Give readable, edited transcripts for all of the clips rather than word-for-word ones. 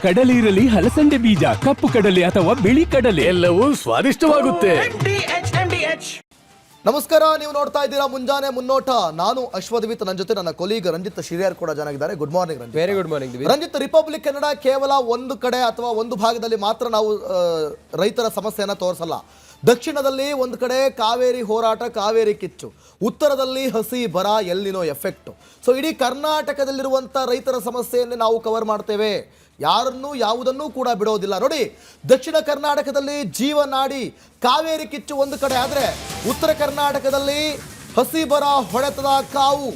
ಕಡಲೆ ಇರಲಿ, ಹಲಸಂದೆ ಬೀಜ, ಕಪ್ಪು ಕಡಲೆ ಅಥವಾ ಬಿಳಿ ಕಡಲೆ, ಎಲ್ಲವೂ ಸ್ವಾದಿಷ್ಟವಾಗುತ್ತೆ. ನಮಸ್ಕಾರ, ನೀವು ನೋಡ್ತಾ ಇದ್ದೀರಾ ಮುಂಜಾನೆ ಮುನ್ನೋಟ. ನಾನು ಅಶ್ವದ್ವಿತ್, ನನ್ನ ಜೊತೆ ನನ್ನ ಕೊಲೀಗ್ ರಂಜಿತ್ ಶಿರಿಯಾರ್ ಕೂಡ ಚೆನ್ನಾಗಿದ್ದಾರೆ. Good morning Ranjit. Very good morning Ranjit, Republic Kannada ಕೇವಲ ಒಂದು ಕಡೆ ಅಥವಾ ಒಂದು ಭಾಗದಲ್ಲಿ ಮಾತ್ರ ನಾವು ರೈತರ ಸಮಸ್ಯೆಯನ್ನು ತೋರಿಸಲ್ಲ. ದಕ್ಷಿಣದಲ್ಲಿ ಒಂದು ಕಡೆ ಕಾವೇರಿ ಹೋರಾಟ, ಕಾವೇರಿ ಕಿಚ್ಚು, ಉತ್ತರದಲ್ಲಿ ಹಸಿ ಬರ, ಎಲ್ನಿನೋ ಎಫೆಕ್ಟ್. ಸೊ ಇಡೀ ಕರ್ನಾಟಕದಲ್ಲಿರುವಂಥ ರೈತರ ಸಮಸ್ಯೆಯನ್ನು ನಾವು ಕವರ್ ಮಾಡ್ತೇವೆ. ಯಾರನ್ನೂ ಯಾವುದನ್ನೂ ಕೂಡ ಬಿಡೋದಿಲ್ಲ. ನೋಡಿ, ದಕ್ಷಿಣ ಕರ್ನಾಟಕದಲ್ಲಿ ಜೀವನಾಡಿ ಕಾವೇರಿ ಕಿಚ್ಚು ಒಂದು ಕಡೆ ಆದರೆ, ಉತ್ತರ ಕರ್ನಾಟಕದಲ್ಲಿ ಹಸಿ ಬರ ಹೊಡೆತದ ಕಾವು.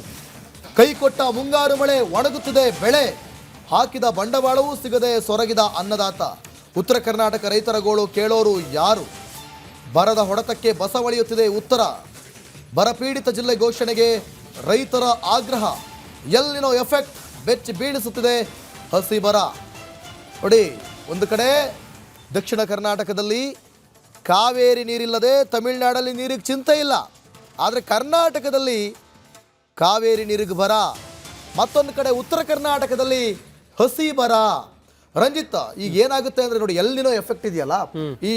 ಕೈಕೊಟ್ಟ ಮುಂಗಾರು ಮಳೆ, ಒಣಗುತ್ತಿದೆ ಬೆಳೆ, ಹಾಕಿದ ಬಂಡವಾಳವೂ ಸಿಗದೆ ಸೊರಗಿದ ಅನ್ನದಾತ. ಉತ್ತರ ಕರ್ನಾಟಕ ರೈತರ ಗೋಳು ಕೇಳೋರು ಯಾರು? ಬರದ ಹೊಡೆತಕ್ಕೆ ಬಸವಳಿಯುತ್ತಿದೆ ಉತ್ತರ. ಬರಪೀಡಿತ ಜಿಲ್ಲೆ ಘೋಷಣೆಗೆ ರೈತರ ಆಗ್ರಹ. ಎಲ್ಲಿನೋ ಎಫೆಕ್ಟ್ ಬೆಚ್ಚಿ ಬೀಳಿಸುತ್ತಿದೆ ಹಸಿ ಬರ. ನೋಡಿ, ಒಂದು ಕಡೆ ದಕ್ಷಿಣ ಕರ್ನಾಟಕದಲ್ಲಿ ಕಾವೇರಿ ನೀರಿಲ್ಲದೆ ತಮಿಳುನಾಡಲ್ಲಿ ನೀರಿಗೆ ಚಿಂತೆ ಇಲ್ಲ, ಆದರೆ ಕರ್ನಾಟಕದಲ್ಲಿ ಕಾವೇರಿ ನೀರಿಗೆ ಬರ. ಮತ್ತೊಂದು ಕಡೆ ಉತ್ತರ ಕರ್ನಾಟಕದಲ್ಲಿ ಹಸಿ ಬರ. ರಂಜಿತ್, ಈಗ ಏನಾಗುತ್ತೆ ಅಂದ್ರೆ ನೋಡಿ, ಎಲ್ಲಿನೋ ಎಫೆಕ್ಟ್ ಇದೆಯಲ್ಲ, ಈ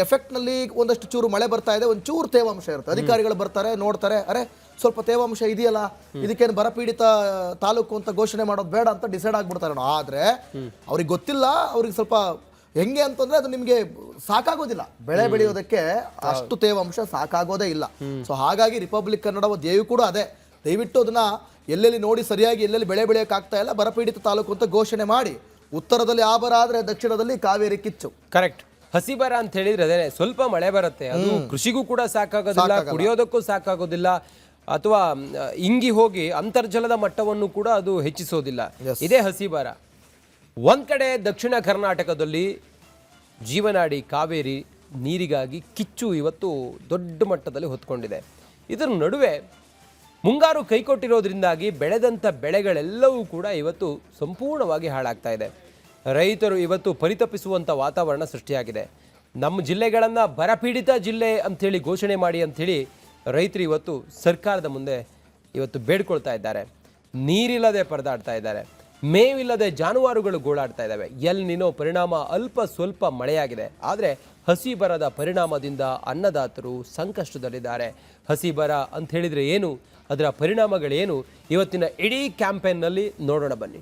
ಎಫೆಕ್ಟ್ ನಲ್ಲಿ ಒಂದಷ್ಟು ಚೂರು ಮಳೆ ಬರ್ತಾ ಇದೆ, ಒಂದು ಚೂರು ತೇವಾಂಶ ಇರುತ್ತೆ. ಅಧಿಕಾರಿಗಳು ಬರ್ತಾರೆ, ನೋಡ್ತಾರೆ, ಅರೆ ಸ್ವಲ್ಪ ತೇವಾಂಶ ಇದೆಯಲ್ಲ, ಇದಕ್ಕೇನು ಬರಪೀಡಿತ ತಾಲೂಕು ಅಂತ ಘೋಷಣೆ ಮಾಡೋದು ಬೇಡ ಅಂತ ಡಿಸೈಡ್ ಆಗ್ಬಿಡ್ತಾರೆ. ಆದ್ರೆ ಅವ್ರಿಗೆ ಗೊತ್ತಿಲ್ಲ, ಅವ್ರಿಗೆ ಸ್ವಲ್ಪ ಹೆಂಗೆ ಅಂತಂದ್ರೆ ಅದು ನಿಮ್ಗೆ ಸಾಕಾಗೋದಿಲ್ಲ. ಬೆಳೆ ಬೆಳೆಯೋದಕ್ಕೆ ಅಷ್ಟು ತೇವಾಂಶ ಸಾಕಾಗೋದೇ ಇಲ್ಲ. ಸೊ ಹಾಗಾಗಿ ರಿಪಬ್ಲಿಕ್ ಕನ್ನಡ ಧ್ಯೇಯ ಕೂಡ ಅದೇ. ದಯವಿಟ್ಟು ಅದನ್ನ ಎಲ್ಲೆಲ್ಲಿ ನೋಡಿ ಸರಿಯಾಗಿ ಎಲ್ಲೆಲ್ಲಿ ಬೆಳೆ ಬೆಳೆಯೋಕೆ ಆಗ್ತಾ ಇಲ್ಲ, ಬರಪೀಡಿತ ತಾಲೂಕು ಅಂತ ಘೋಷಣೆ ಮಾಡಿ. ಉತ್ತರದಲ್ಲಿ ಆ ಬರ ಆದ್ರೆ ದಕ್ಷಿಣದಲ್ಲಿ ಕಾವೇರಿ ಕಿಚ್ಚು. ಕರೆಕ್ಟ್. ಹಸಿ ಬರ ಅಂತ ಹೇಳಿದ್ರೆ ಅದೇ, ಸ್ವಲ್ಪ ಮಳೆ ಬರುತ್ತೆ, ಅದು ಕೃಷಿಗೂ ಕೂಡ ಸಾಕಾಗೋದಿಲ್ಲ, ಕುಡಿಯೋದಕ್ಕೂ ಸಾಕಾಗೋದಿಲ್ಲ, ಅಥವಾ ಇಂಗಿ ಹೋಗಿ ಅಂತರ್ಜಲದ ಮಟ್ಟವನ್ನು ಕೂಡ ಅದು ಹೆಚ್ಚಿಸೋದಿಲ್ಲ. ಇದೇ ಹಸಿ ಬರ. ಒಂದ್ ಕಡೆ ದಕ್ಷಿಣ ಕರ್ನಾಟಕದಲ್ಲಿ ಜೀವನಾಡಿ ಕಾವೇರಿ ನೀರಿಗಾಗಿ ಕಿಚ್ಚು ಇವತ್ತು ದೊಡ್ಡ ಮಟ್ಟದಲ್ಲಿ ಹೊತ್ಕೊಂಡಿದೆ. ಇದರ ನಡುವೆ ಮುಂಗಾರು ಕೈಕೊಟ್ಟಿರೋದ್ರಿಂದಾಗಿ ಬೆಳೆದಂಥ ಬೆಳೆಗಳೆಲ್ಲವೂ ಕೂಡ ಇವತ್ತು ಸಂಪೂರ್ಣವಾಗಿ ಹಾಳಾಗ್ತಾ ಇದೆ. ರೈತರು ಇವತ್ತು ಪರಿತಪಿಸುವಂಥ ವಾತಾವರಣ ಸೃಷ್ಟಿಯಾಗಿದೆ. ನಮ್ಮ ಜಿಲ್ಲೆಗಳನ್ನು ಬರಪೀಡಿತ ಜಿಲ್ಲೆ ಅಂಥೇಳಿ ಘೋಷಣೆ ಮಾಡಿ ಅಂಥೇಳಿ ರೈತರು ಇವತ್ತು ಸರ್ಕಾರದ ಮುಂದೆ ಇವತ್ತು ಬೇಡ್ಕೊಳ್ತಾ ಇದ್ದಾರೆ. ನೀರಿಲ್ಲದೆ ಪರದಾಡ್ತಾ ಇದ್ದಾರೆ, ಮೇವಿಲ್ಲದೆ ಜಾನುವಾರುಗಳು ಗೋಳಾಡ್ತಾ ಇದ್ದಾವೆ. ಎಲ್ನಿನೋ ಪರಿಣಾಮ ಅಲ್ಪ ಸ್ವಲ್ಪ ಮಳೆಯಾಗಿದೆ, ಆದರೆ ಹಸಿ ಬರದ ಪರಿಣಾಮದಿಂದ ಅನ್ನದಾತರು ಸಂಕಷ್ಟದಲ್ಲಿದ್ದಾರೆ. ಹಸಿ ಬರ ಅಂತ ಹೇಳಿದರೆ ಏನು, ಅದರ ಪರಿಣಾಮಗಳೇನು, ಇವತ್ತಿನ ಇಡೀ ಕ್ಯಾಂಪೇನ್ನಲ್ಲಿ ನೋಡೋಣ ಬನ್ನಿ.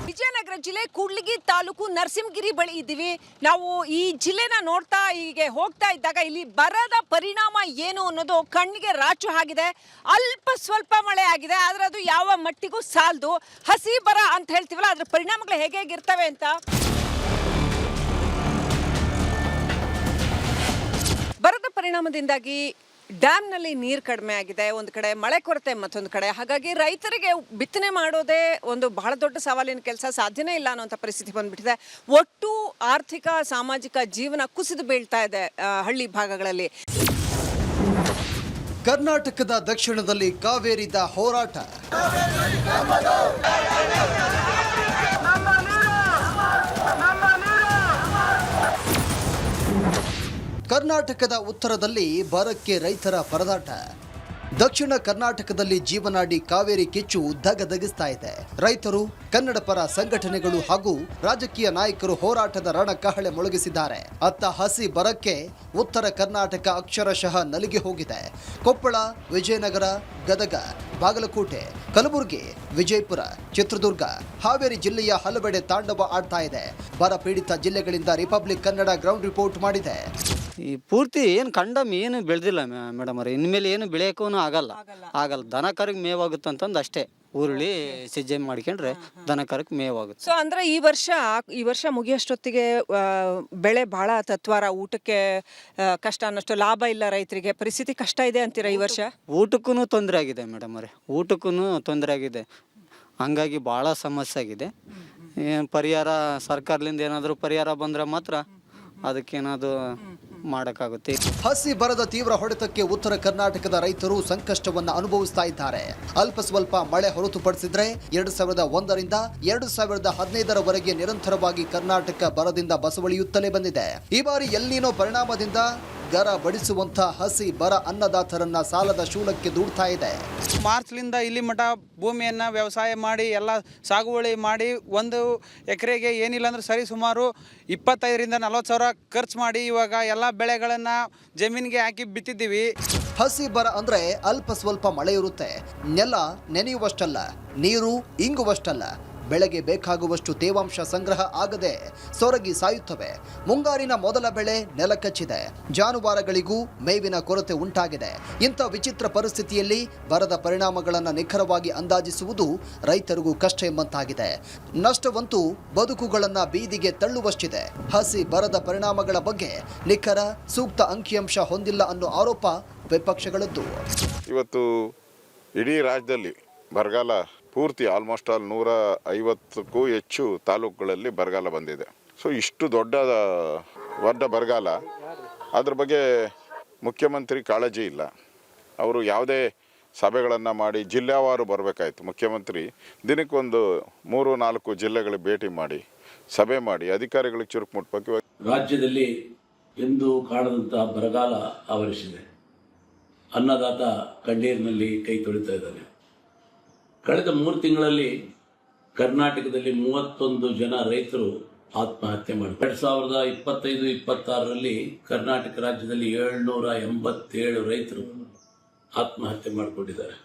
ವಿಜಯನಗರ ಜಿಲ್ಲೆ ಕೂಡ್ಲಿಗಿ ತಾಲೂಕು ನರಸಿಂಹಗಿರಿ ಬಳಿ ಇದ್ದೀವಿ ನಾವು. ಈ ಜಿಲ್ಲೆನ ನೋಡ್ತಾ ಹೀಗೆ ಹೋಗ್ತಾ ಇದ್ದಾಗ ಇಲ್ಲಿ ಬರದ ಪರಿಣಾಮ ಏನು ಅನ್ನೋದು ಕಣ್ಣಿಗೆ ರಾಚು ಆಗಿದೆ. ಅಲ್ಪ ಸ್ವಲ್ಪ ಮಳೆ ಆಗಿದೆ, ಆದರೆ ಅದು ಯಾವ ಮಟ್ಟಿಗೂ ಸಾಲದು. ಹಸಿ ಬರ ಅಂತ ಹೇಳ್ತೀವಲ್ಲ, ಅದ್ರ ಪರಿಣಾಮಗಳು ಹೇಗಿರ್ತವೆ ಅಂತ. ಬರದ ಪರಿಣಾಮದಿಂದಾಗಿ ಡ್ಯಾಮ್ನಲ್ಲಿ ನೀರು ಕಡಿಮೆ ಆಗಿದೆ, ಒಂದು ಕಡೆ ಮಳೆ ಕೊರತೆ ಮತ್ತೊಂದು ಕಡೆ. ಹಾಗಾಗಿ ರೈತರಿಗೆ ಬಿತ್ತನೆ ಮಾಡೋದೇ ಒಂದು ಬಹಳ ದೊಡ್ಡ ಸವಾಲಿನ ಕೆಲಸ, ಸಾಧ್ಯನೇ ಇಲ್ಲ ಅನ್ನೋಂಥ ಪರಿಸ್ಥಿತಿ ಬಂದ್ಬಿಟ್ಟಿದೆ. ಒಟ್ಟು ಆರ್ಥಿಕ ಸಾಮಾಜಿಕ ಜೀವನ ಕುಸಿದು ಬೀಳ್ತಾ ಇದೆ ಹಳ್ಳಿ ಭಾಗಗಳಲ್ಲಿ. ಕರ್ನಾಟಕದ ದಕ್ಷಿಣದಲ್ಲಿ ಕಾವೇರಿದ ಹೋರಾಟ. ಕರ್ನಾಟಕದ ಉತ್ತರದಲ್ಲಿ ಬರಕ್ಕೆ ರೈತರ ಪರದಾಟ. ದಕ್ಷಿಣ ಕರ್ನಾಟಕದಲ್ಲಿ ಜೀವನಾಡಿ ಕಾವೇರಿ ಕಿಚ್ಚು ಧಗಧಗಿಸ್ತಾ ಇದೆ. ರೈತರು, ಕನ್ನಡ ಪರ ಸಂಘಟನೆಗಳು ಹಾಗೂ ರಾಜಕೀಯ ನಾಯಕರು ಹೋರಾಟದ ರಣಕಹಳೆ ಮೊಳಗಿಸಿದ್ದಾರೆ. ಅತ್ತ ಹಸಿ ಬರಕ್ಕೆ ಉತ್ತರ ಕರ್ನಾಟಕ ಅಕ್ಷರಶಃ ನಲಿಗೆ ಹೋಗಿದೆ. ಕೊಪ್ಪಳ, ವಿಜಯನಗರ, ಗದಗ, ಬಾಗಲಕೋಟೆ, ಕಲಬುರಗಿ, ವಿಜಯಪುರ, ಚಿತ್ರದುರ್ಗ, ಹಾವೇರಿ ಜಿಲ್ಲೆಯ ಹಲವೆಡೆ ತಾಂಡವ ಆಡ್ತಾ ಇದೆ. ಬರ ಪೀಡಿತ ಜಿಲ್ಲೆಗಳಿಂದ ರಿಪಬ್ಲಿಕ್ ಕನ್ನಡ ಗ್ರೌಂಡ್ ರಿಪೋರ್ಟ್ ಮಾಡಿದೆ. ಈ ಪೂರ್ತಿ ಏನು ಕಂಡಮ್ ಏನು ಬೆಳೆದಿಲ್ಲ ಮೇಡಮ್ ಅವ್ರೆ. ಇನ್ಮೇಲೆ ಏನು ಬೆಳೆಯೋಕ್ಕೂ ಆಗಲ್ಲ. ದನ ಕರಿಗೆ ಮೇವಾಗುತ್ತಂತಂದು ಅಷ್ಟೇ. ಉರುಳಿ ಸಿಜ್ಜೆ ಮಾಡ್ಕೊಂಡ್ರೆ ದನ ಕರಕ್ಕೆ ಮೇವಾಗುತ್ತೆ. ಸೊ ಅಂದ್ರೆ ಈ ವರ್ಷ ಮುಗಿಯೋಷ್ಟೊತ್ತಿಗೆ ಬೆಳೆ ಬಹಳ ತತ್ವಾರ, ಊಟಕ್ಕೆ ಕಷ್ಟ ಅನ್ನಷ್ಟು ಲಾಭ ಇಲ್ಲ ರೈತರಿಗೆ, ಪರಿಸ್ಥಿತಿ ಕಷ್ಟ ಇದೆ ಅಂತೀರಾ ಈ ವರ್ಷ? ಊಟಕ್ಕೂ ತೊಂದರೆ ಆಗಿದೆ ಮೇಡಮ್ ಅವರೇ, ಊಟಕ್ಕೂ ತೊಂದರೆ ಆಗಿದೆ. ಹಂಗಾಗಿ ಭಾಳ ಸಮಸ್ಯೆ ಆಗಿದೆ. ಪರಿಹಾರ ಸರ್ಕಾರದಿಂದ ಏನಾದರೂ ಪರಿಹಾರ ಬಂದರೆ ಮಾತ್ರ ಅದಕ್ಕೇನಾದರೂ ಮಾಡಕ್ಕಾಗುತ್ತೆ. ಹಸಿ ಬರದ ತೀವ್ರ ಹೊಡೆತಕ್ಕೆ ಉತ್ತರ ಕರ್ನಾಟಕದ ರೈತರು ಸಂಕಷ್ಟವನ್ನ ಅನುಭವಿಸ್ತಾ ಇದ್ದಾರೆ. ಅಲ್ಪ ಸ್ವಲ್ಪ ಮಳೆ ಹೊರತುಪಡಿಸಿದ್ರೆ 2001ರಿಂದ 2015ರವರೆಗೆ ನಿರಂತರವಾಗಿ ಕರ್ನಾಟಕ ಬರದಿಂದ ಬಸವಳಿಯುತ್ತಲೇ ಬಂದಿದೆ. ಈ ಬಾರಿ ಎಲ್ನಿನೋ ಪರಿಣಾಮದಿಂದ ಗರ ಬಡಿಸುವಂಥ ಹಸಿ ಬರ ಅನ್ನದಾತರನ್ನ ಸಾಲದ ಶೂಲಕ್ಕೆ ದೂಡ್ತಾ ಇದೆ. ಮಾರ್ಚ್ಲಿಂದ ಇಲ್ಲಿ ಮಠ ಭೂಮಿಯನ್ನು ವ್ಯವಸಾಯ ಮಾಡಿ ಎಲ್ಲ ಸಾಗುವಳಿ ಮಾಡಿ 1 ಎಕರೆಗೆ ಏನಿಲ್ಲ ಅಂದ್ರೆ ಸರಿ ಸುಮಾರು 25ರಿಂದ 40 ಸಾವಿರ ಖರ್ಚು ಮಾಡಿ ಇವಾಗ ಎಲ್ಲ ಬೆಳೆಗಳನ್ನು ಜಮೀನಿಗೆ ಹಾಕಿ ಬಿತ್ತಿದ್ದೀವಿ. ಹಸಿ ಬರ ಅಂದ್ರೆ ಅಲ್ಪ ಸ್ವಲ್ಪ ಮಳೆ ಇರುತ್ತೆ, ನೆಲ ನೆನೆಯುವಷ್ಟಲ್ಲ, ನೀರು ಇಂಗುವಷ್ಟಲ್ಲ, ಬೆಳೆಗೆ ಬೇಕಾಗುವಷ್ಟು ತೇವಾಂಶ ಸಂಗ್ರಹ ಆಗದೆ ಸೊರಗಿ ಸಾಯುತ್ತವೆ. ಮುಂಗಾರಿನ ಮೊದಲ ಬೆಳೆ ನೆಲಕಚ್ಚಿದೆ, ಜಾನುವಾರುಗಳಿಗೂ ಮೇವಿನ ಕೊರತೆ ಉಂಟಾಗಿದೆ. ಇಂಥ ವಿಚಿತ್ರ ಪರಿಸ್ಥಿತಿಯಲ್ಲಿ ಬರದ ಪರಿಣಾಮಗಳನ್ನು ನಿಖರವಾಗಿ ಅಂದಾಜಿಸುವುದು ರೈತರಿಗೂ ಕಷ್ಟ ಎಂಬಂತಾಗಿದೆ. ನಷ್ಟವಂತೂ ಬದುಕುಗಳನ್ನು ಬೀದಿಗೆ ತಳ್ಳುವಷ್ಟಿದೆ. ಹಸಿ ಬರದ ಪರಿಣಾಮಗಳ ಬಗ್ಗೆ ನಿಖರ ಸೂಕ್ತ ಅಂಕಿಅಂಶ ಹೊಂದಿಲ್ಲ ಅನ್ನೋ ಆರೋಪ ವಿಪಕ್ಷಗಳದ್ದು. ಇವತ್ತು ಇಡೀ ರಾಜ್ಯದಲ್ಲಿ ಬರಗಾಲ ಪೂರ್ತಿ ಆಲ್ಮೋಸ್ಟ್ ಆಲ್ 150ಕ್ಕೂ ಹೆಚ್ಚು ತಾಲೂಕುಗಳಲ್ಲಿ ಬರಗಾಲ ಬಂದಿದೆ. ಸೊ ಇಷ್ಟು ದೊಡ್ಡ ಬರಗಾಲ, ಅದ್ರ ಬಗ್ಗೆ ಮುಖ್ಯಮಂತ್ರಿ ಕಾಳಜಿ ಇಲ್ಲ. ಅವರು ಯಾವುದೇ ಸಭೆಗಳನ್ನು ಮಾಡಿ ಜಿಲ್ಲಾವಾರು ಬರಬೇಕಾಯ್ತು. ಮುಖ್ಯಮಂತ್ರಿ ದಿನಕ್ಕೊಂದು 3-4 ಜಿಲ್ಲೆಗಳಿಗೆ ಭೇಟಿ ಮಾಡಿ ಸಭೆ ಮಾಡಿ ಅಧಿಕಾರಿಗಳಿಗೆ ಚುರುಕು ಮುಟ್ಬೇಕು. ರಾಜ್ಯದಲ್ಲಿ ಎಂದು ಕಾಣದಂತಹ ಬರಗಾಲ ಆವರಿಸಿದೆ. ಅನ್ನದಾತ ಕಣ್ಣೀರಿನಲ್ಲಿ ಕೈ ತೊಳಿತಾ ಇದ್ದಾನೆ. ಕಳೆದ 3 ತಿಂಗಳಲ್ಲಿ ಕರ್ನಾಟಕದಲ್ಲಿ 31 ಜನ ರೈತರು ಆತ್ಮಹತ್ಯೆ ಮಾಡಿದ್ದಾರೆ. 2025-26ರಲ್ಲಿ ಕರ್ನಾಟಕ ರಾಜ್ಯದಲ್ಲಿ 787 ರೈತರು ಆತ್ಮಹತ್ಯೆ ಮಾಡಿಕೊಂಡಿದ್ದಾರೆ.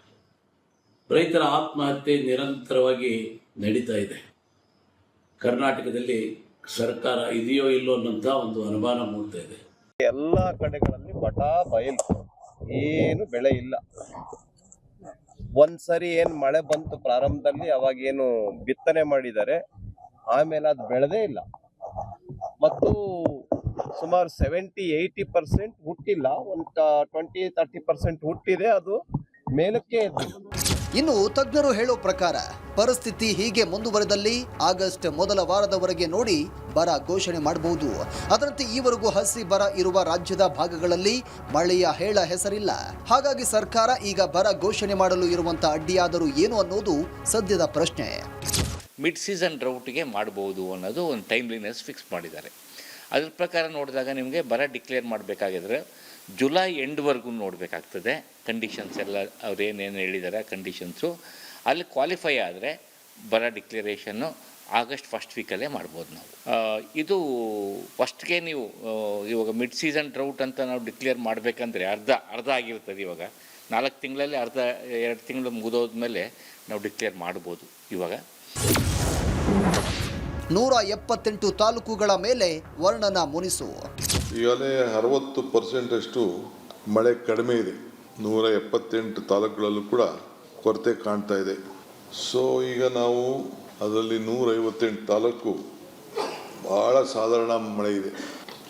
ರೈತರ ಆತ್ಮಹತ್ಯೆ ನಿರಂತರವಾಗಿ ನಡೀತಾ ಇದೆ. ಕರ್ನಾಟಕದಲ್ಲಿ ಸರ್ಕಾರ ಇದೆಯೋ ಇಲ್ಲೋ ಅನ್ನೋಂಥ ಒಂದು ಅನುಮಾನ ಮೂಡ್ತಾ ಇದೆ. ಎಲ್ಲ ಕಡೆಗಳಲ್ಲಿ ಬಟ ಬಯಲು, ಏನು ಬೆಳೆ ಇಲ್ಲ. ಒಂದ್ಸರಿ ಏನು ಮಳೆ ಬಂತು ಪ್ರಾರಂಭದಲ್ಲಿ, ಅವಾಗೇನು ಬಿತ್ತನೆ ಮಾಡಿದ್ದಾರೆ, ಆಮೇಲೆ ಅದು ಬೆಳೆದೇ ಇಲ್ಲ. ಮತ್ತು ಸುಮಾರು 70-80% ಹುಟ್ಟಿಲ್ಲ, ಒಂದು 20-30% ಹುಟ್ಟಿದೆ, ಅದು ಮೇಲಕ್ಕೆ ಎದ್ದಿದೆ. ಇನ್ನು ತಜ್ಞರು ಹೇಳೋ ಪ್ರಕಾರ ಪರಿಸ್ಥಿತಿ ಹೀಗೆ ಮುಂದುವರೆದಲ್ಲಿ ಆಗಸ್ಟ್ ಮೊದಲ ವಾರದವರೆಗೆ ನೋಡಿ ಬರ ಘೋಷಣೆ ಮಾಡಬಹುದು. ಅದರಂತೆ ಈವರೆಗೂ ಹಸಿ ಬರ ಇರುವ ರಾಜ್ಯದ ಭಾಗಗಳಲ್ಲಿ ಮಳೆಯ ಹೇಳ ಹೆಸರಿಲ್ಲ. ಹಾಗಾಗಿ ಸರ್ಕಾರ ಈಗ ಬರ ಘೋಷಣೆ ಮಾಡಲು ಇರುವಂತ ಅಡ್ಡಿಯಾದರೂ ಏನು ಅನ್ನೋದು ಸದ್ಯದ ಪ್ರಶ್ನೆ. ಮಿಡ್ ಸೀಸನ್ ಡ್ರೌಟ್ಗೆ ಮಾಡಬಹುದು ಅನ್ನೋದು ಒಂದು ಟೈಮ್ಲಿನೆಸ್ ಫಿಕ್ಸ್ ಮಾಡಿದ್ದಾರೆ. ಅದ್ರ ಪ್ರಕಾರ ನೋಡಿದಾಗ ನಿಮಗೆ ಬರ ಡಿಕ್ಲೇರ್ ಮಾಡಬೇಕಾಗಿದ್ರೆ ಜುಲೈ ಎಂಡ್ವರೆಗೂ ನೋಡಬೇಕಾಗ್ತದೆ. ಕಂಡೀಷನ್ಸ್ ಎಲ್ಲ ಅವ್ರು ಏನೇನು ಹೇಳಿದ್ದಾರೆ ಕಂಡೀಷನ್ಸು ಅಲ್ಲಿ ಕ್ವಾಲಿಫೈ ಆದರೆ ಬರ ಡಿಕ್ಲರೇಷನ್ನು ಆಗಸ್ಟ್ ಫಸ್ಟ್ ವೀಕಲ್ಲೇ ಮಾಡ್ಬೋದು ನಾವು. ಇದು ಫಸ್ಟ್ಗೆ ನೀವು ಇವಾಗ ಮಿಡ್ ಸೀಸನ್ ಡ್ರೌಟ್ ಅಂತ ನಾವು ಡಿಕ್ಲೇರ್ ಮಾಡಬೇಕಂದ್ರೆ ಅರ್ಧ ಆಗಿರ್ತದೆ. ಇವಾಗ 4 ತಿಂಗಳಲ್ಲಿ 2 ತಿಂಗಳು ಮುಗಿದೋದ್ಮೇಲೆ ನಾವು ಡಿಕ್ಲೇರ್ ಮಾಡ್ಬೋದು. ಇವಾಗ 178 ತಾಲೂಕುಗಳ ಮೇಲೆ ವರ್ಣನ ಮುನಿಸು. ಈಗಲೇ 60% ಮಳೆ ಕಡಿಮೆ ಇದೆ. 178 ತಾಲೂಕುಗಳಲ್ಲೂ ಕೂಡ ಕೊರತೆ ಕಾಣ್ತಾ ಇದೆ. ಸೊ ಈಗ ನಾವು ಅದರಲ್ಲಿ 158 ತಾಲೂಕು ಭಾಳ ಸಾಧಾರಣ ಮಳೆ ಇದೆ.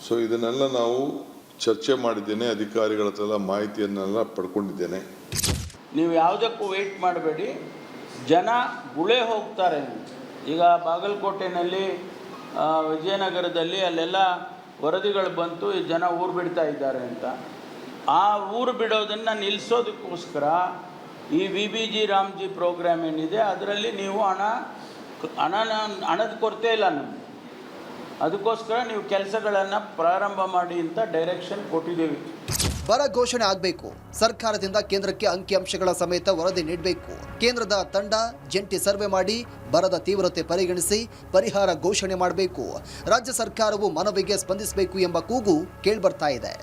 ಸೊ ಇದನ್ನೆಲ್ಲ ನಾವು ಚರ್ಚೆ ಮಾಡಿದ್ದೇನೆ, ಅಧಿಕಾರಿಗಳ ಹತ್ರ ಮಾಹಿತಿಯನ್ನೆಲ್ಲ ಪಡ್ಕೊಂಡಿದ್ದೇನೆ. ನೀವು ಯಾವುದಕ್ಕೂ ವೆಯ್ಟ್ ಮಾಡಬೇಡಿ, ಜನ ಗುಳೆ ಹೋಗ್ತಾರೆ. ಈಗ ಬಾಗಲಕೋಟೆನಲ್ಲಿ, ವಿಜಯನಗರದಲ್ಲಿ ಅಲ್ಲೆಲ್ಲ ವರದಿಗಳು ಬಂತು, ಈ ಜನ ಊರು ಬಿಡ್ತಾ ಇದ್ದಾರೆ ಅಂತ. ಆ ಊರು ಬಿಡೋದನ್ನು ನಿಲ್ಲಿಸೋದಕ್ಕೋಸ್ಕರ ಈ VBG ರಾಮ್ಜಿ ಪ್ರೋಗ್ರಾಮ್ ಏನಿದೆ ಅದರಲ್ಲಿ ನೀವು ಹಣದ ಕೊರತೆ ಇಲ್ಲ ನಮಗೆ. ಅದಕ್ಕೋಸ್ಕರ ನೀವು ಕೆಲಸಗಳನ್ನು ಪ್ರಾರಂಭ ಮಾಡಿ ಅಂತ ಡೈರೆಕ್ಷನ್ ಕೊಟ್ಟಿದ್ದೀವಿ. ಬರ ಘೋಷಣೆ ಆಗಬೇಕು. ಸರ್ಕಾರದಿಂದ ಕೇಂದ್ರಕ್ಕೆ ಅಂಕಿಅಂಶಗಳ ಸಮೇತ ವರದಿ ನೀಡಬೇಕು. ಕೇಂದ್ರದ ತಂಡ ಜಂಟಿ ಸರ್ವೆ ಮಾಡಿ ಬರದ ತೀವ್ರತೆ ಪರಿಗಣಿಸಿ ಪರಿಹಾರ ಘೋಷಣೆ ಮಾಡಬೇಕು. ರಾಜ್ಯ ಸರ್ಕಾರವು ಮನವಿಗೆ ಸ್ಪಂದಿಸಬೇಕು ಎಂಬ ಕೂಗು ಕೇಳ್ಬರ್ತಾ ಇದೆ.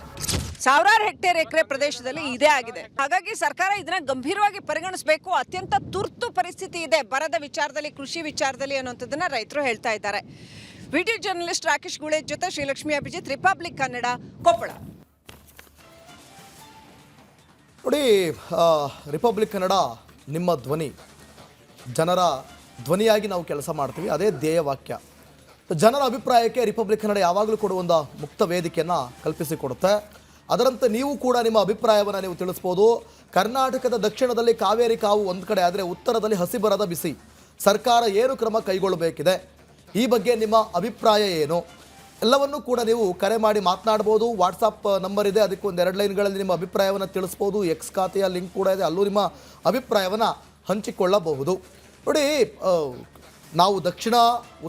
ಸಾವಿರಾರು ಹೆಕ್ಟೇರ್ ಎಕರೆ ಪ್ರದೇಶದಲ್ಲಿ ಇದೇ ಆಗಿದೆ. ಹಾಗಾಗಿ ಸರ್ಕಾರ ಇದನ್ನ ಗಂಭೀರವಾಗಿ ಪರಿಗಣಿಸಬೇಕು. ಅತ್ಯಂತ ತುರ್ತು ಪರಿಸ್ಥಿತಿ ಇದೆ ಬರದ ವಿಚಾರದಲ್ಲಿ, ಕೃಷಿ ವಿಚಾರದಲ್ಲಿ ಅನ್ನೋಂಥದ್ದನ್ನ ರೈತರು ಹೇಳ್ತಾ ಇದ್ದಾರೆ. ವಿಡಿಯೋ ಜರ್ನಲಿಸ್ಟ್ ರಾಕೇಶ್ ಗುಳೆ ಜೊತೆ ಶ್ರೀಲಕ್ಷ್ಮಿ ಅಭಿಜಿತ್, ರಿಪಬ್ಲಿಕ್ ಕನ್ನಡ, ಕೊಪ್ಪಳ. ನೋಡಿ, ರಿಪಬ್ಲಿಕ್ ಕನ್ನಡ ನಿಮ್ಮ ಧ್ವನಿ, ಜನರ ಧ್ವನಿಯಾಗಿ ನಾವು ಕೆಲಸ ಮಾಡ್ತೀವಿ, ಅದೇ ಧ್ಯೇಯ ವಾಕ್ಯ. ಜನರ ಅಭಿಪ್ರಾಯಕ್ಕೆ ರಿಪಬ್ಲಿಕ್ ಕನ್ನಡ ಯಾವಾಗಲೂ ಕೂಡ ಒಂದು ಮುಕ್ತ ವೇದಿಕೆಯನ್ನು ಕಲ್ಪಿಸಿಕೊಡುತ್ತೆ. ಅದರಂತೆ ನೀವು ಕೂಡ ನಿಮ್ಮ ಅಭಿಪ್ರಾಯವನ್ನು ನೀವು ತಿಳಿಸ್ಬೋದು. ಕರ್ನಾಟಕದ ದಕ್ಷಿಣದಲ್ಲಿ ಕಾವೇರಿ ಕಾವು ಒಂದು ಕಡೆ ಆದರೆ ಉತ್ತರದಲ್ಲಿ ಹಸಿ ಬರದ ಬಿಸಿ. ಸರ್ಕಾರ ಏನು ಕ್ರಮ ಕೈಗೊಳ್ಳಬೇಕಿದೆ, ಈ ಬಗ್ಗೆ ನಿಮ್ಮ ಅಭಿಪ್ರಾಯ ಏನು, ಎಲ್ಲವನ್ನೂ ಕೂಡ ನೀವು ಕರೆ ಮಾಡಿ ಮಾತನಾಡ್ಬೋದು. ವಾಟ್ಸಪ್ ನಂಬರ್ ಇದೆ, ಅದಕ್ಕೆ ಒಂದು 2 ಲೈನ್ಗಳಲ್ಲಿ ನಿಮ್ಮ ಅಭಿಪ್ರಾಯವನ್ನು ತಿಳಿಸ್ಬೋದು. ಎಕ್ಸ್ ಖಾತೆಯ ಲಿಂಕ್ ಕೂಡ ಇದೆ, ಅಲ್ಲೂ ನಿಮ್ಮ ಅಭಿಪ್ರಾಯವನ್ನು ಹಂಚಿಕೊಳ್ಳಬಹುದು. ನೋಡಿ, ನಾವು ದಕ್ಷಿಣ,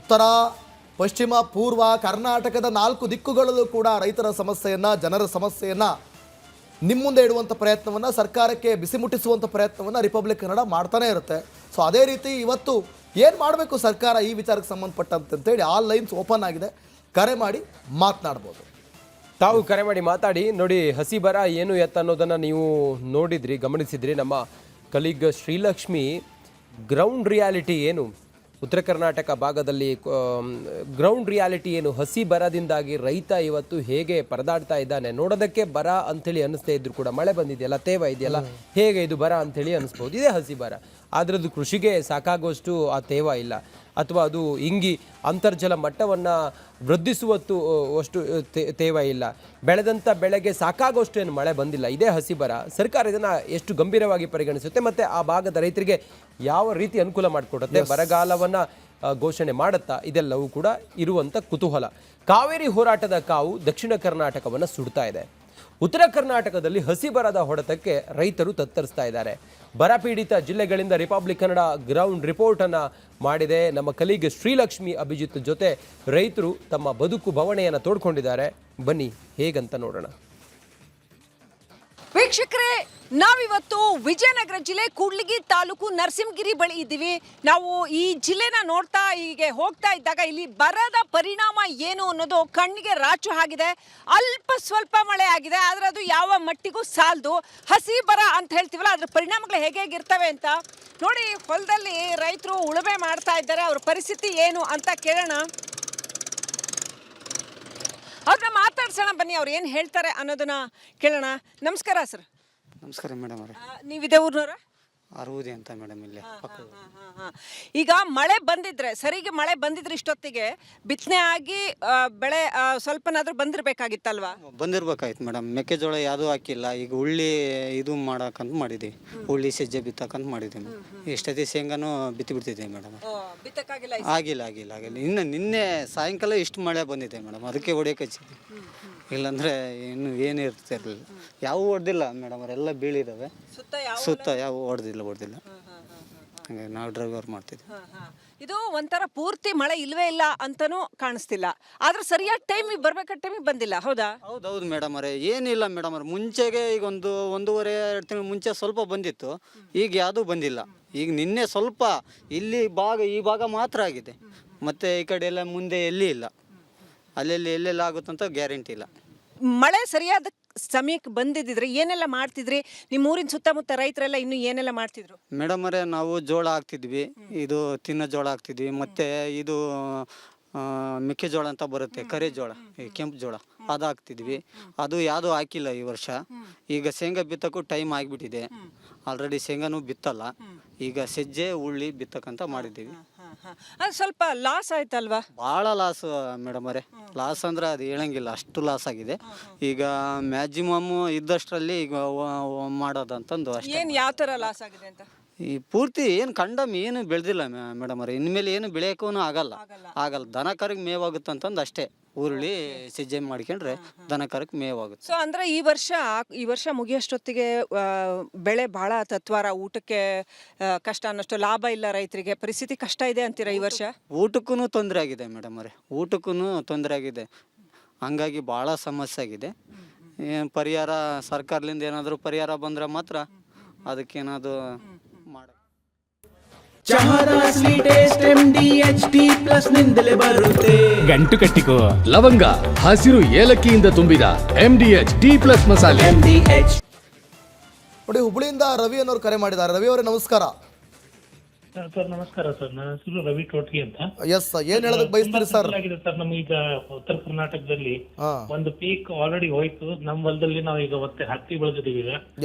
ಉತ್ತರ, ಪಶ್ಚಿಮ ಪೂರ್ವ ಕರ್ನಾಟಕದ 4 ದಿಕ್ಕುಗಳಲ್ಲೂ ಕೂಡ ರೈತರ ಸಮಸ್ಯೆಯನ್ನು, ಜನರ ಸಮಸ್ಯೆಯನ್ನು ನಿಮ್ಮ ಮುಂದೆ ಇಡುವಂಥ ಪ್ರಯತ್ನವನ್ನು, ಸರ್ಕಾರಕ್ಕೆ ಬಿಸಿ ಮುಟ್ಟಿಸುವಂಥ ಪ್ರಯತ್ನವನ್ನು ರಿಪಬ್ಲಿಕ್ ಕನ್ನಡ ಮಾಡ್ತಾನೆ ಇರುತ್ತೆ. ಸೊ ಅದೇ ರೀತಿ ಇವತ್ತು ಏನು ಮಾಡಬೇಕು ಸರ್ಕಾರ ಈ ವಿಚಾರಕ್ಕೆ ಸಂಬಂಧಪಟ್ಟಂತೆ ಅಂತೇಳಿ ಆಲ್ ಲೈನ್ಸ್ ಓಪನ್ ಆಗಿದೆ. ಕರೆ ಮಾಡಿ ಮಾತನಾಡ್ಬೋದು. ತಾವು ಕರೆ ಮಾಡಿ ಮಾತಾಡಿ. ನೋಡಿ, ಹಸಿ ಬರ ಏನು ಎತ್ತ ಅನ್ನೋದನ್ನು ನೀವು ನೋಡಿದ್ರಿ, ಗಮನಿಸಿದ್ರಿ. ನಮ್ಮ ಕಲೀಗ್ ಶ್ರೀಲಕ್ಷ್ಮಿ ಗ್ರೌಂಡ್ ರಿಯಾಲಿಟಿ ಏನು ಉತ್ತರ ಕರ್ನಾಟಕ ಭಾಗದಲ್ಲಿ ಗ್ರೌಂಡ್ ರಿಯಾಲಿಟಿ ಏನು, ಹಸಿ ಬರದಿಂದಾಗಿ ರೈತ ಇವತ್ತು ಹೇಗೆ ಪರದಾಡ್ತಾ ಇದ್ದಾನೆ ನೋಡೋದಕ್ಕೆ ಬರ ಅಂಥೇಳಿ ಅನಿಸ್ತಾ ಇದ್ರು ಕೂಡ ಮಳೆ ಬಂದಿದೆಯಲ್ಲ, ತೇವ ಇದೆಯಲ್ಲ, ಹೇಗೆ ಇದು ಬರ ಅಂಥೇಳಿ ಅನಿಸ್ಬೋದು. ಇದೇ ಹಸಿ ಬರ. ಆದರೆ ಅದು ಕೃಷಿಗೆ ಸಾಕಾಗುವಷ್ಟು ಆ ತೇವ ಇಲ್ಲ, ಅಥವಾ ಅದು ಇಂಗಿ ಅಂತರ್ಜಲ ಮಟ್ಟವನ್ನು ವೃದ್ಧಿಸುವಷ್ಟು ಅಷ್ಟು ತೇವ ಇಲ್ಲ, ಬೆಳೆದಂಥ ಬೆಳೆಗೆ ಸಾಕಾಗುವಷ್ಟು ಏನು ಮಳೆ ಬಂದಿಲ್ಲ. ಇದೇ ಹಸಿ ಬರ. ಸರ್ಕಾರ ಇದನ್ನು ಎಷ್ಟು ಗಂಭೀರವಾಗಿ ಪರಿಗಣಿಸುತ್ತೆ ಮತ್ತು ಆ ಭಾಗದ ರೈತರಿಗೆ ಯಾವ ರೀತಿ ಅನುಕೂಲ ಮಾಡಿಕೊಡುತ್ತೆ, ಬರಗಾಲವನ್ನು ಘೋಷಣೆ ಮಾಡುತ್ತಾ, ಇದೆಲ್ಲವೂ ಕೂಡ ಇರುವಂಥ ಕುತೂಹಲ. ಕಾವೇರಿ ಹೋರಾಟದ ಕಾವು ದಕ್ಷಿಣ ಕರ್ನಾಟಕವನ್ನು ಸುಡ್ತಾ ಇದೆ. ಉತ್ತರ ಕರ್ನಾಟಕದಲ್ಲಿ ಹಸಿ ಬರದ ಹೊಡೆತಕ್ಕೆ ರೈತರು ತತ್ತರಿಸ್ತಾ ಇದ್ದಾರೆ. ಬರಪೀಡಿತ ಜಿಲ್ಲೆಗಳಿಂದ ರಿಪಬ್ಲಿಕ್ ಕನ್ನಡ ಗ್ರೌಂಡ್ ರಿಪೋರ್ಟ್ ಅನ್ನು ಮಾಡಿದೆ. ನಮ್ಮ ಕಲೀಗ್ ಶ್ರೀಲಕ್ಷ್ಮಿ ಅಭಿಜಿತ್ ಜೊತೆ ರೈತರು ತಮ್ಮ ಬದುಕು ಬವಣೆಯನ್ನು ತೋಡ್ಕೊಂಡಿದ್ದಾರೆ. ಬನ್ನಿ ಹೇಗಂತ ನೋಡೋಣ. ವೀಕ್ಷಕರೇ, ನಾವಿವತ್ತು ವಿಜಯನಗರ ಜಿಲ್ಲೆ ಕೂಡ್ಲಿಗಿ ತಾಲೂಕು ನರಸಿಂಹಗಿರಿ ಬಳಿ ಇದ್ದೀವಿ. ನಾವು ಈ ಜಿಲ್ಲೆನ ನೋಡ್ತಾ ಹೀಗೆ ಹೋಗ್ತಾ ಇದ್ದಾಗ ಇಲ್ಲಿ ಬರದ ಪರಿಣಾಮ ಏನು ಅನ್ನೋದು ಕಣ್ಣಿಗೆ ರಾಚು ಆಗಿದೆ. ಅಲ್ಪ ಸ್ವಲ್ಪ ಮಳೆ ಆಗಿದೆ, ಆದರೆ ಅದು ಯಾವ ಮಟ್ಟಿಗೂ ಸಾಲದು. ಹಸಿ ಬರ ಅಂತ ಹೇಳ್ತೀವಲ್ಲ, ಅದ್ರ ಪರಿಣಾಮಗಳು ಹೇಗಿರ್ತವೆ ಅಂತ ನೋಡಿ. ಹೊಲದಲ್ಲಿ ರೈತರು ಉಳುಮೆ ಮಾಡ್ತಾ ಇದ್ದಾರೆ, ಅವ್ರ ಪರಿಸ್ಥಿತಿ ಏನು ಅಂತ ಕೇಳೋಣ. ಅವ್ರನ್ನ ಮಾತಾಡ್ಸೋಣ ಬನ್ನಿ, ಅವ್ರು ಏನು ಹೇಳ್ತಾರೆ ಅನ್ನೋದನ್ನ ಕೇಳೋಣ. ನಮಸ್ಕಾರ ಸರ್. ನಮಸ್ಕಾರ ಮೇಡಮ್ ಅವರೇ. ನೀವಿದೆ ಊರ್ನವರ? ಅರುವುದೇ ಅಂತ ಮೇಡಮ್ ಇಲ್ಲಿ. ಈಗ ಮಳೆ ಬಂದಿದ್ರೆ, ಸರಿಗೆ ಮಳೆ ಬಂದಿದ್ರೆ ಇಷ್ಟೊತ್ತಿಗೆ ಬಿತ್ತನೆ ಆಗಿ ಬೆಳೆ ಸ್ವಲ್ಪನಾದ್ರೂ ಬಂದಿರ್ಬೇಕಾಗಿತ್ತಲ್ವಾ? ಬಂದಿರ್ಬೇಕಾಯ್ತು ಮೇಡಮ್. ಮೆಕ್ಕೆಜೋಳ ಯಾವುದೂ ಹಾಕಿಲ್ಲ. ಈಗ ಉಳ್ಳಿ ಇದು ಮಾಡಕ್ಕಂತ ಮಾಡಿದ್ದೀವಿ, ಉಳ್ಳಿ ಸಜ್ಜೆ ಬಿತ್ತಕ್ಕಂತ ಮಾಡಿದ್ದೀವಿ. ಎಷ್ಟೊತ್ತಿ ಶೇಂಗಾನು ಬಿತ್ತಿ ಬಿಡ್ತಿದ್ದೀವಿ ಮೇಡಮ್. ಆಗಿಲ್ಲ. ಇನ್ನು ನಿನ್ನೆ ಸಾಯಂಕಾಲ ಇಷ್ಟು ಮಳೆ ಬಂದಿದೆ ಮೇಡಮ್, ಅದಕ್ಕೆ ಹೊಡೆಯಕ್ಕೆ ಹಚ್ಚಿದ್ವಿ. ಇಲ್ಲಾಂದರೆ ಇನ್ನು ಏನು ಇರ್ತಿರಲಿಲ್ಲ. ಯಾವ ಹೊಡೆದಿಲ್ಲ ಮೇಡಮ್, ಅವರೆಲ್ಲ ಬೀಳಿದಾವೆ ಸುತ್ತ, ಯಾವ ಹೊಡೆದಿಲ್ಲ. ಹಾಗಾಗಿ ನಾವು ಡ್ರೈವರ್ ಮಾಡ್ತಿದ್ವಿ. ಇದು ಒಂಥರ ಪೂರ್ತಿ ಮಳೆ ಇಲ್ವೇ ಇಲ್ಲ ಅಂತನೂ ಕಾಣಿಸ್ತಿಲ್ಲ, ಆದ್ರೆ ಸರಿಯಾದ ಟೈಮಿಗೆ ಬರ್ಬೇಕಾದ ಟೈಮಿಗೆ ಬಂದಿಲ್ಲ. ಹೌದಾ? ಹೌದು ಮೇಡಮ್ ಅವರೇ. ಏನಿಲ್ಲ ಮೇಡಮ್ ಅವ್ರೆ, ಮುಂಚೆಗೆ ಈಗ ಒಂದೂವರೆ 2 ತಿಂಗಳು ಮುಂಚೆ ಸ್ವಲ್ಪ ಬಂದಿತ್ತು, ಈಗ ಯಾವುದೂ ಬಂದಿಲ್ಲ. ಈಗ ನಿನ್ನೆ ಸ್ವಲ್ಪ ಇಲ್ಲಿ ಈ ಭಾಗ ಮಾತ್ರ ಆಗಿದೆ, ಮತ್ತು ಈ ಕಡೆ ಎಲ್ಲ ಮುಂದೆ ಎಲ್ಲಿ ಇಲ್ಲ. ಎಲ್ಲೆಲ್ಲ ಆಗುತ್ತಂತ ಗ್ಯಾರಂಟಿ ಇಲ್ಲ. ಮಳೆ ಸರಿಯಾದ ಸಮಯಕ್ಕೆ ಬಂದಿದ್ದಿದ್ರೆ ಏನೆಲ್ಲ ಮಾಡ್ತಿದ್ರಿ? ನಿಮ್ಮ ಊರಿನ ಸುತ್ತಮುತ್ತ ರೈತರೆಲ್ಲ ಇನ್ನು ಏನೆಲ್ಲ ಮಾಡ್ತಿದ್ರು? ಮೇಡಮ್ ಅವರೇ, ನಾವು ಜೋಳ ಹಾಕ್ತಿದ್ವಿ, ಇದು ತಿನ್ನೋ ಜೋಳ ಹಾಕ್ತಿದ್ವಿ, ಮತ್ತು ಇದು ಮೆಕ್ಕೆಜೋಳ ಅಂತ ಬರುತ್ತೆ, ಕರೆ ಜೋಳ, ಕೆಂಪು ಜೋಳ, ಅದು ಹಾಕ್ತಿದ್ವಿ. ಅದು ಯಾವುದೂ ಹಾಕಿಲ್ಲ ಈ ವರ್ಷ. ಈಗ ಶೇಂಗಾ ಬಿತ್ತಕ್ಕೂ ಟೈಮ್ ಆಗಿಬಿಟ್ಟಿದೆ. ಆಲ್ರೆಡಿ ಶೇಂಗಾನು ಬಿತ್ತಲ್ಲ. ಈಗ ಸಜ್ಜೆ ಉಳ್ಳಿ ಬಿತ್ತಕ್ಕಂತ ಮಾಡಿದ್ದೀವಿ. ಸ್ವಲ್ಪ ಲಾಸ್ ಆಯ್ತಲ್ವಾ? ಭಾಳ ಲಾಸ್ ಮೇಡಮ್ ಅವರೇ. ಲಾಸ್ ಅಂದ್ರೆ ಅದು ಹೇಳಂಗಿಲ್ಲ, ಅಷ್ಟು ಲಾಸ್ ಆಗಿದೆ. ಈಗ ಮ್ಯಾಕ್ಸಿಮಮ್ ಇದ್ದಷ್ಟರಲ್ಲಿ ಈಗ ಮಾಡೋದಂತಂದು ಅಷ್ಟೇ. ಏನು ಯಾವ ಥರ ಲಾಸ್ ಆಗಿದೆ ಅಂತ? ಈ ಪೂರ್ತಿ ಏನು ಕಂಡಮ್ ಏನು ಬೆಳೆದಿಲ್ಲ ಮೇಡಮ್ ಅವ್ರೆ. ಇನ್ಮೇಲೆ ಏನು ಬೆಳೆಯೋಕ್ಕೂ ಆಗಲ್ಲ. ದನ ಕರಿಗೆ ಮೇವಾಗುತ್ತಂತಂದು ಅಷ್ಟೇ. ಉರುಳಿ ಸಜ್ಜೆ ಮಾಡ್ಕೊಂಡ್ರೆ ದನ ಕರಕ್ಕೆ ಮೇವಾಗುತ್ತೆ. ಸೊ ಅಂದ್ರೆ ಈ ವರ್ಷ ಮುಗಿಯೋಷ್ಟೊತ್ತಿಗೆ ಬೆಳೆ ಬಹಳ ತತ್ವಾರ, ಊಟಕ್ಕೆ ಕಷ್ಟ ಅನ್ನೋಷ್ಟು ಲಾಭ ಇಲ್ಲ ರೈತರಿಗೆ, ಪರಿಸ್ಥಿತಿ ಕಷ್ಟ ಇದೆ ಅಂತೀರಾ ಈ ವರ್ಷ? ಊಟಕ್ಕೂ ತೊಂದರೆ ಆಗಿದೆ ಮೇಡಮ್ ಅವರೇ, ಊಟಕ್ಕೂ ತೊಂದರೆ ಆಗಿದೆ. ಹಂಗಾಗಿ ಭಾಳ ಸಮಸ್ಯೆ ಆಗಿದೆ. ಏನು ಪರಿಹಾರ ಸರ್ಕಾರದಿಂದ ಏನಾದರೂ ಪರಿಹಾರ ಬಂದರೆ ಮಾತ್ರ ಅದಕ್ಕೇನಾದರೂ ಮಾಡ. ಚಹಾದ ಸ್ವೀಟ್ ಟೇಸ್ಟ್ MDHT+ ನಿಂದಲೇ ಬರುತ್ತೆ. ಗಂಟು ಕಟ್ಟಿಕೋ ಲವಂಗ, ಹಸಿರು ಏಲಕ್ಕಿಯಿಂದ ತುಂಬಿದ MDHT+ ಮಸಾಲೆ. ನೋಡಿ, ಹುಬ್ಳಿಯಿಂದ ರವಿ ಅನ್ನೋರು ಕರೆ ಮಾಡಿದ್ದಾರೆ. ರವಿ ಅವರೇ ನಮಸ್ಕಾರ. ಸರ್ ನಮಸ್ಕಾರ ಸರ್, ನನ್ನ ಹೆಸರು ರವಿ ಟೋಟ್ಗಿ ಅಂತ. ಎಸ್, ಏನ್ ಹೇಳೋದಕ್ಕೆ ಬಯಸ್ತೀರಿ ಸರ್? ಸರ್, ನಮಗೀಗ ಉತ್ತರ ಕರ್ನಾಟಕದಲ್ಲಿ ಒಂದು ಪೀಕ್ ಆಲ್ರೆಡಿ ಹೋಯ್ತು. ನಮ್ಮ ಹೊಲದಲ್ಲಿ ನಾವು ಈಗ ಹತ್ತಿ ಬೆಳೆದಿದ್ದೀವಿ.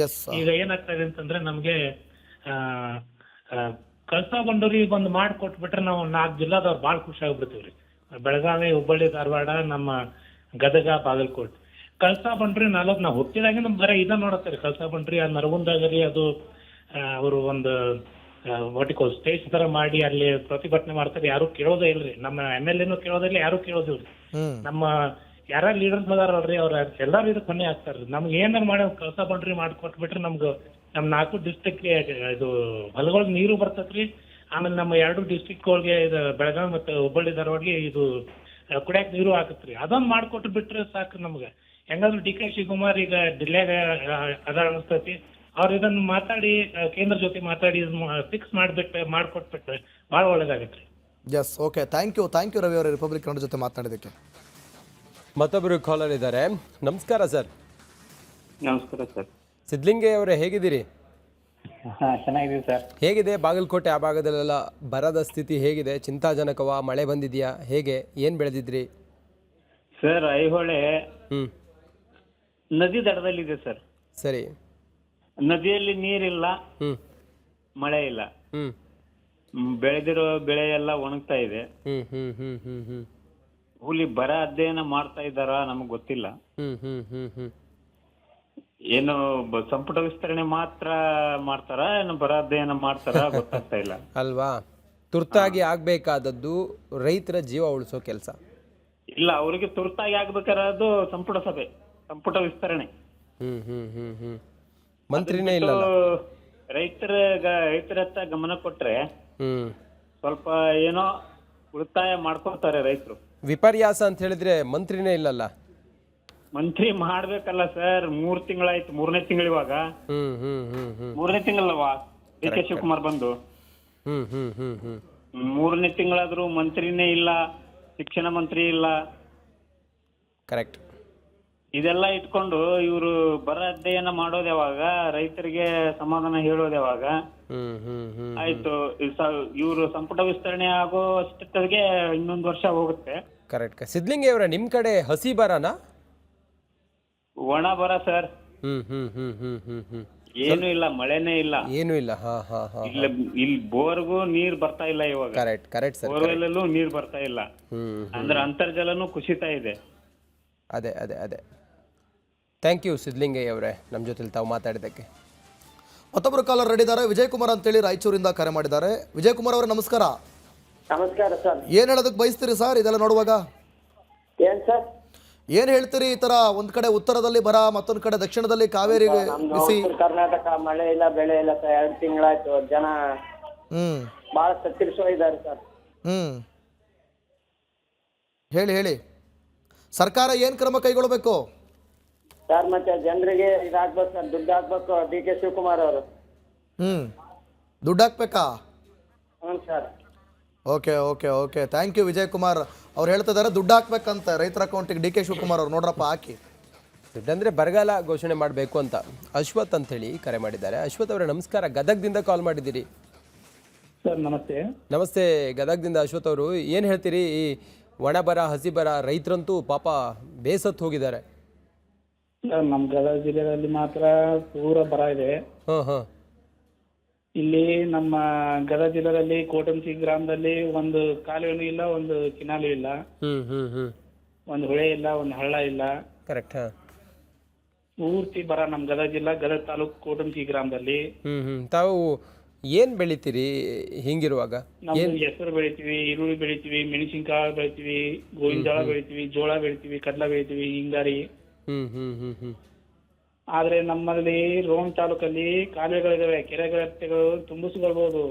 ಈಗ ಏನಾಗ್ತಾ ಇದೆ ಅಂತಂದ್ರೆ, ನಮ್ಗೆ ಕಳಸಾ ಬಂಡೂರಿ ಒಂದು ಮಾಡಿಕೊಟ್ಬಿಟ್ರೆ ನಾವು 4 ಜಿಲ್ಲಾದವ್ರು ಭಾಳ ಖುಷಿ ಆಗ್ಬಿಡ್ತೀವ್ರಿ. ಬೆಳಗಾವಿ, ಹುಬ್ಬಳ್ಳಿ, ಧಾರವಾಡ, ನಮ್ಮ ಗದಗ, ಬಾಗಲಕೋಟೆ. ಕಳಸಾ ಬಂಡೂರಿ ನಾವು ಹುಟ್ಟಿದಾಗೆ ನಮ್ ಬರೀ ಇದ ನೋಡತ್ತಾರೆ. ಕಳಸಾ ಬಂಡೂರಿ ಆ ನರಗುಂದಾಗರಿ ಅದು ಅವರು ಒಂದು ಒಟ್ಟಿಗೆ ಸ್ಟೇಜ್ ತರ ಮಾಡಿ ಅಲ್ಲಿ ಪ್ರತಿಭಟನೆ ಮಾಡ್ತಾರೆ. ಯಾರು ಕೇಳೋದೇ ಇಲ್ರಿ. ನಮ್ಮ MLA ಕೇಳೋದಿಲ್ಲ, ಯಾರು ಕೇಳೋದಿಲ್ರಿ. ನಮ್ಮ ಯಾರ ಲೀಡರ್ಸ್ ಅದಾರಲ್ರಿ, ಅವ್ರ ಎಲ್ಲಾರು ಇದಕ್ಕೆ ಕೊನೆ ಆಗ್ತಾರ್ರಿ. ನಮ್ಗೆ ಏನಾರು ಮಾಡಿ ಕಳಸಾ ಬಂಡೂರಿ ಮಾಡ್ಕೊಟ್ಬಿಟ್ರೆ ನಮ್ಗೆ ನಮ್ 4 ಡಿಸ್ಟ್ರಿಕ್ಟ್ಗೆ ಇದು ಹೊಲಗಳಿಗೆ ನೀರು ಬರ್ತೈತ್ರಿ. ಆಮೇಲೆ ನಮ್ಮ 2 ಡಿಸ್ಟ್ರಿಕ್ಟ್ಗಳಿಗೆ ಇದು ಬೆಳಗಾವಿ ಮತ್ತು ಹುಬ್ಬಳ್ಳಿ ಧಾರವಾಡಿಗೆ ಇದು ಕುಡಿಯಕ್ ನೀರು ಹಾಕತ್ರಿ. ಅದೊಂದ್ ಮಾಡ್ಕೊಟ್ಟು ಬಿಟ್ರೆ ಸಾಕು ನಮ್ಗೆ. ಹೆಂಗಾದ್ರು ಡಿ ಕೆ ಶಿವಕುಮಾರ್ ಈಗ ಡಿಲ್ಲೆಗ ಅದ ಅನಿಸ್ತೈತಿ. ಅವ್ರು ಇದನ್ನ ಮಾತಾಡಿ ಕೇಂದ್ರ ಜೊತೆ ಮಾತಾಡಿ ಫಿಕ್ಸ್ ಮಾಡ್ಕೊಟ್ಬಿಟ್ರೆ ಬಹಳ ಒಳ್ಳೇದಾಗತ್ರಿ. Yes, okay, thank you Ravi ಅವರೇ ರಿಪಬ್ಲಿಕ್ ಕನ್ನಡ ಜೊತೆ ಮಾತನಾಡಿದ್ದಕ್ಕೆ. ಮತ್ತೊಬ್ಬರು ಕಾಲರ್ ಇದ್ದಾರೆ. ನಮಸ್ಕಾರ ಸರ್. ನಮಸ್ಕಾರ ಸರ್. ಸಿದ್ಲಿಂಗೆ ಅವರೇ, ಹೇಗಿದ್ದೀರಿ? ಚೆನ್ನಾಗಿದ್ದೀವಿ ಸರ್. ಹೇಗಿದೆ ಬಾಗಲಕೋಟೆ ಆ ಭಾಗದಲ್ಲೆಲ್ಲ ಬರದ ಸ್ಥಿತಿ ಹೇಗಿದೆ? ಚಿಂತಾಜನಕವಾ? ಮಳೆ ಬಂದಿದೆಯಾ? ಹೇಗೆ, ಏನು ಬೆಳೆದಿದ್ರಿ ಸರ್? ಐಹೊಳೆ ನದಿ ದಡದಲ್ಲಿದೆ ಸರ್. ಸರಿ. ನದಿಯಲ್ಲಿ ನೀರಿಲ್ಲ, ಮಳೆ ಇಲ್ಲ, ಬೆಳೆದಿರೋ ಬೆಳೆ ಎಲ್ಲ ಒಣಗ್ತಾ ಇದೆ. ಹುಲಿ ಬರ ಅಧ್ಯಯನ ಮಾಡ್ತಾ ಇದ್ದಾರ ನಮಗ್ ಗೊತ್ತಿಲ್ಲ. ಏನು ಸಂಪುಟ ವಿಸ್ತರಣೆ ಮಾತ್ರ ಮಾಡ್ತಾರ, ಏನು ಬರ ಅಧ್ಯಯನ ಮಾಡ್ತಾರ ಗೊತ್ತಾಗ್ತಾ ಇಲ್ಲ ಅಲ್ವಾ? ತುರ್ತಾಗಿ ಆಗ್ಬೇಕಾದದ್ದು ರೈತರ ಜೀವ ಉಳಿಸೋ ಕೆಲಸ ಇಲ್ಲ. ಅವರಿಗೆ ತುರ್ತಾಗಿ ಆಗ್ಬೇಕಾರದು ಸಂಪುಟ ಸಭೆ, ಸಂಪುಟ ವಿಸ್ತರಣೆ. ಮಂತ್ರಿನೇ ಇಲ್ಲ. ರೈತರತ್ತ ಗಮನ ಕೊಟ್ರೆ ಸ್ವಲ್ಪ ಏನೋ ಉಳಿತಾಯ ಮಾಡ್ಕೊಳ್ತಾರೆ ರೈತರು. ವಿಪರ್ಯಾಸ ಅಂತ ಹೇಳಿದ್ರೆ ಮಂತ್ರಿನೇ ಇಲ್ಲಲ್ಲ. ಮಂತ್ರಿ ಮಾಡ್ಬೇಕಲ್ಲ ಸರ್. 3 ತಿಂಗಳಾಯ್ತು, 3ನೇ ತಿಂಗಳು ಇವಾಗ. 3ನೇ ತಿಂಗಳಲ್ವಾ ಡಿ ಕೆ ಶಿವಕುಮಾರ್ ಬಂದು? 3ನೇ ತಿಂಗಳಾದ್ರೂ ಮಂತ್ರಿನೇ ಇಲ್ಲ, ಶಿಕ್ಷಣ ಮಂತ್ರಿ ಇಲ್ಲ. ಕರೆಕ್ಟ್. ಇದೆಲ್ಲ ಇಟ್ಕೊಂಡು ಇವರು ಬರ ಅಧ್ಯಯನ ಮಾಡೋದು ಯಾವಾಗ? ರೈತರಿಗೆ ಸಮಾಧಾನ ಹೇಳೋದು ಯಾವಾಗ? ಆಯ್ತು, ಇವರು ಸಂಪುಟ ವಿಸ್ತರಣೆ ಆಗೋ ಅಷ್ಟೊತ್ತಿಗೆ 1 ವರ್ಷ ಹೋಗುತ್ತೆ. ಕರೆಕ್ಟ್. ಸಿದ್ಲಿಂಗಿ ಅವರ, ನಿಮ್ ಕಡೆ ಹಸಿ ಬರನಾ ಒಣ ಬರ ಸರ್? ಏನು ಇಲ್ಲ, ಮಳೆನೇ ಇಲ್ಲ, ಏನು ಇಲ್ಲ. ಇಲ್ಲಿ ಬೋರ್ಗೂ ನೀರ್ ಬರ್ತಾ ಇಲ್ಲ ಇವಾಗ. Correct sir. ಬೋರ್ವೆಲ್ಲೂ ನೀರ್ ಬರ್ತಾ ಇಲ್ಲ. ಅಂದ್ರೆ ಅಂತರ್ಜಲನೂ ಕುಸಿತಾ ಇದೆ. ಅದೇ. ಥ್ಯಾಂಕ್ ಯು ಸಿದ್ಲಿಂಗಯ್ಯ ಅವರೇ, ನಮ್ಮ ಜೊತೆಲಿ ತಾವು ಮಾತಾಡಿದ್ದಕ್ಕೆ. ಮತ್ತೊಬ್ಬರು ಕಾಲರ್ ರೆಡಿ ಇದ್ದಾರೆ. ವಿಜಯ್ ಕುಮಾರ್ ಅಂತೇಳಿ ರಾಯಚೂರಿಂದ ಕರೆ ಮಾಡಿದ್ದಾರೆ. ವಿಜಯ್ ಕುಮಾರ್ ಅವರೇ, ನಮಸ್ಕಾರ. ನಮಸ್ಕಾರ ಸರ್. ಏನ್ ಹೇಳೋದಕ್ಕೆ ಬಯಸ್ತೀರಿ ಸರ್ ಇದೆಲ್ಲ ನೋಡುವಾಗ? ಏನ್ ಸರ್, ಏನ್ ಹೇಳ್ತೀರಿ? ಈ ತರ ಒಂದ್ ಕಡೆ ಉತ್ತರದಲ್ಲಿ ಬರ, ಮತ್ತೊಂದ್ ಕಡೆ ದಕ್ಷಿಣದಲ್ಲಿ ಕಾವೇರಿ ಬಿಸಿ. ಕರ್ನಾಟಕ ಮಳೆ ಇಲ್ಲ, ಬೆಳೆ ಇಲ್ಲ ಸರ್. 2 ತಿಂಗಳಾಯ್ತು. ಜನ ಬಹಳ ತತ್ತರಿಸೋ ಇದ್ದಾರೆ ಸರ್. ಹೇಳಿ ಸರ್ಕಾರ ಏನ್ ಕ್ರಮ ಕೈಗೊಳ್ಳಬೇಕು ಸರ್? ಮತ್ತೆ ಜನರಿಗೆ ಇದಾಗ್ಬೇಕು ಸರ್, ದುಡ್ಡು ಹಾಕ್ಬೇಕು ಡಿ ಕೆ ಶಿವಕುಮಾರ್ ಅವರು. ದುಡ್ಡು ಹಾಕ್ಬೇಕಾ? ಹ್ಞೂ sir. Okay, thank you Vijay Kumar ಅವ್ರು ಹೇಳ್ತಾ ಇದ್ದಾರೆ ದುಡ್ಡು ಹಾಕ್ಬೇಕಂತ ರೈತರ ಅಕೌಂಟಿಗೆ. ಡಿ ಕೆ ಶಿವಕುಮಾರ್ ಅವ್ರು ನೋಡ್ರಪ್ಪ ಹಾಕಿ. ದುಡ್ಡಂದ್ರೆ ಬರಗಾಲ ಘೋಷಣೆ ಮಾಡಬೇಕು ಅಂತ ಅಶ್ವಥ್ ಅಂತ ಹೇಳಿ ಕರೆ ಮಾಡಿದ್ದಾರೆ. ಅಶ್ವಥ್ ಅವರೇ, ನಮಸ್ಕಾರ. ಗದಗದಿಂದ ಕಾಲ್ ಮಾಡಿದ್ದೀರಿ ಸರ್. ನಮಸ್ತೆ. ಗದಗದಿಂದ ಅಶ್ವಥ್ ಅವರು, ಏನು ಹೇಳ್ತೀರಿ? ಈ ಒಣ ಬರ, ಹಸಿ ಬರ, ರೈತರಂತೂ ಪಾಪ ಬೇಸತ್ತು ಹೋಗಿದ್ದಾರೆ. ನಮ್ಮ ಗದಗ ಜಿಲ್ಲೆಯಲ್ಲಿ ಮಾತ್ರ ಪೂರ ಬರ ಇದೆ. ಇಲ್ಲಿ ನಮ್ಮ ಗದಗ ಜಿಲ್ಲೆಯಲ್ಲಿ ಕೋಟಂಸಿ ಗ್ರಾಮದಲ್ಲಿ ಒಂದು ಕಾಲುವೆನೂ ಇಲ್ಲ, ಒಂದು ಕಿನಾಲು ಇಲ್ಲ, ಒಂದು ಹೊಳೆ ಇಲ್ಲ, ಒಂದು ಹಳ್ಳ ಇಲ್ಲ. ಕರೆಕ್ಟ್. ಪೂರ್ತಿ ಬರ ನಮ್ಮ ಗದಗ ಜಿಲ್ಲಾ, ಗದಗ ತಾಲೂಕು ಕೋಟಂಸಿ ಗ್ರಾಮದಲ್ಲಿ. ತಾವು ಏನ್ ಬೆಳಿತೀರಿ ಹಿಂಗಿರುವಾಗ? ನಾವು ಹೆಸರು ಬೆಳಿತೀವಿ, ಈರುಳ್ಳಿ ಬೆಳಿತೀವಿ, ಮೆಣಸಿನಕಾಯಿ ಬೆಳಿತೀವಿ, ಗೋವಿನ ಜೋಳ ಬೆಳಿತೀವಿ, ಜೋಳ ಬೆಳಿತೀವಿ, ಕಡ್ಲ ಬೆಳಿತೀವಿ, ಹಿಂಗಾರಿ. ಆದ್ರೆ ನಮ್ಮಲ್ಲಿ ರೋಣ ತಾಲೂಕಲ್ಲಿ ಕಾಲುವೆಗಳಿದಾವೆ, ಕೆರೆಗಟ್ಟೆಗಳು ತುಂಬಿಸ್ಕೊಳ್ಬಹುದು.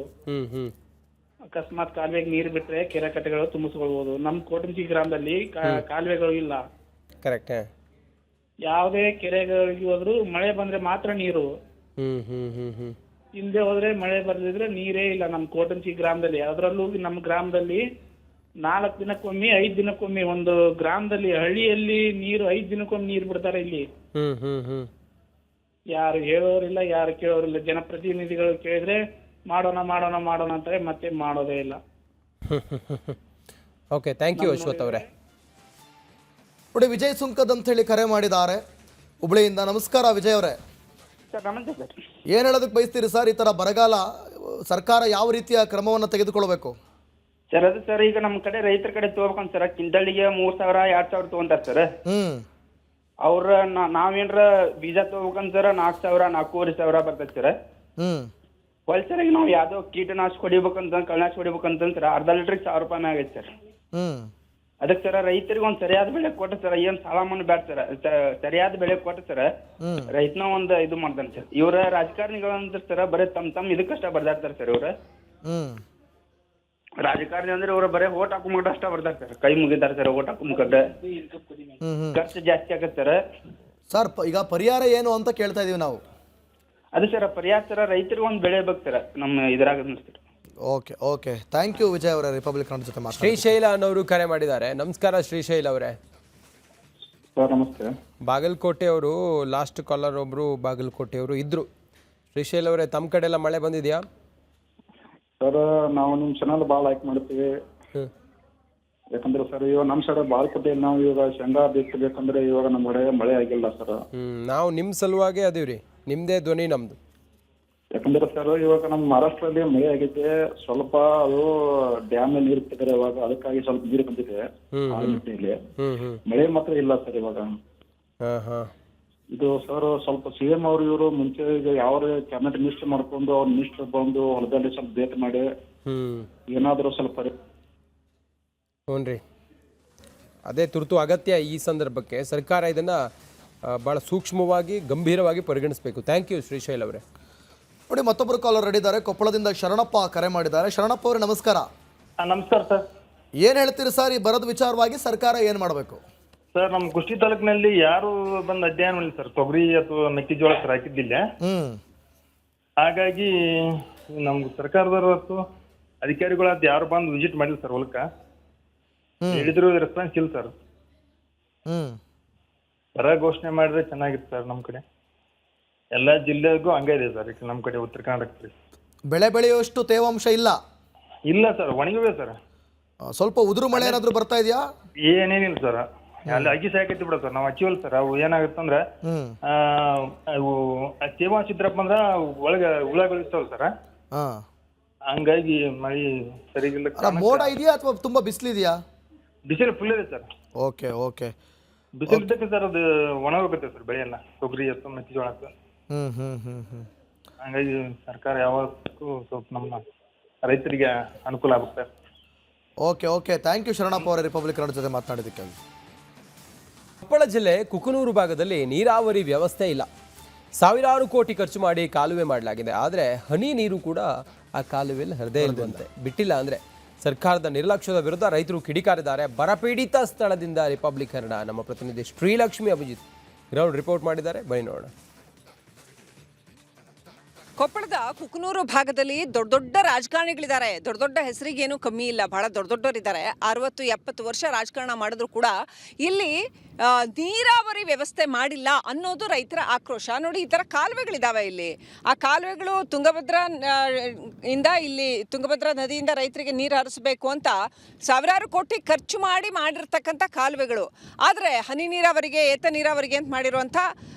ಅಕಸ್ಮಾತ್ ಕಾಲುವೆಗೆ ನೀರು ಬಿಟ್ರೆ ಕೆರೆ ಕಟ್ಟೆಗಳು ತುಂಬಿಸ್ಕೊಳ್ಬಹುದು. ನಮ್ಮ ಕೋಟಂಸಿ ಗ್ರಾಮದಲ್ಲಿ ಕಾಲುವೆಗಳು ಇಲ್ಲ. ಕರೆಕ್ಟ್. ಯಾವುದೇ ಕೆರೆಗಳಿಗೆ ಹೋದ್ರು ಮಳೆ ಬಂದ್ರೆ ಮಾತ್ರ ನೀರು. ಹಿಂದೆ ಹೋದ್ರೆ ಮಳೆ ಬರ್ದಿದ್ರೆ ನೀರೇ ಇಲ್ಲ ನಮ್ಮ ಕೋಟಂಸಿ ಗ್ರಾಮದಲ್ಲಿ. ಅದರಲ್ಲೂ ನಮ್ಮ ಗ್ರಾಮದಲ್ಲಿ 4 ದಿನಕ್ಕೊಮ್ಮೆ 5 ದಿನಕ್ಕೊಮ್ಮೆ ಒಂದು ಗ್ರಾಮದಲ್ಲಿ, ಹಳ್ಳಿಯಲ್ಲಿ ನೀರು 5 ದಿನಕ್ಕೊಮ್ಮೆ ನೀರು ಬಿಡ್ತಾರೆ ಇಲ್ಲಿ. ಯಾರು ಹೇಳೋರಿಲ್ಲ, ಯಾರು ಕೇಳೋರಿಲ್ಲ. ಜನಪ್ರತಿನಿಧಿಗಳು ಕೇಳಿದ್ರೆ ಮಾಡೋಣ ಅಂತಾರೆ, ಮತ್ತೆ ಮಾಡೋದೇ ಇಲ್ಲ. ಓಕೆ, ಥ್ಯಾಂಕ್ ಯು ಅಶ್ವಥ್ ಅವರೇ. ನೋಡಿ, ವಿಜಯ್ ಸುಂಕದ್ ಅಂತ ಹೇಳಿ ಕರೆ ಮಾಡಿದ್ದಾರೆ ಹುಬ್ಳಿಯಿಂದ. ನಮಸ್ಕಾರ ವಿಜಯ್ ಅವರೇ. ಏನ್ ಹೇಳೋದಕ್ಕೆ ಬಯಸ್ತೀರಿ ಸರ್? ಈ ತರ ಬರಗಾಲ, ಸರ್ಕಾರ ಯಾವ ರೀತಿಯ ಕ್ರಮವನ್ನು ತೆಗೆದುಕೊಳ್ಬೇಕು ಸರ್? ಅದು ಸರ್, ಈಗ ನಮ್ಮ ಕಡೆ ರೈತರ ಕಡೆ ತಗೋಬೇಕಂತ ಸರ್, ಕ್ವಿಂಟಲ್ಗೆ 3,000 2,000 ತಗೊಂತಾರ ಸರ್. ಅವ್ರ ನಾವೇನ್ರ ಬೀಜ ತಗೋಬೇಕಂತ ಸರ್ 4,000 4,500 ಬರ್ತೈತಿ ಸರ್. ಹೋಲ್ಸೇಲಾಗಿ ನಾವು ಯಾವ್ದೋ ಕೀಟನಾಶಕ ಹೊಡಿಬೇಕಂತ, ಕಳೆನಾಶಕ ಹೊಡಿಬೇಕಂತ ಸರ್ 1/2 ಲೀಟರ್ಗೆ 1,000 ರೂಪಾಯಿ ಆಗೈತೆ ಸರ್. ಅದಕ್ಕೆ ಸರ್ ರೈತರಿಗೆ ಒಂದ್ ಸರಿಯಾದ ಬೆಳೆ ಕೊಟ್ಟ ಸರ್, ಏನ್ ಸಾಲ ಮಣ್ಣು ಬ್ಯಾಡ ಸರ್, ಸರಿಯಾದ ಬೆಳೆ ಕೊಟ್ಟ ಸರ್ ರೈತನ ಒಂದ್ ಇದು ಮಾಡ್ತಾನೆ ಸರ್. ಇವ್ರ ರಾಜಕಾರಣಿಗಳಂತ ಸರ್ ಬರೀ ತಮ್ ಇದಕ್ಕಷ್ಟ ಬರ್ದಾಡ್ತಾರ ಸರ್ ಇವ್ರ. ರಾಜಕಾರಣಿ ಅಂದ್ರೆ ಇವ್ರು ಬರೀ ಓಟ್ ಹಾಕೊಂಬಿಟ್ಟು ಅಷ್ಟೇ ಬರ್ತಾರೆ ಸರ್, ಕೈ ಮುಗಿತಾರೆ ಸರ್ ಓಟ್ ಹಾಕೊಂಬಿಟ್ಟ. ಖರ್ಚು ಜಾಸ್ತಿ ಆಗತ್ತೆ ಸರ್. ಈಗ ಪರಿಹಾರ ಏನು ಅಂತ ಕೇಳ್ತಾ ಇದೀವಿ ನಾವು. ಅದು ಸರ್ ಪರಿಹಾರ ಸರ್, ರೈತರಿಗೆ ಒಂದು ಬೆಳೆ ಬೇಕು ಸರ್ ನಮ್ಮ ಇದ್ರಾಗ sir. Okay okay, thank you Vijay ಅವರೇ, ರಿಪಬ್ಲಿಕ್ ಕನ್ನಡ ಜೊತೆ ಮಾತಾಡಿ. ಶ್ರೀಶೈಲ ಅನ್ನೋರು ಕರೆ ಮಾಡಿದ್ದಾರೆ. ನಮಸ್ಕಾರ ಶ್ರೀಶೈಲ ಅವರೇ. ಸರ್ ನಮಸ್ತೆ. ಬಾಗಲಕೋಟೆಯವರು ಲಾಸ್ಟ್ ಕಾಲರ್ ಒಬ್ರು ಬಾಗಲಕೋಟೆಯವರು ಇದ್ರು. ಶ್ರೀಶೈಲ ಅವರೇ, ತಮ್ಮ ಕಡೆ ಎಲ್ಲ ಮಳೆ ಬಂದಿದೆಯಾ? ಸರ್ ನಾವು ನಿಮ್ಮ ಚಾನಲ್ ಭಾಳ ಲೈಕ್ ಮಾಡ್ತೀವಿ. ಯಾಕಂದ್ರೆ ಸರ್ ಇವಾಗ ನಮ್ಮ ಸೈಡ್ ಬಾಗಲಕೋಟೆಯಲ್ಲಿ ನಾವು ಇವಾಗ ಶೇಂಗಾ ಬಿತ್ತಬೇಕಂದ್ರೆ ಇವಾಗ ನಮ್ಮ ಕಡೆ ಮಳೆ ಆಗಿಲ್ಲ ಸರ್. ನಾವು ನಿಮ್ಮ ಸಲುವಾಗಿ ಅದೀವ್ರಿ, ನಿಮ್ಮದೇ ಧ್ವನಿ ನಮ್ಮದು. ಯಾಕಂದ್ರೆ ಸರ್ ಇವಾಗ ನಮ್ಮ ಮಹಾರಾಷ್ಟ್ರದಲ್ಲಿ ಮಳೆ ಆಗೈತೆ, ಸ್ವಲ್ಪ ಅದು ಡ್ಯಾಮ್ ನೀರು ಬಿಟ್ಟಿದ್ದಾರೆ ಇವಾಗ, ಅದಕ್ಕಾಗಿ ಸ್ವಲ್ಪ ನೀರು ಬಂದಿದೆ ಆಲಮಟ್ಟಿಯಲ್ಲಿ. ಮಳೆ ಮಾತ್ರ ಇಲ್ಲ ಸರ್ ಇವಾಗ. ಇದು ಸರ್ ಸ್ವಲ್ಪ CM ಅವರು ಇವರು ಮುಂಚೆ ಈಗ ಯಾವ ಕ್ಯಾಬಿನೆಟ್ ಮಿನಿಸ್ಟರ್ ಮಾಡ್ಕೊಂಡು ಅವ್ರ ಮಿನಿಸ್ಟರ್ ಬಂದು ಹೊಲದಲ್ಲಿ ಸ್ವಲ್ಪ ಭೇಟಿ ಮಾಡಿ ಏನಾದರೂ ಸ್ವಲ್ಪ. ಹ್ಞೂ, ಅದೇ ತುರ್ತು ಅಗತ್ಯ ಈ ಸಂದರ್ಭಕ್ಕೆ. ಸರ್ಕಾರ ಇದನ್ನು ಭಾಳ ಸೂಕ್ಷ್ಮವಾಗಿ ಗಂಭೀರವಾಗಿ ಪರಿಗಣಿಸಬೇಕು. ಥ್ಯಾಂಕ್ ಯು ಶ್ರೀಶೈಲ್ ಅವರೇ. ನೋಡಿ, ಮತ್ತೊಬ್ಬರು ಕಾಲರ್ ರೆಡಿ ಇದ್ದಾರೆ. ಕೊಪ್ಪಳದಿಂದ ಶರಣಪ್ಪ ಕರೆ ಮಾಡಿದ್ದಾರೆ. ಶರಣಪ್ಪ ಅವರೇ ನಮಸ್ಕಾರ. ನಮಸ್ಕಾರ ಸರ್. ಏನು ಹೇಳ್ತೀರಿ ಸರ್ ಈ ಬರದ ವಿಚಾರವಾಗಿ? ಸರ್ಕಾರ ಏನು ಮಾಡಬೇಕು ಸರ್? ನಮ್ಮ ಕುಷ್ಟಗಿ ತಾಲೂಕಿನಲ್ಲಿ ಯಾರು ಬಂದು ಅಧ್ಯಯನ ಮಾಡಿಲ್ಲ ಸರ್, ತೊಗರಿ ಅಥವಾ ಮೆಕ್ಕೆಜೋಳ ಸರ್ ಹಾಕಿದ್ದಿಲ್ಲ. ಹಾಗಾಗಿ ನಮ್ಗೆ ಸರ್ಕಾರದವರು ಮತ್ತು ಅಧಿಕಾರಿಗಳು ಅದು ಯಾರು ಬಂದು ವಿಸಿಟ್ ಮಾಡಿಲ್ಲ ಸರ್ ಹೊಲಕ್ಕ. ಹೇಳಿದ್ರು ರೆಸ್ಪಾನ್ಸ್ ಇಲ್ಲ ಸರ್. ಬರ ಘೋಷಣೆ ಮಾಡಿದ್ರೆ ಚೆನ್ನಾಗಿತ್ತು ಸರ್. ನಮ್ಮ ಕಡೆ ಎಲ್ಲ ಜಿಲ್ಲೆಗೂ ಹಂಗ ಇದೆ ಸರ್. ನಮ್ಮ ಕಡೆ ಉತ್ತರ ಕರ್ನಾಟಕ ಬೆಳೆ ಬೆಳೆಯುವಷ್ಟು ತೇವಾಂಶ ಇಲ್ಲ. ಇಲ್ಲ ಸರ್, ಒಣಗಿವೆ ಸರ್. ಸ್ವಲ್ಪ ಉದುರು ಮಳೆ ಏನಾದ್ರು ಬರ್ತಾ ಇದೆಯಾ? ಏನೇನಿಲ್ಲ ಸರ್, ಅಲ್ಲಿ ಅಗಿ ಸಾಕೈತಿ ಬಿಡ ಸರ್. ನಾವು ಹಚ್ಚಿವಲ್ ಸರ್. ಅವು ಏನಾಗುತ್ತಂದ್ರೆ ಅವು ತೇವಾಂಶ ಇದ್ರಪ್ಪ ಅಂದ್ರ ಒಳಗ ಹುಳಗಳು ಇರ್ತಾವಲ್ಲ ಸರ್, ಹಂಗಾಗಿ ಮಳಿ ಸರಿಗಿಲ್ಲ. ಮೋಡ ಇದೆಯಾ ಅಥವಾ ತುಂಬಾ ಬಿಸಿಲಿದೆಯಾ? ಬಿಸಿಲು ಫುಲ್ ಇದೆ ಸರ್. ಓಕೆ ಓಕೆ, ಬಿಸಿಲು ಇದ್ದಕ್ಕೆ ಸರ್ ಅದು ಒಣಗೋಗುತ್ತೆ ಸರ್ ಬೆಳೆ ಎಲ್ಲ, ತೊಗರಿ ಅಥವಾ ಮೆಕ್ಕೆಜೋಳ. ಹಂಗಾಗಿ ಸರ್ಕಾರ ಯಾವತ್ತೂ ಸ್ವಲ್ಪ ನಮ್ಮ ರೈತರಿಗೆ ಅನುಕೂಲ ಆಗುತ್ತೆ. Okay okay, thank you Sharanappa ಅವರೇ, ರಿಪಬ್ಲಿಕ್ ಕನ್ನಡ ಜೊತೆ ಮಾತನಾಡಿದ್ದಕ್ಕೆ. ಕೊಪ್ಪಳ ಜಿಲ್ಲೆ ಕುಕನೂರು ಭಾಗದಲ್ಲಿ ನೀರಾವರಿ ವ್ಯವಸ್ಥೆ ಇಲ್ಲ. ಸಾವಿರಾರು ಕೋಟಿ ಖರ್ಚು ಮಾಡಿ ಕಾಲುವೆ ಮಾಡಲಾಗಿದೆ. ಆದರೆ ಹನಿ ನೀರು ಕೂಡ ಆ ಕಾಲುವೆಯಲ್ಲಿ ಹರಿದೇ ಇಲ್ಲದಂತೆ ಬಿಟ್ಟಿಲ್ಲ. ಅಂದರೆ ಸರ್ಕಾರದ ನಿರ್ಲಕ್ಷ್ಯದ ವಿರುದ್ಧ ರೈತರು ಕಿಡಿಕಾರಿದ್ದಾರೆ. ಬರಪೀಡಿತ ಸ್ಥಳದಿಂದ ರಿಪಬ್ಲಿಕ್ ಕನ್ನಡ ನಮ್ಮ ಪ್ರತಿನಿಧಿ ಶ್ರೀಲಕ್ಷ್ಮಿ ಅಭಿಜಿತ್ ಗ್ರೌಂಡ್ ರಿಪೋರ್ಟ್ ಮಾಡಿದ್ದಾರೆ. ಬನ್ನಿ ನೋಡೋಣ. ಕೊಪ್ಪಳದ ಕುಕನೂರು ಭಾಗದಲ್ಲಿ ದೊಡ್ಡ ದೊಡ್ಡ ರಾಜಕಾರಣಿಗಳಿದ್ದಾರೆ. ದೊಡ್ಡ ದೊಡ್ಡ ಹೆಸರಿಗೇನು ಕಮ್ಮಿ ಇಲ್ಲ, ಬಹಳ ದೊಡ್ಡವರಿದ್ದಾರೆ. 60-70 ವರ್ಷ ರಾಜಕಾರಣ ಮಾಡಿದ್ರು ಕೂಡ ಇಲ್ಲಿ ನೀರಾವರಿ ವ್ಯವಸ್ಥೆ ಮಾಡಿಲ್ಲ ಅನ್ನೋದು ರೈತರ ಆಕ್ರೋಶ. ನೋಡಿ, ಈ ಥರ ಕಾಲುವೆಗಳಿದ್ದಾವೆ ಇಲ್ಲಿ. ಆ ಕಾಲುವೆಗಳು ತುಂಗಭದ್ರಾ ಇಂದ ಇಲ್ಲಿ ತುಂಗಭದ್ರಾ ನದಿಯಿಂದ ರೈತರಿಗೆ ನೀರು ಹರಿಸಬೇಕು ಅಂತ ಸಾವಿರಾರು ಕೋಟಿ ಖರ್ಚು ಮಾಡಿರ್ತಕ್ಕಂಥ ಕಾಲುವೆಗಳು. ಆದರೆ ಹನಿ ನೀರಾವರಿಗೆ, ಏತ ನೀರಾವರಿಗೆ ಅಂತ ಮಾಡಿರುವಂಥ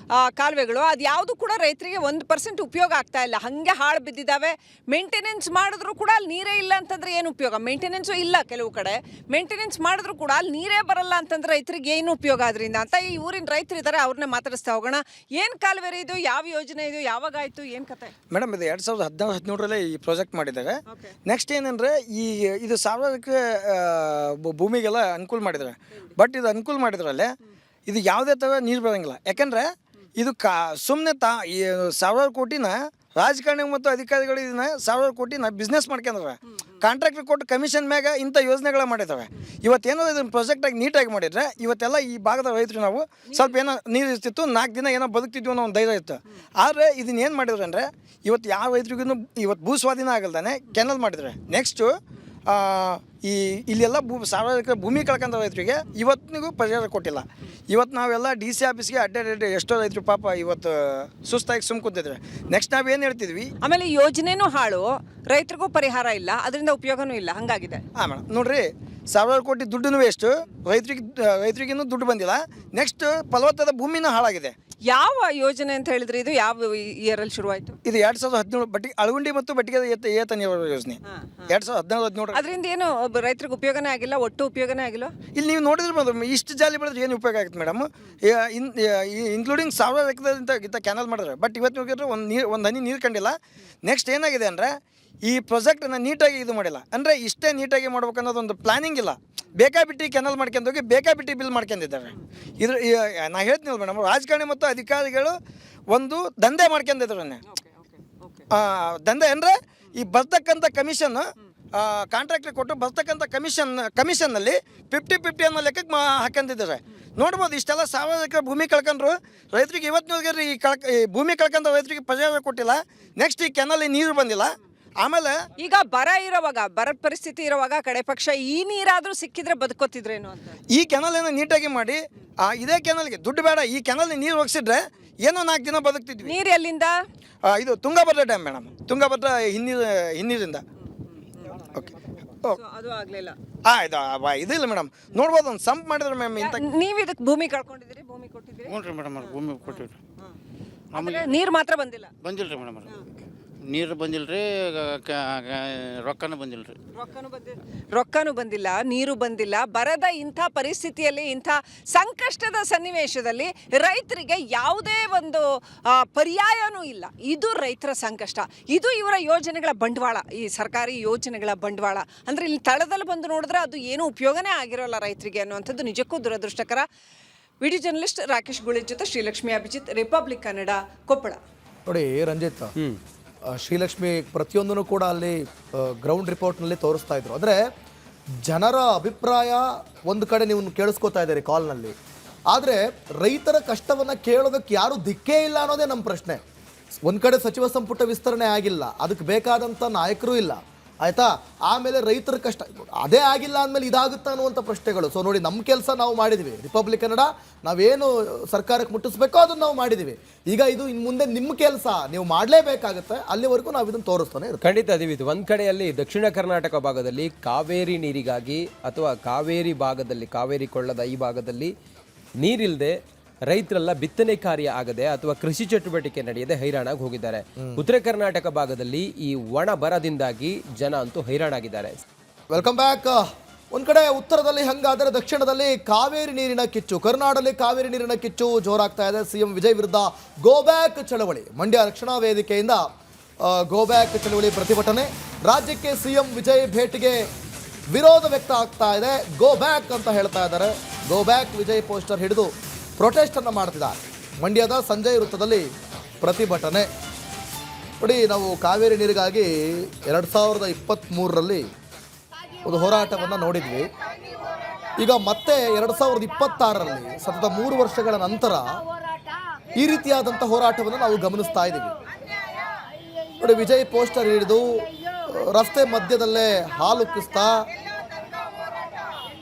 ಕಾಲುವೆಗಳು ಅದು ಯಾವುದು ಕೂಡ ರೈತರಿಗೆ 1% ಉಪಯೋಗ ಆಗ್ತಾ ಇಲ್ಲ. ಹಾಗೆ ಹಾಳು ಬಿದ್ದಿದ್ದಾವೆ. ಮೇಂಟೆನೆನ್ಸ್ ಮಾಡಿದ್ರು ಕೂಡ ಅಲ್ಲಿ ನೀರೇ ಇಲ್ಲ ಅಂತಂದ್ರೆ ಏನು ಉಪಯೋಗ? ಮೇಂಟೆನೆನ್ಸು ಇಲ್ಲ, ಕೆಲವು ಕಡೆ ಮೇಂಟೆನೆನ್ಸ್ ಮಾಡಿದ್ರು ಕೂಡ ಅಲ್ಲಿ ನೀರೇ ಬರಲ್ಲ ಅಂತಂದ್ರೆ ರೈತರಿಗೆ ಏನು ಉಪಯೋಗ ಅದರಿಂದ ಅಂತ ಈ ಊರಿನ ರೈತರು ಇದ್ದಾರೆ. ಅವ್ರನ್ನೇ ಮಾತಾಡಿಸ್ತಾ ಹೋಗೋಣ. ಏನು ಕಾಲುವೆ ಇದು, ಯಾವ ಯೋಜನೆ ಇದು, ಯಾವಾಗ ಆಯಿತು, ಏನು ಕತೆ? ಮೇಡಮ್, ಇದು 2017-17 ಈ ಪ್ರಾಜೆಕ್ಟ್ ಮಾಡಿದ್ದಾರೆ. ನೆಕ್ಸ್ಟ್ ಏನಂದರೆ ಇದು ಸಾವಿರಕ್ಕೆ ಭೂಮಿಗೆಲ್ಲ ಅನುಕೂಲ ಮಾಡಿದ್ದಾರೆ. ಬಟ್ ಇದು ಅನುಕೂಲ ಮಾಡಿದ್ರಲ್ಲೇ ಇದು ಯಾವುದೇ ಥರ ನೀರು ಬರೋಂಗಿಲ್ಲ. ಯಾಕಂದರೆ ಇದು ಸುಮ್ಮನೆ ಈ ಸಾವಿರಾರು ಕೋಟಿನ ರಾಜಕಾರಣಿ ಮತ್ತು ಅಧಿಕಾರಿಗಳು ಇದನ್ನ ಸಾವಿರಾರು ಕೋಟಿನ ಬಿಸ್ನೆಸ್ ಮಾಡ್ಕೊಂಡ್ರೆ ಕಾಂಟ್ರಾಕ್ಟರ್ ಕೊಟ್ಟು ಕಮಿಷನ್ ಮ್ಯಾಗ ಇಂಥ ಯೋಜನೆಗಳ ಮಾಡಿದ್ದಾವೆ. ಇವತ್ತೇನೋ ಇದನ್ನು ಪ್ರಾಜೆಕ್ಟಾಗಿ ನೀಟಾಗಿ ಮಾಡಿದರೆ ಇವತ್ತೆಲ್ಲ ಈ ಭಾಗದ ರೈತರು ನಾವು ಸ್ವಲ್ಪ ಏನೋ ನೀರು ಇರ್ತಿತ್ತು, 4 ದಿನ ಏನೋ ಬದುಕ್ತಿದ್ವಿ ಅನ್ನೋ ಒಂದು ಧೈರ್ಯ ಇತ್ತು. ಆದರೆ ಇದನ್ನ ಏನು ಮಾಡಿದ್ರು ಅಂದರೆ ಇವತ್ತು ಯಾವ ರೈತರಿಗೂ ಇವತ್ತು ಭೂ ಸ್ವಾಧೀನ ಆಗಲ್ದಾನೆ ಕೆನಲ್ ಮಾಡಿದ್ದಾರೆ. ನೆಕ್ಸ್ಟು ಇಲ್ಲೆಲ್ಲ ಸಾವಿರಾರು ಎಕರೆ ಭೂಮಿ ಕಳ್ಕೊಂಡ ರೈತರಿಗೆ ಇವತ್ತಿಗೂ ಪರಿಹಾರ ಕೊಟ್ಟಿಲ್ಲ. ಇವತ್ತು ನಾವೆಲ್ಲ DC ಆಫೀಸ್ಗೆ ಅಡ್ಡಾಡಿ ಎಷ್ಟೋ ರೈತರು ಪಾಪ ಇವತ್ತು ಸುಸ್ತಾಗಿ ಸುಮ್ ಕೂತಿದ್ರೆ. ನೆಕ್ಸ್ಟ್ ನಾವೇನು ಹೇಳ್ತಿದ್ವಿ, ಆಮೇಲೆ ಯೋಜನೆನೂ ಹಾಳು, ರೈತರಿಗೂ ಪರಿಹಾರ ಇಲ್ಲ, ಅದರಿಂದ ಉಪಯೋಗನೂ ಇಲ್ಲ, ಹಂಗಾಗಿದೆ. ಮೇಡಮ್ ನೋಡ್ರಿ, ಸಾವಿರಾರು ಕೋಟಿ ದುಡ್ಡು ವೇಸ್ಟು, ರೈತರಿಗಿನ್ನೂ ದುಡ್ಡು ಬಂದಿಲ್ಲ. ನೆಕ್ಸ್ಟ್ ಫಲವತ್ತಾದ ಭೂಮಿನೂ ಹಾಳಾಗಿದೆ. ಯಾವ ಯೋಜನೆ ಅಂತ ಹೇಳಿದ್ರೆ ಇದು ಯಾವ ಇಯರಲ್ಲಿ ಶುರುವಾಯಿತು? ಇದು 2017 ಅಳಗುಂಡಿ ಮತ್ತು ಬಟ್ಟಿಗೆ ಏತ ನೀರಾವರಿ ಯೋಜನೆ 2017-17. ಅದರಿಂದ ಏನು ರೈತರಿಗೆ ಉಪಯೋಗನೇ ಆಗಿಲ್ಲ, ಒಟ್ಟು ಉಪಯೋಗನೇ ಆಗಿಲ್ಲ. ಇಲ್ಲಿ ನೀವು ನೋಡಿದ್ರೆ ಮೇಡಮ್, ಇಷ್ಟು ಜಾಲಿ ಬೆಳೆದ್ರೆ ಏನು ಉಪಯೋಗ ಆಗುತ್ತೆ ಮೇಡಮ್? ಇನ್ಕ್ಲೂಡಿಂಗ್ ಸಾವಿರಾರು ಎಕರೆ ಕ್ಯಾನಲ್ ಮಾಡಿದ್ರೆ. ಬಟ್ ಇವತ್ತು ಒಂದು ಹನಿ ನೀರು ಕಂಡಿಲ್ಲ. ನೆಕ್ಸ್ಟ್ ಏನಾಗಿದೆ ಅಂದರೆ ಈ ಪ್ರಾಜೆಕ್ಟನ್ನು ನೀಟಾಗಿ ಇದು ಮಾಡಿಲ್ಲ. ಅಂದರೆ ಇಷ್ಟೇ ನೀಟಾಗಿ ಮಾಡ್ಬೇಕು ಅನ್ನೋದೊಂದು ಪ್ಲಾನಿಂಗ್ ಇಲ್ಲ. ಬೇಕಾಬಿಟ್ಟು ಕೆನಲ್ ಮಾಡ್ಕೊಂಡೋಗಿ ಬೇಕಾಬಿಟ್ಟು ಬಿಲ್ ಮಾಡ್ಕೊಂಡಿದ್ದಾರೆ. ನಾ ಹೇಳ್ತೀನಿ ಮೇಡಮ್, ರಾಜಕಾರಣಿ ಮತ್ತು ಅಧಿಕಾರಿಗಳು ಒಂದು ದಂಧೆ ಮಾಡ್ಕೊಂಡಿದ್ದಾರೆ. ದಂಧೆ ಅಂದರೆ ಈ ಬರ್ತಕ್ಕಂಥ ಕಮಿಷನ್ ಕಾಂಟ್ರಾಕ್ಟ್ರಿಗೆ ಕೊಟ್ಟು ಬರ್ತಕ್ಕಂಥ ಕಮಿಷನ್ನಲ್ಲಿ 50-50 ಅನ್ನೋ ಲೆಕ್ಕಕ್ಕೆ ಹಾಕೊಂಡಿದ್ದಾರೆ. ನೋಡ್ಬೋದು ಇಷ್ಟೆಲ್ಲ 1000 ಎಕರೆ ಭೂಮಿ ಕಳ್ಕೊಂಡ್ರು ರೈತರಿಗೆ ಇವತ್ತಿನವರೆಗೆ ಈ ಭೂಮಿ ಕಳ್ಕೊಂಡ ರೈತರಿಗೆ ಪರಿಹಾರ ಕೊಟ್ಟಿಲ್ಲ. ನೆಕ್ಸ್ಟ್ ಈ ಕೆನಲ್ಲಿ ನೀರು ಬಂದಿಲ್ಲ. ಆಮೇಲೆ ಈಗ ಬರದ ಪರಿಸ್ಥಿತಿ ಇರುವಾಗ ಕಡೆ ಪಕ್ಷ ಈ ನೀರಾದ್ರೂ ಸಿಕ್ಕಿದ್ರೆ ಬದುಕೋತಿದ್ರೇನು ಅಂತ ಈ ಕೆನಲನ್ನು ನೀಟಾಗಿ ಮಾಡಿ ಇದೇ ಕೆನಲ್ಗೆ ದುಡ್ಡು ಬೇಡ, ಈ ಕೆನಲ್ಗೆ ನೀರು ಒಗ್ಸಿದ್ರೆ ಏನೋ 4 ದಿನ ಬದುಕ್ತಿದ್ವಿ. ನೀರು ಎಲ್ಲಿಂದ? ಇದು ತುಂಗಭದ್ರಾ ಡ್ಯಾಮ್ ಮೇಡಮ್, ತುಂಗಭದ್ರಾ ಹಿನ್ನೀರಿಂದ. ಓಕೆ, ಅದು ಆಗ್ಲಿಲ್ಲ. ಇದಿಲ್ಲ ಮೇಡಮ್, ನೋಡ್ಬೋದು ಒಂದು ಸಂಪ್ ಮಾಡಿದ್ರೆ ಮ್ಯಾಮ್ ಇಂಥ. ನೀವು ಇದಕ್ಕೆ ಭೂಮಿ ಕಳ್ಕೊಂಡಿದ್ದೀರಿ, ಭೂಮಿ ಕೊಟ್ಟಿದ್ದೀರಿ? ಹ್ಞೂ ರೀ ಮೇಡಮ್, ಭೂಮಿ ಕೊಟ್ಟಿವ್ರಿ. ನೀರು ಮಾತ್ರ ಬಂದಿಲ್ಲ? ಬಂದಿಲ್ಲ ರೀ ಮೇಡಮ್, ನೀರು ಬಂದಿಲ್ಲ ರೀ, ರೊಕ್ಕನೂ ಬಂದಿಲ್ಲ ರೀ. ರೊಕ್ಕನೂ ಬಂದಿಲ್ಲ, ನೀರು ಬಂದಿಲ್ಲ. ಬರದ ಇಂಥ ಪರಿಸ್ಥಿತಿಯಲ್ಲಿ, ಇಂಥ ಸಂಕಷ್ಟದ ಸನ್ನಿವೇಶದಲ್ಲಿ ರೈತರಿಗೆ ಯಾವುದೇ ಒಂದು ಪರ್ಯಾಯನೂ ಇಲ್ಲ. ಇದು ರೈತರ ಸಂಕಷ್ಟ, ಇದು ಇವರ ಯೋಜನೆಗಳ ಬಂಡವಾಳ, ಈ ಸರ್ಕಾರಿ ಯೋಜನೆಗಳ ಬಂಡವಾಳ. ಅಂದರೆ ಇಲ್ಲಿ ತಳದಲ್ಲಿ ಬಂದು ನೋಡಿದ್ರೆ ಅದು ಏನೂ ಉಪಯೋಗನೇ ಆಗಿರೋಲ್ಲ ರೈತರಿಗೆ ಅನ್ನುವಂಥದ್ದು ನಿಜಕ್ಕೂ ದುರದೃಷ್ಟಕರ. ವಿಡಿಯೋ ಜರ್ನಲಿಸ್ಟ್ ರಾಕೇಶ್ ಗುಳಿ ಜೊತೆ ಶ್ರೀಲಕ್ಷ್ಮಿ ಅಭಿಜಿತ್, ರಿಪಬ್ಲಿಕ್ ಕನ್ನಡ, ಕೊಪ್ಪಳ. ನೋಡಿ ರಂಜಿತ್, ಶ್ರೀಲಕ್ಷ್ಮಿ ಪ್ರತಿಯೊಂದನ್ನು ಕೂಡ ಅಲ್ಲಿ ಗ್ರೌಂಡ್ ರಿಪೋರ್ಟ್ನಲ್ಲಿ ತೋರಿಸ್ತಾ ಇದ್ರು. ಅಂದರೆ ಜನರ ಅಭಿಪ್ರಾಯ ಒಂದು ಕಡೆ ನೀವು ಕೇಳಿಸ್ಕೊತಾ ಇದ್ದೀರಿ ಕಾಲ್ನಲ್ಲಿ, ಆದರೆ ರೈತರ ಕಷ್ಟವನ್ನು ಕೇಳೋದಕ್ಕೆ ಯಾರೂ ದಿಕ್ಕೇ ಇಲ್ಲ ಅನ್ನೋದೇ ನಮ್ಮ ಪ್ರಶ್ನೆ. ಒಂದು ಕಡೆ ಸಚಿವ ಸಂಪುಟ ವಿಸ್ತರಣೆ ಆಗಿಲ್ಲ, ಅದಕ್ಕೆ ಬೇಕಾದಂಥ ನಾಯಕರು ಇಲ್ಲ, ಆಯಿತಾ. ಆಮೇಲೆ ರೈತರ ಕಷ್ಟ ಅದೇ ಆಗಿಲ್ಲ ಅಂದಮೇಲೆ ಇದಾಗುತ್ತಾ ಅನ್ನುವಂಥ ಪ್ರಶ್ನೆಗಳು. ಸೊ ನೋಡಿ, ನಮ್ಮ ಕೆಲಸ ನಾವು ಮಾಡಿದ್ದೀವಿ. ರಿಪಬ್ಲಿಕ್ ಕನ್ನಡ ನಾವೇನು ಸರ್ಕಾರಕ್ಕೆ ಮುಟ್ಟಿಸ್ಬೇಕೋ ಅದನ್ನು ನಾವು ಮಾಡಿದ್ದೀವಿ. ಈಗ ಇದು ಇನ್ನು ಮುಂದೆ ನಿಮ್ಮ ಕೆಲಸ, ನೀವು ಮಾಡಲೇಬೇಕಾಗುತ್ತೆ. ಅಲ್ಲಿವರೆಗೂ ನಾವು ಇದನ್ನು ತೋರಿಸ್ತಾನೆ ಇರ್ತೀವಿ. ಖಂಡಿತ ದೀವಿದು. ಒಂದು ಕಡೆಯಲ್ಲಿ ದಕ್ಷಿಣ ಕರ್ನಾಟಕ ಭಾಗದಲ್ಲಿ ಕಾವೇರಿ ನೀರಿಗಾಗಿ ಅಥವಾ ಕಾವೇರಿ ಭಾಗದಲ್ಲಿ, ಕಾವೇರಿ ಕೊಳ್ಳದ ಈ ಭಾಗದಲ್ಲಿ ನೀರಿಲ್ಲದೆ ರೈತರೆಲ್ಲ ಬಿತ್ತನೆ ಕಾರ್ಯ ಆಗದೆ ಅಥವಾ ಕೃಷಿ ಚಟುವಟಿಕೆ ನಡೆಯದೆ ಹೈರಾಣಾಗಿ ಹೋಗಿದ್ದಾರೆ. ಉತ್ತರ ಕರ್ನಾಟಕ ಭಾಗದಲ್ಲಿ ಈ ಒಣ ಬರದಿಂದಾಗಿ ಜನ ಅಂತೂ ಹೈರಾಣಾಗಿದ್ದಾರೆ. Welcome back. ಒಂದು ಕಡೆ ಉತ್ತರದಲ್ಲಿ ಹಂಗಾದರೆ ದಕ್ಷಿಣದಲ್ಲಿ ಕಾವೇರಿ ನೀರಿನ ಕಿಚ್ಚು, ಕರ್ನಾಟಕದಲ್ಲಿ ಕಾವೇರಿ ನೀರಿನ ಕಿಚ್ಚು ಜೋರಾಗ್ತಾ ಇದೆ. ಸಿಎಂ ವಿಜಯ್ ವಿರುದ್ಧ ಗೋ ಬ್ಯಾಕ್ ಚಳವಳಿ, ಮಂಡ್ಯ ರಕ್ಷಣಾ ವೇದಿಕೆಯಿಂದ ಗೋ ಬ್ಯಾಕ್ ಚಳವಳಿ ಪ್ರತಿಭಟನೆ. ರಾಜ್ಯಕ್ಕೆ ಸಿಎಂ ವಿಜಯ್ ಭೇಟಿಗೆ ವಿರೋಧ ವ್ಯಕ್ತ ಆಗ್ತಾ ಇದೆ. ಗೋ ಬ್ಯಾಕ್ ಅಂತ ಹೇಳ್ತಾ ಇದ್ದಾರೆ. ಗೋ ಬ್ಯಾಕ್ ವಿಜಯ್ ಪೋಸ್ಟರ್ ಹಿಡಿದು ಪ್ರೊಟೆಸ್ಟ್ ಅನ್ನು ಮಾಡ್ತಿದ್ದಾರೆ. ಮಂಡ್ಯದ ಸಂಜಯ್ ವೃತ್ತದಲ್ಲಿ ಪ್ರತಿಭಟನೆ. ನೋಡಿ, ನಾವು ಕಾವೇರಿ ನೀರಿಗಾಗಿ 2023ರಲ್ಲಿ ಒಂದು ಹೋರಾಟವನ್ನು ನೋಡಿದ್ವಿ. ಈಗ ಮತ್ತೆ 2026ರಲ್ಲಿ ಸತತ 3 ವರ್ಷಗಳ ನಂತರ ಈ ರೀತಿಯಾದಂಥ ಹೋರಾಟವನ್ನು ನಾವು ಗಮನಿಸ್ತಾ ಇದ್ದೀವಿ. ನೋಡಿ, ವಿಜಯ್ ಪೋಸ್ಟರ್ ಹಿಡಿದು ರಸ್ತೆ ಮಧ್ಯದಲ್ಲೇ ಹಾಲುಕ್ಕಿಸ್ತಾ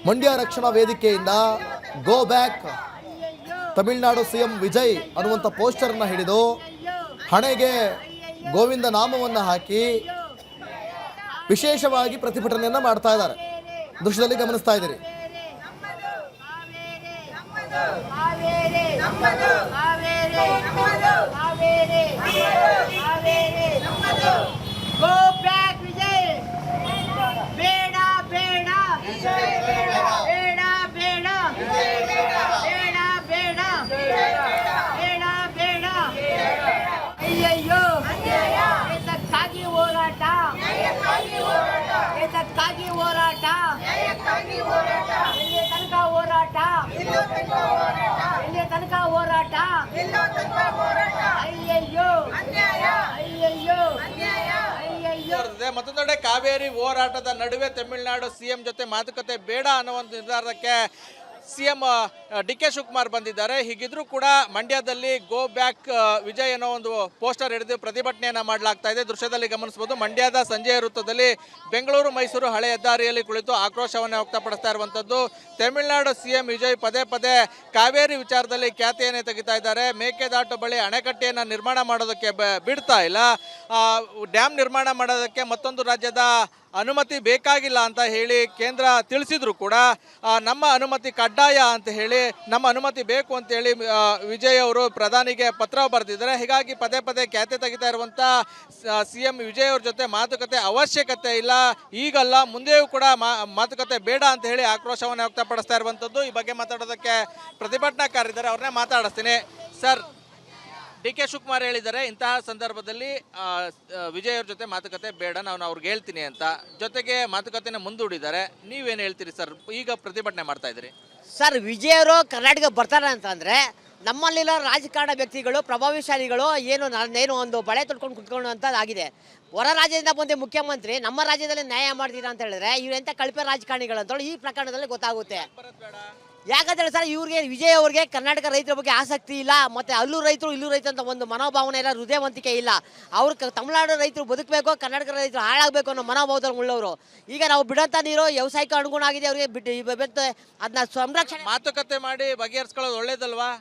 ಮಂಡ್ಯ ರಕ್ಷಣಾ ವೇದಿಕೆಯಿಂದ go back Tamil Nadu CM Vijay ಅನ್ನುವಂಥ ಪೋಸ್ಟರ್ನ ಹಿಡಿದು ಹಣೆಗೆ ಗೋವಿಂದ ನಾಮವನ್ನು ಹಾಕಿ ವಿಶೇಷವಾಗಿ ಪ್ರತಿಭಟನೆಯನ್ನು ಮಾಡ್ತಾ ಇದ್ದಾರೆ. ದೃಶ್ಯದಲ್ಲಿ ಗಮನಿಸ್ತಾ ಇದ್ದೀರಿ. ಮತ್ತೊಂದೆಡೆ ಕಾವೇರಿ ಹೋರಾಟದ ನಡುವೆ ತಮಿಳುನಾಡು ಸಿಎಂ ಜೊತೆ ಮಾತುಕತೆ ಬೇಡ ಅನ್ನೋ ಒಂದು ನಿರ್ಧಾರಕ್ಕೆ ಸಿಎಂ ಡಿ.ಕೆ. ಶಿವಕುಮಾರ್ ಬಂದಿದ್ದಾರೆ. ಹೀಗಿದ್ರೂ ಕೂಡ ಮಂಡ್ಯದಲ್ಲಿ ಗೋ ಬ್ಯಾಕ್ ವಿಜಯ್ ಅನ್ನೋ ಒಂದು ಪೋಸ್ಟರ್ ಹಿಡಿದು ಪ್ರತಿಭಟನೆಯನ್ನು ಮಾಡಲಾಗ್ತಾ ಇದೆ. ದೃಶ್ಯದಲ್ಲಿ ಗಮನಿಸಬಹುದು, ಮಂಡ್ಯದ ಸಂಜಯ ವೃತ್ತದಲ್ಲಿ ಬೆಂಗಳೂರು ಮೈಸೂರು ಹಳೆ ಹೆದ್ದಾರಿಯಲ್ಲಿ ಕುಳಿತು ಆಕ್ರೋಶವನ್ನು ವ್ಯಕ್ತಪಡಿಸ್ತಾ ಇರುವಂಥದ್ದು. ತಮಿಳುನಾಡು ಸಿಎಂ ವಿಜಯ್ ಪದೇ ಪದೇ ಕಾವೇರಿ ವಿಚಾರದಲ್ಲಿ ಖ್ಯಾತಿಯನ್ನೇ ತೆಗಿತಾ ಇದ್ದಾರೆ. ಮೇಕೆದಾಟು ಬಳಿ ಅಣೆಕಟ್ಟೆಯನ್ನು ನಿರ್ಮಾಣ ಮಾಡೋದಕ್ಕೆ ಬಿಡ್ತಾ ಇಲ್ಲ. ಡ್ಯಾಮ್ ನಿರ್ಮಾಣ ಮಾಡೋದಕ್ಕೆ ಮತ್ತೊಂದು ರಾಜ್ಯದ ಅನುಮತಿ ಬೇಕಾಗಿಲ್ಲ ಅಂತ ಹೇಳಿ ಕೇಂದ್ರ ತಿಳಿಸಿದ್ರು ಕೂಡ ನಮ್ಮ ಅನುಮತಿ ಕಡ್ಡಾಯ ಅಂತ ಹೇಳಿ, ನಮ್ಮ ಅನುಮತಿ ಬೇಕು ಅಂತ ಹೇಳಿ ವಿಜಯ್ ಅವರು ಪ್ರಧಾನಿಗೆ ಪತ್ರ ಬರೆದಿದ್ದಾರೆ. ಹೀಗಾಗಿ ಪದೇ ಪದೇ ಖ್ಯಾತೆ ತೆಗಿತಾ ಇರುವಂಥ ಸಿಎಂ ವಿಜಯ್ ಅವ್ರ ಜೊತೆ ಮಾತುಕತೆ ಅವಶ್ಯಕತೆ ಇಲ್ಲ, ಈಗಲ್ಲ ಮುಂದೆಯೂ ಕೂಡ ಮಾತುಕತೆ ಬೇಡ ಅಂತ ಹೇಳಿ ಆಕ್ರೋಶವನ್ನು ವ್ಯಕ್ತಪಡಿಸ್ತಾ ಇರುವಂಥದ್ದು. ಈ ಬಗ್ಗೆ ಮಾತಾಡೋದಕ್ಕೆ ಪ್ರತಿಭಟನಾಕಾರಿದ್ದಾರೆ, ಅವ್ರನ್ನೇ ಮಾತಾಡಿಸ್ತೀನಿ. ಸರ್, ಡಿ.ಕೆ. ಶಿವಕುಮಾರ್ ಹೇಳಿದ್ದಾರೆ ಇಂತಹ ಸಂದರ್ಭದಲ್ಲಿ ವಿಜಯ್ ಅವ್ರ ಜೊತೆ ಮಾತುಕತೆ ಬೇಡ, ನಾನು ಅವ್ರಿಗೆ ಹೇಳ್ತೀನಿ ಅಂತ. ಜೊತೆಗೆ ಮಾತುಕತೆನ ಮುಂದೂಡಿದ್ದಾರೆ. ನೀವೇನು ಹೇಳ್ತೀರಿ ಸರ್? ಈಗ ಪ್ರತಿಭಟನೆ ಮಾಡ್ತಾ ಇದ್ದೀರಿ ಸರ್. ವಿಜಯ್ ಅವರು ಕರ್ನಾಟಕ ಬರ್ತಾರೆ ಅಂತಂದರೆ ನಮ್ಮಲ್ಲಿರೋ ರಾಜಕಾರಣ ವ್ಯಕ್ತಿಗಳು ಪ್ರಭಾವಶಾಲಿಗಳು ಏನು ಒಂದು ಬಳೆ ತೊಡ್ಕೊಂಡು ಕುತ್ಕೊಂಡು ಅಂತಾಗಿದೆ. ಹೊರ ರಾಜ್ಯದಿಂದ ಬಂದ ಮುಖ್ಯಮಂತ್ರಿ ನಮ್ಮ ರಾಜ್ಯದಲ್ಲಿ ನ್ಯಾಯ ಮಾಡ್ತೀರಾ ಅಂತ ಹೇಳಿದ್ರೆ ಇವ್ರೆಂತ ಕಳಪೆ ರಾಜಕಾರಣಿಗಳು ಅಂತ ಈ ಪ್ರಕರಣದಲ್ಲಿ ಗೊತ್ತಾಗುತ್ತೆ. ಯಾಕಂತೇಳಿ ಸರ್, ಇವ್ರಿಗೆ ವಿಜಯ್ ಅವ್ರಿಗೆ ಕರ್ನಾಟಕ ರೈತರ ಬಗ್ಗೆ ಆಸಕ್ತಿ ಇಲ್ಲ, ಮತ್ತೆ ಅಲ್ಲೂ ರೈತರು ಇಲ್ಲೂ ರೈತರು ಅಂತ ಒಂದು ಮನೋಭಾವನೆ ಇಲ್ಲ, ಹೃದಯವಂತಿಕೆ ಇಲ್ಲ. ಅವ್ರು ತಮಿಳುನಾಡು ರೈತರು ಬದುಕಬೇಕು, ಕರ್ನಾಟಕ ರೈತರು ಹಾಳಾಗಬೇಕು ಅನ್ನೋ ಮನೋಭಾವದಲ್ಲಿ ಉಳ್ಳವರು. ಈಗ ನಾವು ಬಿಡಂತ ನೀರು ವ್ಯವಸಾಯಕ್ಕೆ ಅನುಗುಣ ಆಗಿದೆ, ಅವ್ರಿಗೆ ಬಿಟ್ಟು ಅದನ್ನ ಸಂರಕ್ಷಣೆ ಮಾತುಕತೆ ಮಾಡಿ ಬಗೆಹರಿಸ್ಕೊಳ್ಳೋದು ಒಳ್ಳೇದಲ್ವಾ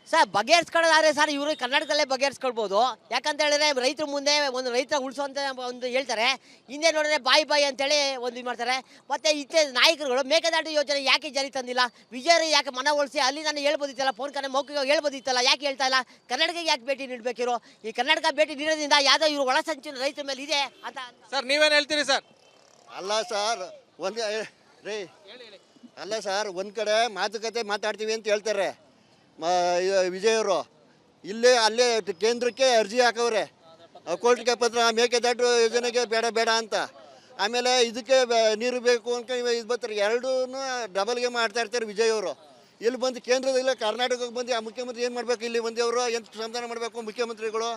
ಸರ್? ಬಗೆಹರಿಸ್ಕೊಳ್ಳೋದಾದ್ರೆ ಸರ್ ಇವರು ಕರ್ನಾಟಕದಲ್ಲೇ ಬಗೆಹರಿಸ್ಕೊಳ್ಬೋದು. ಯಾಕಂತ ಹೇಳಿದ್ರೆ ರೈತರ ಮುಂದೆ ಒಂದು ರೈತರ ಉಳಿಸುವಂತ ಒಂದು ಹೇಳ್ತಾರೆ, ಹಿಂದೆ ನೋಡಿದ್ರೆ ಬಾಯಿ ಅಂತೇಳಿ ಒಂದು ಇದು ಮಾಡ್ತಾರೆ. ಮತ್ತೆ ಇತ್ತೆ ನಾಯಕರುಗಳು ಮೇಕೆದಾಟು ಯೋಜನೆ ಯಾಕೆ ಜಾರಿ ತಂದಿಲ್ಲ, ವಿಜಯರು ಯಾಕೆ ಮನವೊಲಿಸಿ ಅಲ್ಲಿ ನಾನು ಹೇಳ್ಬೋದಿತ್ತಲ್ಲ, ಫೋನ್ ಕರೆ ಮೌಖಿಕ ಹೇಳ್ಬೋದಿತ್ತಲ್ಲ, ಯಾಕೆ ಹೇಳ್ತಾ ಇಲ್ಲ? ಕರ್ನಾಟಕಕ್ಕೆ ಯಾಕೆ ಭೇಟಿ ನೀಡಬೇಕಿರೋ? ಈ ಕರ್ನಾಟಕ ಭೇಟಿ ನೀಡೋದ್ರಿಂದ ಯಾವುದೋ ಇವರು ಒಳಸಂಚಿನ ರೈತರ ಮೇಲೆ ಇದೆ ಅಂತ. ಸರ್ ನೀವೇನು ಹೇಳ್ತೀರಿ ಸರ್? ಅಲ್ಲ ಸರ್, ಅಲ್ಲ ಸರ್, ಒಂದು ಕಡೆ ಮಾತುಕತೆ ಮಾತಾಡ್ತೀವಿ ಅಂತ ಹೇಳ್ತಾರೆ ವಿಜಯವರು, ಅಲ್ಲೇ ಕೇಂದ್ರಕ್ಕೆ ಅರ್ಜಿ ಹಾಕವ್ರೆ, ಕೋರ್ಟ್ಗೆ ಪತ್ರ ಮೇಕೆದಾಟು ಯೋಜನೆಗೆ ಬೇಡ ಅಂತ. ಆಮೇಲೆ ಇದಕ್ಕೆ ನೀರು ಬೇಕು ಅಂತ ಇದು ಬರ್ತಾರೆ, ಎರಡೂ ಡಬಲ್ಗೆ ಮಾಡ್ತಾ ಇರ್ತಾರೆ ವಿಜಯ್ ಅವರು. ಇಲ್ಲಿ ಬಂದು ಕೇಂದ್ರದಲ್ಲಿ ಕರ್ನಾಟಕಕ್ಕೆ ಬಂದು ಆ ಮುಖ್ಯಮಂತ್ರಿ ಏನು ಮಾಡಬೇಕು, ಇಲ್ಲಿ ಬಂದವರು ಏನು ಸಮಾಧಾನ ಮಾಡಬೇಕು ಮುಖ್ಯಮಂತ್ರಿಗಳು?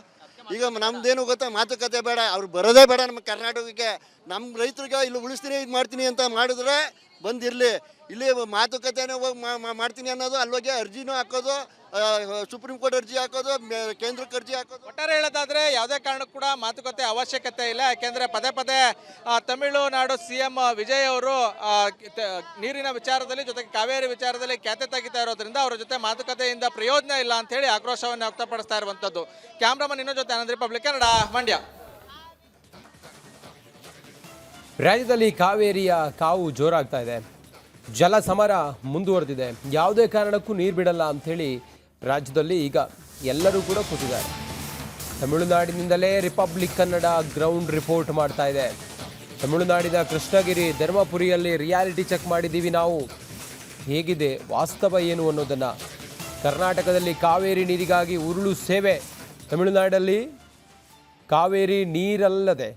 ಈಗ ನಮ್ದೇನು ಗೊತ್ತಾ, ಮಾತುಕತೆ ಬೇಡ, ಅವ್ರು ಬರೋದೇ ಬೇಡ ನಮ್ಮ ಕರ್ನಾಟಕಕ್ಕೆ. ನಮ್ಮ ರೈತರಿಗೆ ಇಲ್ಲಿ ಉಳಿಸ್ತೀನಿ ಇದು ಮಾಡ್ತೀನಿ ಅಂತ ಮಾಡಿದ್ರೆ ಬಂದಿರಲಿ, ಇಲ್ಲಿ ಮಾತುಕತೆನೇ ಹೋಗಿ ಮಾಡ್ತೀನಿ ಅನ್ನೋದು, ಅಲ್ಲೋಗಿ ಅರ್ಜಿನೂ ಹಾಕೋದು, ಸುಪ್ರೀಂ ಕೋರ್ಟ್ ಅರ್ಜಿ ಹಾಕೋದು, ಕೇಂದ್ರಕ್ಕೆ ಅರ್ಜಿ ಹಾಕೋದು. ಒಟ್ಟಾರೆ ಹೇಳೋದಾದ್ರೆ ಯಾವುದೇ ಕಾರಣಕ್ಕೂ ಕೂಡ ಮಾತುಕತೆ ಅವಶ್ಯಕತೆ ಇಲ್ಲ. ಯಾಕೆಂದ್ರೆ ಪದೇ ತಮಿಳುನಾಡು CM ವಿಜಯ್ ಅವರು ನೀರಿನ ವಿಚಾರದಲ್ಲಿ ಜೊತೆಗೆ ಕಾವೇರಿ ವಿಚಾರದಲ್ಲಿ ಖ್ಯಾತೆ ತೆಗಿತಾ ಇರೋದ್ರಿಂದ ಅವರ ಜೊತೆ ಮಾತುಕತೆಯಿಂದ ಪ್ರಯೋಜನ ಇಲ್ಲ ಅಂತ ಹೇಳಿ ಆಕ್ರೋಶವನ್ನು ವ್ಯಕ್ತಪಡಿಸ್ತಾ ಇರುವಂತದ್ದು. ಕ್ಯಾಮ್ರಾಮನ್ ಇನ್ನೊಂದು ಜೊತೆ ಆನಂದ್ ರಿಪಬ್ಲಿಕ್ ಕನ್ನಡ, ಮಂಡ್ಯ. ರಾಜ್ಯದಲ್ಲಿ ಕಾವೇರಿಯ ಕಾವು ಜೋರಾಗ್ತಾ ಇದೆ, ಜಲ ಸಮರ ಮುಂದುವರೆದಿದೆ. ಯಾವುದೇ ಕಾರಣಕ್ಕೂ ನೀರು ಬಿಡಲ್ಲ ಅಂಥೇಳಿ ರಾಜ್ಯದಲ್ಲಿ ಈಗ ಎಲ್ಲರೂ ಕೂಡ ಕೂತಿದ್ದಾರೆ. ತಮಿಳುನಾಡಿನಿಂದಲೇ ರಿಪಬ್ಲಿಕ್ ಕನ್ನಡ ಗ್ರೌಂಡ್ ರಿಪೋರ್ಟ್ ಮಾಡ್ತಾ ಇದೆ. ತಮಿಳುನಾಡಿನ ಕೃಷ್ಣಗಿರಿ ಧರ್ಮಪುರಿಯಲ್ಲಿ ರಿಯಾಲಿಟಿ ಚೆಕ್ ಮಾಡಿದ್ದೀವಿ ನಾವು, ಹೇಗಿದೆ ವಾಸ್ತವ ಏನು ಅನ್ನೋದನ್ನು. ಕರ್ನಾಟಕದಲ್ಲಿ ಕಾವೇರಿ ನೀರಿಗಾಗಿ ಉರುಳು ಸೇವೆ. ತಮಿಳುನಾಡಲ್ಲಿ ಕಾವೇರಿ ನೀರಲ್ಲದೆ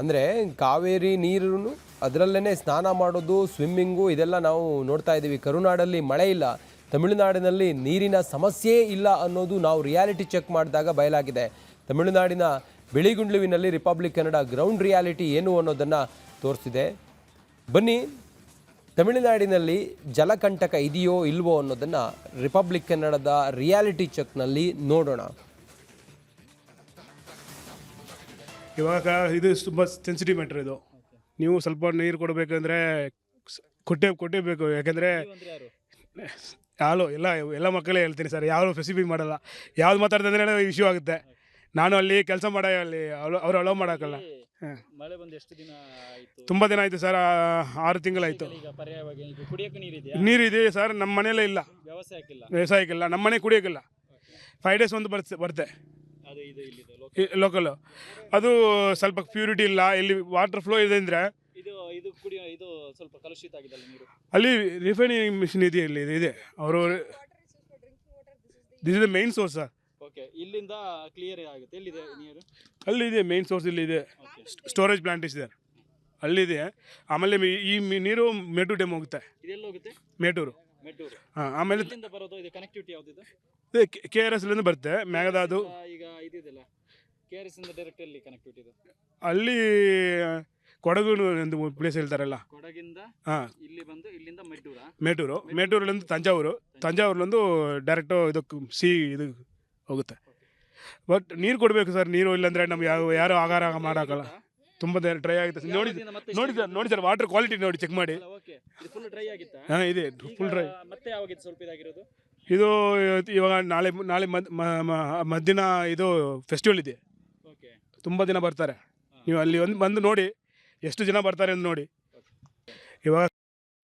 ಅಂದರೆ ಕಾವೇರಿ ನೀರನ್ನು ಅದರಲ್ಲೇ ಸ್ನಾನ ಮಾಡೋದು, ಸ್ವಿಮ್ಮಿಂಗು ಇದೆಲ್ಲ ನಾವು ನೋಡ್ತಾ ಇದ್ದೀವಿ. ಕರುನಾಡಲ್ಲಿ ಮಳೆ ಇಲ್ಲ, ತಮಿಳುನಾಡಿನಲ್ಲಿ ನೀರಿನ ಸಮಸ್ಯೆ ಇಲ್ಲ ಅನ್ನೋದು ನಾವು ರಿಯಾಲಿಟಿ ಚೆಕ್ ಮಾಡಿದಾಗ ಬಯಲಾಗಿದೆ. ತಮಿಳುನಾಡಿನ ಬಿಳಿಗುಂಡ್ಲುವಿನಲ್ಲಿ ರಿಪಬ್ಲಿಕ್ ಕನ್ನಡ ಗ್ರೌಂಡ್ ರಿಯಾಲಿಟಿ ಏನು ಅನ್ನೋದನ್ನು ತೋರಿಸಿದೆ. ಬನ್ನಿ, ತಮಿಳುನಾಡಿನಲ್ಲಿ ಜಲಕಂಟಕ ಇದೆಯೋ ಇಲ್ವೋ ಅನ್ನೋದನ್ನು ರಿಪಬ್ಲಿಕ್ ಕನ್ನಡದ ರಿಯಾಲಿಟಿ ಚೆಕ್ನಲ್ಲಿ ನೋಡೋಣ. ಇವಾಗ ಇದು ತುಂಬ ಸೆನ್ಸಿಟಿವ್ ಮ್ಯಾಟ್ರ್. ಇದು ನೀವು ಸ್ವಲ್ಪ ನೀರು ಕೊಡಬೇಕಂದ್ರೆ ಕೊಟ್ಟೇಬೇಕು. ಯಾಕೆಂದರೆ ಎಲ್ಲ ಮಕ್ಕಳೇ ಹೇಳ್ತೀನಿ ಸರ್, ಯಾರು ಸ್ಪೆಸಿಫಿಕ್ ಮಾಡಲ್ಲ. ಯಾವ್ದು ಮಾತಾಡ್ತಂದ್ರೆ ಇಶ್ಯೂ ಆಗುತ್ತೆ. ನಾನು ಅಲ್ಲಿ ಕೆಲಸ ಮಾಡೋ ಅಲ್ಲಿ ಅವ್ರು ಅಲೋ ಮಾಡೋಕ್ಕಲ್ಲ. ಮಳೆ ಬಂದು ಎಷ್ಟು ದಿನ ಆಯಿತು? ತುಂಬ ದಿನ ಆಯಿತು ಸರ್, 6 ತಿಂಗಳಾಯಿತು. ನೀರಿದೆ ಸರ್, ನಮ್ಮ ಮನೆಯಲ್ಲೇ ಇಲ್ಲ, ವ್ಯವಸಾಯಕ್ಕಿಲ್ಲ, ನಮ್ಮ ಮನೆ ಕುಡಿಯೋಕ್ಕಿಲ್ಲ. 5 days ಒಂದು ಬರುತ್ತೆ ಲೋಕಲ್ಲು. ಅದು ಸ್ವಲ್ಪ ಪ್ಯೂರಿಟಿ ಇಲ್ಲ. ಇಲ್ಲಿ ವಾಟರ್ ಫ್ಲೋ ಇದೆ ಅಂದರೆ ಇದು ಸ್ವಲ್ಪ ಕಲುಷಿತ ಆಗಿದೆ ನೀರು. ಅಲ್ಲಿ ರಿಫೈನಿಂಗ್ ಮಿಷಿನ್ ಇದೆ, ಇಲ್ಲಿ ಇದೆ. ಅವರು this is the main source sir. Okay, ಇಲ್ಲಿಂದ ಕ್ಲಿಯರ್ ಆಗುತ್ತೆ. ಎಲ್ಲಿದೆ ನೀರು? ಅಲ್ಲಿದೆ ಮೇನ್ ಸೋರ್ಸ್, ಇಲ್ಲಿದೆ. ಸ್ಟೋರೇಜ್ ಪ್ಲಾಂಟ್ ಇದೆ ಅಲ್ಲಿದೆ. ಆಮೇಲೆ ಈ ನೀರು ಮೇಟೂರು ಡ್ಯಾಮ್ ಹೋಗುತ್ತೆ. ಇದೆಲ್ಲ ಹೋಗುತ್ತೆ? ಮೇಟೂರು. ಹಾಂ, ಆಮೇಲೆ ಬರೋದು ಇದು ಕನೆಕ್ಟಿವಿಟಿ ಯಾವುದಿದೆ? KRS ಬರುತ್ತೆ ಮ್ಯಾಗದ. ಈಗ ಇದಿದೆಲ್ಲ KRS ಇಂದ ಡೈರೆಕ್ಟ್ ಎಲ್ಲಿ ಕನೆಕ್ಟಿವಿಟಿ ಇದೆ? ಅಲ್ಲಿ ಕೊಡಗು ಒಂದು ಪ್ಲೇಸ್ ಹೇಳ್ತಾರಲ್ಲ, ಕೊಡಗಿಂದ ಇಲ್ಲಿ ಬಂದು ಇಲ್ಲಿಂದ ಮೇಟೂರಲ್ಲಿ ತಂಜಾವೂರಲ್ಲೊಂದು ಡೈರೆಕ್ಟು ಇದಕ್ಕೆ ಇದು ಹೋಗುತ್ತೆ. ಬಟ್ ನೀರು ಕೊಡಬೇಕು ಸರ್. ನೀರು ಇಲ್ಲಾಂದರೆ ನಮ್ಗೆ ಯಾರು ಆಗಾರ ಮಾಡೋಕ್ಕಲ್ಲ. ತುಂಬ ಡ್ರೈ ಆಗುತ್ತೆ. ನೋಡಿ ಸರ್ ವಾಟರ್ ಕ್ವಾಲಿಟಿ ನೋಡಿ, ಚೆಕ್ ಮಾಡಿ. ಹಾಂ, ಇದೆ ಫುಲ್ ಡ್ರೈ. ಮತ್ತೆ ಯಾವಾಗಿತ್ತು ಸ್ವಲ್ಪ ಇದಾಗಿರೋದು? ಇದು ಇವಾಗ ನಾಳೆ ಮಧ್ಯಾಹ್ನ ಇದು ಫೆಸ್ಟಿವಲ್ ಇದೆ. ತುಂಬ ಜನ ಬರ್ತಾರೆ. ನೀವು ಅಲ್ಲಿ ಬಂದು ನೋಡಿ ಎಷ್ಟು ಜನ ಬರ್ತಾರೆ ಅಂತ ನೋಡಿ. ಇವಾಗ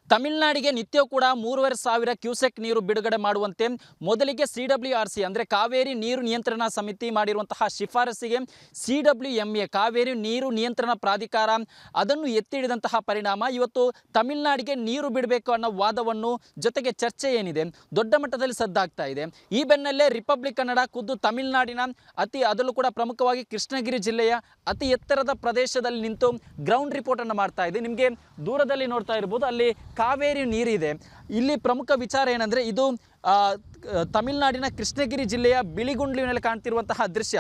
ತಮಿಳುನಾಡಿಗೆ ನಿತ್ಯ ಕೂಡ 3,500 ಕ್ಯೂಸೆಕ್ ನೀರು ಬಿಡುಗಡೆ ಮಾಡುವಂತೆ ಮೊದಲಿಗೆ CWRC ಅಂದರೆ ಕಾವೇರಿ ನೀರು ನಿಯಂತ್ರಣ ಸಮಿತಿ ಮಾಡಿರುವಂತಹ ಶಿಫಾರಸಿಗೆ CWMA ಕಾವೇರಿ ನೀರು ನಿಯಂತ್ರಣ ಪ್ರಾಧಿಕಾರ ಅದನ್ನು ಎತ್ತಿಡಿದಂತಹ ಪರಿಣಾಮ ಇವತ್ತು ತಮಿಳುನಾಡಿಗೆ ನೀರು ಬಿಡಬೇಕು ಅನ್ನೋ ವಾದವನ್ನು ಜೊತೆಗೆ ಚರ್ಚೆ ಏನಿದೆ ದೊಡ್ಡ ಮಟ್ಟದಲ್ಲಿ ಸದ್ದಾಗ್ತಾ ಇದೆ. ಈ ಬೆನ್ನಲ್ಲೇ ರಿಪಬ್ಲಿಕ್ ಕನ್ನಡ ಖುದ್ದು ತಮಿಳುನಾಡಿನ ಅದರಲ್ಲೂ ಕೂಡ ಪ್ರಮುಖವಾಗಿ ಕೃಷ್ಣಗಿರಿ ಜಿಲ್ಲೆಯ ಅತಿ ಎತ್ತರದ ಪ್ರದೇಶದಲ್ಲಿ ನಿಂತು ಗ್ರೌಂಡ್ ರಿಪೋರ್ಟನ್ನು ಮಾಡ್ತಾ ಇದೆ. ನಿಮಗೆ ದೂರದಲ್ಲಿ ನೋಡ್ತಾ ಇರ್ಬೋದು, ಅಲ್ಲಿ ಕಾವೇರಿ ನೀರಿದೆ. ಇಲ್ಲಿ ಪ್ರಮುಖ ವಿಚಾರ ಏನಂದರೆ ಇದು ತಮಿಳುನಾಡಿನ ಕೃಷ್ಣಗಿರಿ ಜಿಲ್ಲೆಯ ಬಿಳಿಗುಂಡ್ಲಿನಲ್ಲಿ ಕಾಣ್ತಿರುವಂತಹ ದೃಶ್ಯ.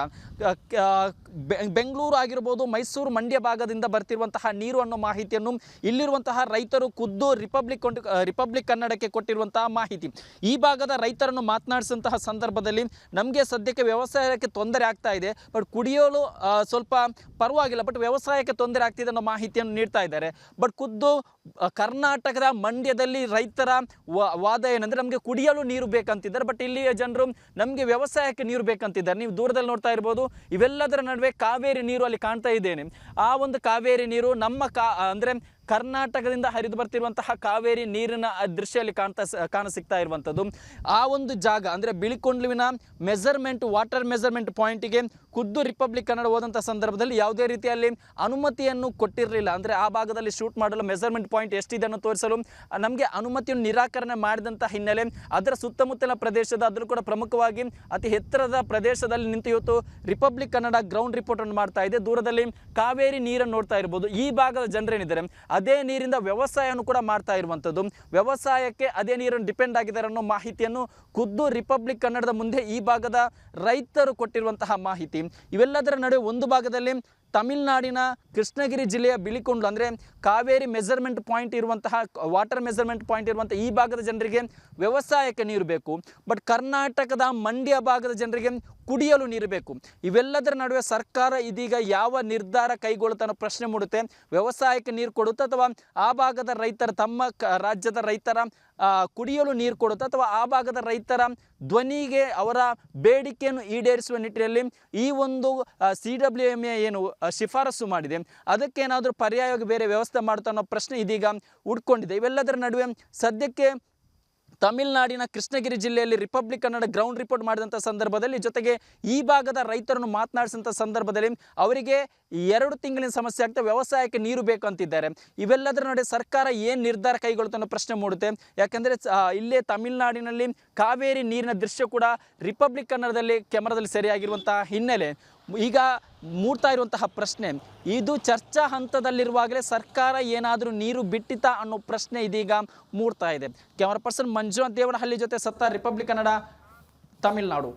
ಬೆಂಗಳೂರು ಆಗಿರ್ಬೋದು, ಮೈಸೂರು, ಮಂಡ್ಯ ಭಾಗದಿಂದ ಬರ್ತಿರುವಂತಹ ನೀರು ಅನ್ನೋ ಮಾಹಿತಿಯನ್ನು ಇಲ್ಲಿರುವಂತಹ ರೈತರು ಖುದ್ದು ರಿಪಬ್ಲಿಕ್ ಕನ್ನಡಕ್ಕೆ ಕೊಟ್ಟಿರುವಂತಹ ಮಾಹಿತಿ. ಈ ಭಾಗದ ರೈತರನ್ನು ಮಾತನಾಡಿಸಿದಂತಹ ಸಂದರ್ಭದಲ್ಲಿ ನಮಗೆ ಸದ್ಯಕ್ಕೆ ವ್ಯವಸಾಯಕ್ಕೆ ತೊಂದರೆ ಆಗ್ತಾ ಇದೆ, ಬಟ್ ಕುಡಿಯಲು ಸ್ವಲ್ಪ ಪರವಾಗಿಲ್ಲ, ಬಟ್ ವ್ಯವಸಾಯಕ್ಕೆ ತೊಂದರೆ ಆಗ್ತಿದೆ ಅನ್ನೋ ಮಾಹಿತಿಯನ್ನು ನೀಡ್ತಾ ಇದ್ದಾರೆ. ಬಟ್ ಖುದ್ದು ಕರ್ನಾಟಕದ ಮಂಡ್ಯದಲ್ಲಿ ರೈತರ ವಾದ ಏನಂದರೆ ನಮಗೆ ಕುಡಿಯಲು ನೀರು ಬೇಕಂತಿದ್ದಾರೆ, ಬಟ್ ಇಲ್ಲಿಯ ಜನರು ನಮಗೆ ವ್ಯವಸಾಯಕ್ಕೆ ನೀರು ಬೇಕಂತಿದ್ದಾರೆ. ನೀವು ದೂರದಲ್ಲಿ ನೋಡ್ತಾ ಇರ್ಬೋದು, ಇವೆಲ್ಲದರ ನಡುವೆ ಕಾವೇರಿ ನೀರು ಅಲ್ಲಿ ಕಾಣ್ತಾ ಇದ್ದೇನೆ. ಆ ಒಂದು ಕಾವೇರಿ ನೀರು ನಮ್ಮ ಅಂದರೆ ಕರ್ನಾಟಕದಿಂದ ಹರಿದು ಬರ್ತಿರುವಂತಹ ಕಾವೇರಿ ನೀರಿನ ದೃಶ್ಯದಲ್ಲಿ ಕಾಣಸಿಗ್ತಾ ಇರುವಂಥದ್ದು. ಆ ಒಂದು ಜಾಗ ಅಂದರೆ ಬಿಳಿಕೊಂಡ್ಲುವಿನ ವಾಟರ್ ಮೆಜರ್ಮೆಂಟ್ ಪಾಯಿಂಟಿಗೆ ಖುದ್ದು ರಿಪಬ್ಲಿಕ್ ಕನ್ನಡ ಹೋದಂಥ ಸಂದರ್ಭದಲ್ಲಿ ಯಾವುದೇ ರೀತಿಯಲ್ಲಿ ಅನುಮತಿಯನ್ನು ಕೊಟ್ಟಿರಲಿಲ್ಲ. ಅಂದರೆ ಆ ಭಾಗದಲ್ಲಿ ಶೂಟ್ ಮಾಡಲು ಮೆಜರ್ಮೆಂಟ್ ಪಾಯಿಂಟ್ ಎಷ್ಟಿದೆ ಅನ್ನೋ ತೋರಿಸಲು ನಮಗೆ ಅನುಮತಿಯನ್ನು ನಿರಾಕರಣೆ ಮಾಡಿದಂಥ ಹಿನ್ನೆಲೆ ಅದರ ಸುತ್ತಮುತ್ತಲ ಪ್ರದೇಶದ, ಅದರಲ್ಲೂ ಕೂಡ ಪ್ರಮುಖವಾಗಿ ಅತಿ ಎತ್ತರದ ಪ್ರದೇಶದಲ್ಲಿ ನಿಂತು ಇವತ್ತು ರಿಪಬ್ಲಿಕ್ ಕನ್ನಡ ಗ್ರೌಂಡ್ ರಿಪೋರ್ಟ್ ಅನ್ನು ಮಾಡ್ತಾ ಇದೆ. ದೂರದಲ್ಲಿ ಕಾವೇರಿ ನೀರನ್ನು ನೋಡ್ತಾ ಇರ್ಬೋದು. ಈ ಭಾಗದ ಜನರೇನಿದ್ದಾರೆ ಅದೇ ನೀರಿಂದ ವ್ಯವಸಾಯವನ್ನು ಕೂಡ ಮಾಡ್ತಾ ಇರುವಂಥದ್ದು. ವ್ಯವಸಾಯಕ್ಕೆ ಅದೇ ನೀರನ್ನು ಡಿಪೆಂಡ್ ಆಗಿದ್ದಾರೆ ಅನ್ನೋ ಮಾಹಿತಿಯನ್ನು ಖುದ್ದು ರಿಪಬ್ಲಿಕ್ ಕನ್ನಡದ ಮುಂದೆ ಈ ಭಾಗದ ರೈತರು ಕೊಟ್ಟಿರುವಂತಹ ಮಾಹಿತಿ. ಇವೆಲ್ಲದರ ನಡುವೆ ಒಂದು ಭಾಗದಲ್ಲಿ ತಮಿಳುನಾಡಿನ ಕೃಷ್ಣಗಿರಿ ಜಿಲ್ಲೆಯ ಬಿಳಿಕೊಂಡ್ಲು ಅಂದರೆ ಕಾವೇರಿ ಮೆಜರ್ಮೆಂಟ್ ಪಾಯಿಂಟ್ ಇರುವಂತಹ, ವಾಟರ್ ಮೆಜರ್ಮೆಂಟ್ ಪಾಯಿಂಟ್ ಇರುವಂತಹ ಈ ಭಾಗದ ಜನರಿಗೆ ವ್ಯವಸಾಯಕ್ಕೆ ನೀರು ಬೇಕು, ಬಟ್ ಕರ್ನಾಟಕದ ಮಂಡ್ಯ ಭಾಗದ ಜನರಿಗೆ ಕುಡಿಯಲು ನೀರು ಬೇಕು. ಇವೆಲ್ಲದರ ನಡುವೆ ಸರ್ಕಾರ ಇದೀಗ ಯಾವ ನಿರ್ಧಾರ ಕೈಗೊಳ್ಳುತ್ತೆ ಅನ್ನೋ ಪ್ರಶ್ನೆ ಮೂಡುತ್ತೆ. ವ್ಯವಸಾಯಕ್ಕೆ ನೀರು ಕೊಡುತ್ತೆ ಅಥವಾ ಆ ಭಾಗದ ರೈತರ, ತಮ್ಮ ರಾಜ್ಯದ ರೈತರ ಕುಡಿಯಲು ನೀರು ಕೊಡುತ್ತೆ, ಅಥವಾ ಆ ಭಾಗದ ರೈತರ ಧ್ವನಿಗೆ ಅವರ ಬೇಡಿಕೆಯನ್ನು ಈಡೇರಿಸುವ ನಿಟ್ಟಿನಲ್ಲಿ ಈ ಒಂದು CWMA ಏನು ಶಿಫಾರಸು ಮಾಡಿದೆ ಅದಕ್ಕೇನಾದರೂ ಪರ್ಯಾಯವಾಗಿ ಬೇರೆ ವ್ಯವಸ್ಥೆ ಮಾಡುತ್ತಾ ಅನ್ನೋ ಪ್ರಶ್ನೆ ಇದೀಗ ಉಟ್ಕೊಂಡಿದೆ. ಇವೆಲ್ಲದರ ನಡುವೆ ಸದ್ಯಕ್ಕೆ ತಮಿಳುನಾಡಿನ ಕೃಷ್ಣಗಿರಿ ಜಿಲ್ಲೆಯಲ್ಲಿ ರಿಪಬ್ಲಿಕ್ ಕನ್ನಡ ಗ್ರೌಂಡ್ ರಿಪೋರ್ಟ್ ಮಾಡಿದಂಥ ಸಂದರ್ಭದಲ್ಲಿ, ಜೊತೆಗೆ ಈ ಭಾಗದ ರೈತರನ್ನು ಮಾತನಾಡಿಸಿದಂಥ ಸಂದರ್ಭದಲ್ಲಿ ಅವರಿಗೆ 2 ತಿಂಗಳಿನ ಸಮಸ್ಯೆ ಆಗ್ತದೆ, ವ್ಯವಸಾಯಕ್ಕೆ ನೀರು ಬೇಕಂತಿದ್ದಾರೆ. ಇವೆಲ್ಲದರ ನಡುವೆ ಸರ್ಕಾರ ಏನು ನಿರ್ಧಾರ ಕೈಗೊಳ್ಳುತ್ತೆ ಅನ್ನೋ ಪ್ರಶ್ನೆ ಮೂಡುತ್ತೆ. ಯಾಕೆಂದರೆ ಇಲ್ಲೇ ತಮಿಳುನಾಡಿನಲ್ಲಿ ಕಾವೇರಿ ನೀರಿನ ದೃಶ್ಯ ಕೂಡ ರಿಪಬ್ಲಿಕ್ ಕನ್ನಡದಲ್ಲಿ ಕ್ಯಾಮರಾದಲ್ಲಿ ಸೆರೆಯಾಗಿರುವಂತಹ ಹಿನ್ನೆಲೆ ಈಗ ಮೂಡ್ತಾ ಇರುವಂತಹ ಪ್ರಶ್ನೆ, ಇದು ಚರ್ಚಾ ಹಂತದಲ್ಲಿರುವಾಗಲೇ ಸರ್ಕಾರ ಏನಾದರೂ ನೀರು ಬಿಟ್ಟಿತಾ ಅನ್ನೋ ಪ್ರಶ್ನೆ ಇದೀಗ ಮೂಡ್ತಾ ಇದೆ. ಕ್ಯಾಮರಾ ಪರ್ಸನ್ ಮಂಜುನಾಥ್ ದೇವನಹಳ್ಳಿ ಜೊತೆ ಸತ್ತ, ರಿಪಬ್ಲಿಕ್ ಕನ್ನಡ, ತಮಿಳುನಾಡು.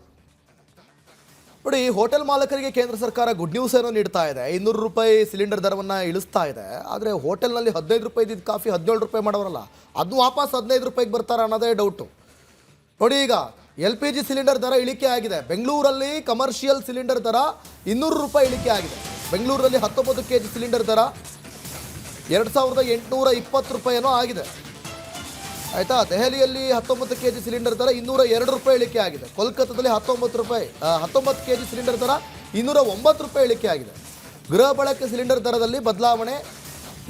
ನೋಡಿ, ಹೋಟೆಲ್ ಮಾಲಕರಿಗೆ ಕೇಂದ್ರ ಸರ್ಕಾರ ಗುಡ್ ನ್ಯೂಸ್ ಏನೋ ನೀಡ್ತಾ ಇದೆ. 200 ರೂಪಾಯಿ ಸಿಲಿಂಡರ್ ದರವನ್ನು ಇಳಿಸ್ತಾ ಇದೆ. ಆದರೆ ಹೋಟೆಲ್ನಲ್ಲಿ 15 ರೂಪಾಯಿ ಇದ್ದಿದ್ದು ಕಾಫಿ 17 ರೂಪಾಯಿ ಮಾಡೋರಲ್ಲ, ಅದು ವಾಪಸ್ 15 ರೂಪಾಯಿಗೆ ಬರ್ತಾರೆ ಅನ್ನೋದೇ ಡೌಟು. ನೋಡಿ, ಈಗ LPG ಸಿಲಿಂಡರ್ ದರ ಇಳಿಕೆ ಆಗಿದೆ. ಬೆಂಗಳೂರಲ್ಲಿ ಕಮರ್ಷಿಯಲ್ ಸಿಲಿಂಡರ್ ದರ 200 ರೂಪಾಯಿ ಇಳಿಕೆ ಆಗಿದೆ. ಬೆಂಗಳೂರಲ್ಲಿ 19 kg ಸಿಲಿಂಡರ್ ದರ 2820 ರೂಪಾಯಿನೋ ಆಗಿದೆ. ಆಯಿತಾ. ದೆಹಲಿಯಲ್ಲಿ 19 kg ಸಿಲಿಂಡರ್ ದರ 202 ರೂಪಾಯಿ ಇಳಿಕೆ ಆಗಿದೆ. ಕೋಲ್ಕತ್ತಾದಲ್ಲಿ 19 kg ಸಿಲಿಂಡರ್ ದರ 209 ರೂಪಾಯಿ ಇಳಿಕೆ ಆಗಿದೆ. ಗೃಹ ಬಳಕೆ ಸಿಲಿಂಡರ್ ದರದಲ್ಲಿ ಬದಲಾವಣೆ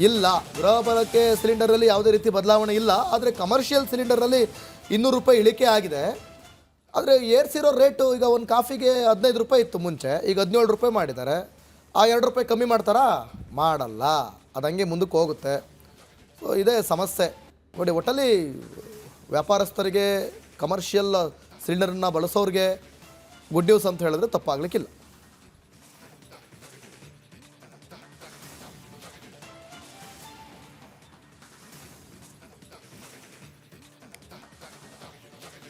ಇಲ್ಲ. ಗೃಹ ಬಳಕೆ ಸಿಲಿಂಡರಲ್ಲಿ ಯಾವುದೇ ರೀತಿ ಬದಲಾವಣೆ ಇಲ್ಲ. ಆದರೆ ಕಮರ್ಷಿಯಲ್ ಸಿಲಿಂಡರಲ್ಲಿ 200 ರೂಪಾಯಿ ಇಳಿಕೆ ಆಗಿದೆ. ಆದರೆ ಏರ್ಸಿರೋ ರೇಟು ಈಗ ಒಂದು ಕಾಫಿಗೆ 15 ರೂಪಾಯಿ ಇತ್ತು ಮುಂಚೆ, ಈಗ 17 ರೂಪಾಯಿ ಮಾಡಿದ್ದಾರೆ. ಆ 2 ರೂಪಾಯಿ ಕಮ್ಮಿ ಮಾಡ್ತಾರಾ? ಮಾಡಲ್ಲ. ಅದು ಹಂಗೆ ಮುಂದಕ್ಕೆ ಹೋಗುತ್ತೆ. ಸೊ ಇದೇ ಸಮಸ್ಯೆ. ನೋಡಿ, ಒಟ್ಟಲ್ಲಿ ವ್ಯಾಪಾರಸ್ಥರಿಗೆ, ಕಮರ್ಷಿಯಲ್ ಸಿಲಿಂಡರನ್ನು ಬಳಸೋರಿಗೆ ಗುಡ್ ನ್ಯೂಸ್ ಅಂತ ಹೇಳಿದ್ರೆ ತಪ್ಪಾಗಲಿಕ್ಕಿಲ್ಲ.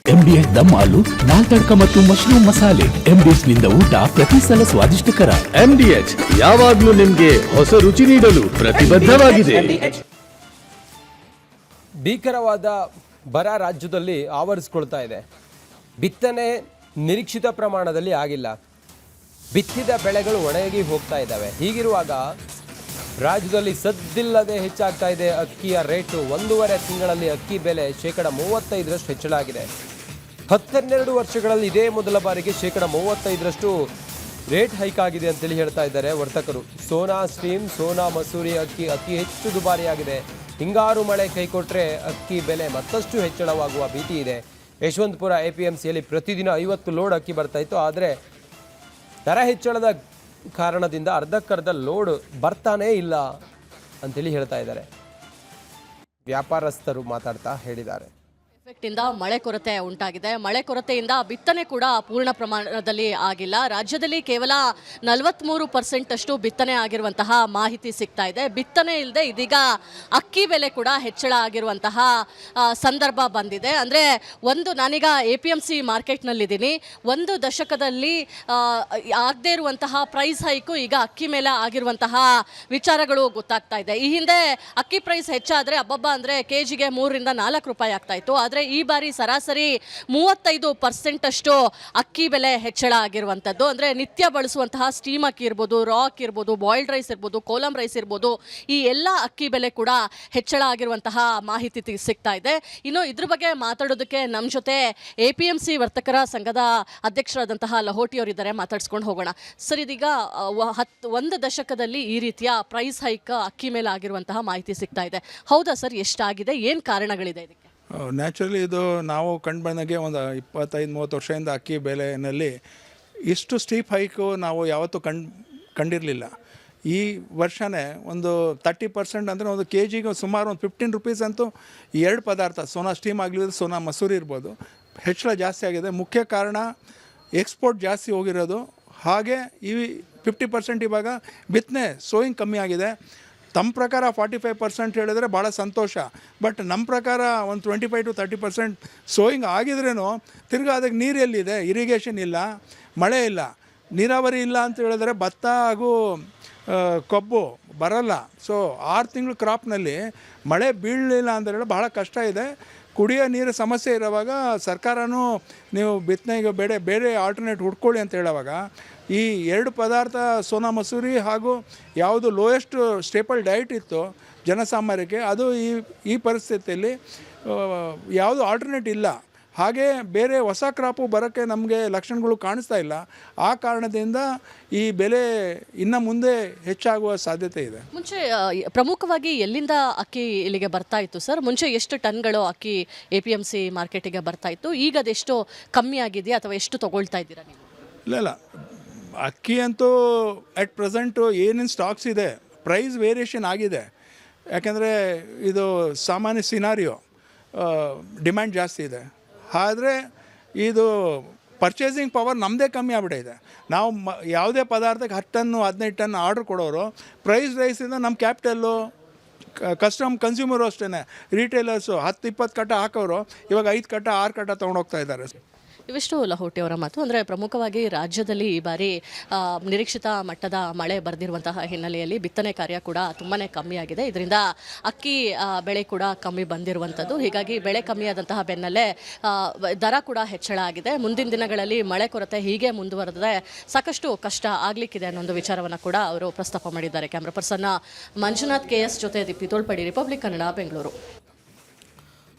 MDS ದಮ್ ಆಲು, ದಾಲ್ ತಡ್ಕ ಮತ್ತು ಮಶ್ರೂಮ್ ಮಸಾಲೆ. MDS ನಿಂದ ಊಟ ಪ್ರತಿ ಸಲ ಸ್ವಾದಿಷ್ಟಕರ. MDH ಯಾವಾಗಲೂ ನಿಮಗೆ ಹೊಸ ರುಚಿ ನೀಡಲು ಪ್ರತಿಬದ್ಧವಾಗಿದೆ. ಭೀಕರವಾದ ಬರ ರಾಜ್ಯದಲ್ಲಿ ಆವರಿಸಿಕೊಳ್ತಾ ಇದೆ. ಬಿತ್ತನೆ ನಿರೀಕ್ಷಿತ ಪ್ರಮಾಣದಲ್ಲಿ ಆಗಿಲ್ಲ. ಬಿತ್ತಿದ ಬೆಳೆಗಳು ಒಣಗಿ ಹೋಗ್ತಾ ಇದ್ದಾವೆ. ಹೀಗಿರುವಾಗ ರಾಜ್ಯದಲ್ಲಿ ಸದ್ದಿಲ್ಲದೆ ಹೆಚ್ಚಾಗ್ತಾ ಇದೆ ಅಕ್ಕಿಯ ರೇಟು. 1.5 ತಿಂಗಳಲ್ಲಿ ಅಕ್ಕಿ ಬೆಲೆ 35% ಹೆಚ್ಚಳ ಆಗಿದೆ. 12 ವರ್ಷಗಳಲ್ಲಿ ಇದೇ ಮೊದಲ ಬಾರಿಗೆ 35% ರೇಟ್ ಹೈಕ್ ಆಗಿದೆ ಅಂತೇಳಿ ಹೇಳ್ತಾ ಇದ್ದಾರೆ ವರ್ತಕರು. ಸೋನಾ ಸ್ಟ್ರೀಮ್, ಸೋನಾ ಮಸೂರಿ ಅಕ್ಕಿ ಅತಿ ಹೆಚ್ಚು ದುಬಾರಿಯಾಗಿದೆ. ಹಿಂಗಾರು ಮಳೆ ಕೈಕೊಟ್ರೆ ಅಕ್ಕಿ ಬೆಲೆ ಮತ್ತಷ್ಟು ಹೆಚ್ಚಳವಾಗುವ ಭೀತಿ ಇದೆ. ಯಶವಂತಪುರ APMCಯಲ್ಲಿ ಪ್ರತಿದಿನ 50 ಲೋಡ್ ಅಕ್ಕಿ ಬರ್ತಾ ಇತ್ತು. ಆದರೆ ದರ ಹೆಚ್ಚಳದ ಕಾರಣದಿಂದ ಅರ್ಧಕ್ಕರ್ಧ ಲೋಡ್ ಬರ್ತಾನೇ ಇಲ್ಲ ಅಂತೇಳಿ ಹೇಳ್ತಾ ಇದ್ದಾರೆ. ವ್ಯಾಪಾರಸ್ಥರು ಮಾತಾಡ್ತಾ ಹೇಳಿದ್ದಾರೆ. ಇಂದ ಮಳೆ ಕೊರತೆ ಉಂಟಾಗಿದೆ. ಮಳೆ ಕೊರತೆಯಿಂದ ಬಿತ್ತನೆ ಕೂಡ ಪೂರ್ಣ ಪ್ರಮಾಣದಲ್ಲಿ ಆಗಿಲ್ಲ. ರಾಜ್ಯದಲ್ಲಿ ಕೇವಲ 43% ಅಷ್ಟು ಬಿತ್ತನೆ ಆಗಿರುವಂತಹ ಮಾಹಿತಿ ಸಿಗ್ತಾ ಇದೆ. ಬಿತ್ತನೆ ಇಲ್ಲದೆ ಇದೀಗ ಅಕ್ಕಿ ಬೆಲೆ ಕೂಡ ಹೆಚ್ಚಳ ಆಗಿರುವಂತಹ ಸಂದರ್ಭ ಬಂದಿದೆ. ಅಂದರೆ ನಾನೀಗ APMC ಮಾರ್ಕೆಟ್ನಲ್ಲಿದ್ದೀನಿ. ಒಂದು ದಶಕದಲ್ಲಿ ಆಗದೇ ಇರುವಂತಹ ಪ್ರೈಸ್ ಹೈಕು ಈಗ ಅಕ್ಕಿ ಮೇಲೆ ಆಗಿರುವಂತಹ ವಿಚಾರಗಳು ಗೊತ್ತಾಗ್ತಾ ಇದೆ. ಈ ಹಿಂದೆ ಅಕ್ಕಿ ಪ್ರೈಸ್ ಹೆಚ್ಚಾದರೆ ಅಬ್ಬಬ್ಬ ಅಂದರೆ ಕೆಜಿಗೆ 3 ರಿಂದ 4 ರೂಪಾಯಿ ಆಗ್ತಾ ಇತ್ತು. ಆದರೆ ಈ ಬಾರಿ ಸರಾಸರಿ 35% ಅಷ್ಟು ಅಕ್ಕಿ ಬೆಲೆ ಹೆಚ್ಚಳ ಆಗಿರುವಂಥದ್ದು. ಅಂದರೆ ನಿತ್ಯ ಬಳಸುವಂತಹ ಸ್ಟೀಮ್ ಅಕ್ಕಿ ಇರ್ಬೋದು, ರಾ ಅಕ್ಕಿ ಇರ್ಬೋದು, ಬಾಯ್ಲ್ಡ್ ರೈಸ್ ಇರ್ಬೋದು, ಕೋಲಮ್ ರೈಸ್ ಇರ್ಬೋದು, ಈ ಎಲ್ಲ ಅಕ್ಕಿ ಬೆಲೆ ಕೂಡ ಹೆಚ್ಚಳ ಆಗಿರುವಂತಹ ಮಾಹಿತಿ ಸಿಗ್ತಾ ಇದೆ. ಇನ್ನು ಇದ್ರ ಬಗ್ಗೆ ಮಾತಾಡೋದಕ್ಕೆ ನಮ್ಮ ಜೊತೆ APMC ವರ್ತಕರ ಸಂಘದ ಅಧ್ಯಕ್ಷರಾದಂತಹ ಲಹೋಟಿ ಅವರಿದ್ದಾರೆ. ಮಾತಾಡ್ಸ್ಕೊಂಡು ಹೋಗೋಣ. ಸರ್, ಇದೀಗ ಒಂದು ದಶಕದಲ್ಲಿ ಈ ರೀತಿಯ ಪ್ರೈಸ್ ಹೈಕ್ ಅಕ್ಕಿ ಮೇಲೆ ಆಗಿರುವಂತಹ ಮಾಹಿತಿ ಸಿಗ್ತಾ ಇದೆ. ಹೌದಾ ಸರ್? ಎಷ್ಟಾಗಿದೆ? ಏನು ಕಾರಣಗಳಿದೆ ಇದಕ್ಕೆ? ನ್ಯಾಚುರಲಿ ಇದು ನಾವು ಕಂಡು ಬಂದಾಗೆ ಒಂದು 25-30 ವರ್ಷದಿಂದ ಅಕ್ಕಿ ಬೆಲೆಯಲ್ಲಿ ಇಷ್ಟು ಸ್ಟೀಪ್ ಹೈಕು ನಾವು ಯಾವತ್ತೂ ಕಂಡಿರಲಿಲ್ಲ. ಈ ವರ್ಷವೇ ಒಂದು 30% ಅಂದರೆ ಒಂದು ಕೆಜಿಗೆ ಸುಮಾರು ಒಂದು 15 ರೂಪೀಸ್ ಅಂತೂ 2 ಪದಾರ್ಥ ಸೋನಾ ಸ್ಟೀಮ್ ಆಗಲಿ ಸೋನಾ ಮಸೂರಿ ಇರ್ಬೋದು ಹೆಚ್ಚಳ ಜಾಸ್ತಿ ಆಗಿದೆ. ಮುಖ್ಯ ಕಾರಣ ಎಕ್ಸ್ಪೋರ್ಟ್ ಜಾಸ್ತಿ ಹೋಗಿರೋದು. ಹಾಗೆ ಈ 50% ಇವಾಗ ಬಿತ್ತನೆ ಸೋಯಿಂಗ್ ಕಮ್ಮಿ ಆಗಿದೆ. ತಮ್ಮ ಪ್ರಕಾರ 45% ಹೇಳಿದ್ರೆ ಭಾಳ ಸಂತೋಷ. ಬಟ್ ನಮ್ಮ ಪ್ರಕಾರ ಒಂದು 25 to 30% ಸೋಯಿಂಗ್ ಆಗಿದ್ರೂ ತಿರ್ಗಿ ಅದಕ್ಕೆ ನೀರು ಎಲ್ಲಿದೆ? ಇರಿಗೇಷನ್ ಇಲ್ಲ, ಮಳೆ ಇಲ್ಲ, ನೀರಾವರಿ ಇಲ್ಲ ಅಂತ ಹೇಳಿದ್ರೆ ಭತ್ತ ಹಾಗೂ ಕಬ್ಬು ಬರಲ್ಲ. ಸೊ 6 ತಿಂಗಳು ಕ್ರಾಪ್ನಲ್ಲಿ ಮಳೆ ಬೀಳಲಿಲ್ಲ ಅಂತ ಹೇಳಿ ಭಾಳ ಕಷ್ಟ ಇದೆ. ಕುಡಿಯೋ ನೀರು ಸಮಸ್ಯೆ ಇರೋವಾಗ ಸರ್ಕಾರನೂ ನೀವು ಬಿತ್ತನೆಗೆ ಬೇರೆ ಆಲ್ಟರ್ನೇಟ್ ಹುಡ್ಕೊಳ್ಳಿ ಅಂತ ಹೇಳೋವಾಗ ಈ 2 ಪದಾರ್ಥ ಸೋನಾ ಮಸೂರಿ ಹಾಗೂ ಯಾವುದು ಲೋಯೆಸ್ಟ್ ಸ್ಟೇಪಲ್ ಡಯಟ್ ಇತ್ತು ಜನಸಾಮಾನ್ಯಕ್ಕೆ, ಅದು ಈ ಪರಿಸ್ಥಿತಿಯಲ್ಲಿ ಯಾವುದು ಆಲ್ಟರ್ನೇಟ್ ಇಲ್ಲ. ಹಾಗೆ ಬೇರೆ ಹೊಸ ಕ್ರಾಪು ಬರೋಕ್ಕೆ ನಮಗೆ ಲಕ್ಷಣಗಳು ಕಾಣಿಸ್ತಾ ಇಲ್ಲ. ಆ ಕಾರಣದಿಂದ ಈ ಬೆಲೆ ಇನ್ನು ಮುಂದೆ ಹೆಚ್ಚಾಗುವ ಸಾಧ್ಯತೆ ಇದೆ. ಮುಂಚೆ ಪ್ರಮುಖವಾಗಿ ಎಲ್ಲಿಂದ ಅಕ್ಕಿ ಇಲ್ಲಿಗೆ ಬರ್ತಾ ಇತ್ತು ಸರ್? ಮುಂಚೆ ಎಷ್ಟು ಟನ್ಗಳು ಅಕ್ಕಿ APMC ಮಾರ್ಕೆಟಿಗೆ ಬರ್ತಾ ಇತ್ತು? ಈಗ ಅದೆಷ್ಟು ಕಮ್ಮಿ ಆಗಿದೆಯಾ ಅಥವಾ ಎಷ್ಟು ತೊಗೊಳ್ತಾ ಇದ್ದೀರಾ ನೀವು? ಇಲ್ಲ, ಅಕ್ಕಿ ಅಂತೂ ಅಟ್ ಪ್ರೆಸೆಂಟು ಏನೇನು ಸ್ಟಾಕ್ಸ್ ಇದೆ ಪ್ರೈಸ್ ವೇರಿಯೇಷನ್ ಆಗಿದೆ. ಯಾಕೆಂದರೆ ಇದು ಸಾಮಾನ್ಯ ಸಿನಾರಿಯೋ, ಡಿಮ್ಯಾಂಡ್ ಜಾಸ್ತಿ ಇದೆ. ಆದರೆ ಇದು ಪರ್ಚೇಸಿಂಗ್ ಪವರ್ ನಮ್ಮದೇ ಕಮ್ಮಿ ಆಗ್ಬಿಟ್ಟಿದೆ. ನಾವು ಯಾವುದೇ ಪದಾರ್ಥಕ್ಕೆ 10 ಟನ್ನು 15 ಟನ್ ಆರ್ಡ್ರ್ ಕೊಡೋರು ಪ್ರೈಸ್ ರೈಸಿಂದ ನಮ್ಮ ಕ್ಯಾಪಿಟಲ್ಲು ಕನ್ಸ್ಯೂಮರು ಅಷ್ಟೇ, ರಿಟೇಲರ್ಸು 10-20 ಕಟ್ಟ ಹಾಕೋರು ಇವಾಗ 5 ಕಟ್ಟ 6 ಕಟ್ಟ ತೊಗೊಂಡೋಗ್ತಾ ಇದ್ದಾರೆ. ಇವಿಷ್ಟು ಲಹೋಟಿ ಅವರ ಮಾತು. ಅಂದರೆ ಪ್ರಮುಖವಾಗಿ ರಾಜ್ಯದಲ್ಲಿ ಈ ಬಾರಿ ನಿರೀಕ್ಷಿತ ಮಟ್ಟದ ಮಳೆ ಬರೆದಿರುವಂತಹ ಹಿನ್ನೆಲೆಯಲ್ಲಿ ಬಿತ್ತನೆ ಕಾರ್ಯ ಕೂಡ ತುಂಬಾ ಕಮ್ಮಿ ಆಗಿದೆ. ಇದರಿಂದ ಅಕ್ಕಿ ಬೆಳೆ ಕೂಡ ಕಮ್ಮಿ ಬಂದಿರುವಂಥದ್ದು. ಹೀಗಾಗಿ ಬೆಳೆ ಕಮ್ಮಿಯಾದಂತಹ ಬೆನ್ನಲ್ಲೇ ದರ ಕೂಡ ಹೆಚ್ಚಳ ಆಗಿದೆ. ಮುಂದಿನ ದಿನಗಳಲ್ಲಿ ಮಳೆ ಕೊರತೆ ಹೀಗೆ ಮುಂದುವರೆದರೆ ಸಾಕಷ್ಟು ಕಷ್ಟ ಆಗಲಿಕ್ಕಿದೆ ಅನ್ನೋ ಒಂದು ವಿಚಾರವನ್ನು ಕೂಡ ಅವರು ಪ್ರಸ್ತಾಪ ಮಾಡಿದ್ದಾರೆ. ಕ್ಯಾಮ್ರಾ ಪರ್ಸನ್ ಮಂಜುನಾಥ್ KS ಜೊತೆ ದೀಪ್ತಿ ತೋಳ್ಪಡಿ, ರಿಪಬ್ಲಿಕ್ ಕನ್ನಡ, ಬೆಂಗಳೂರು.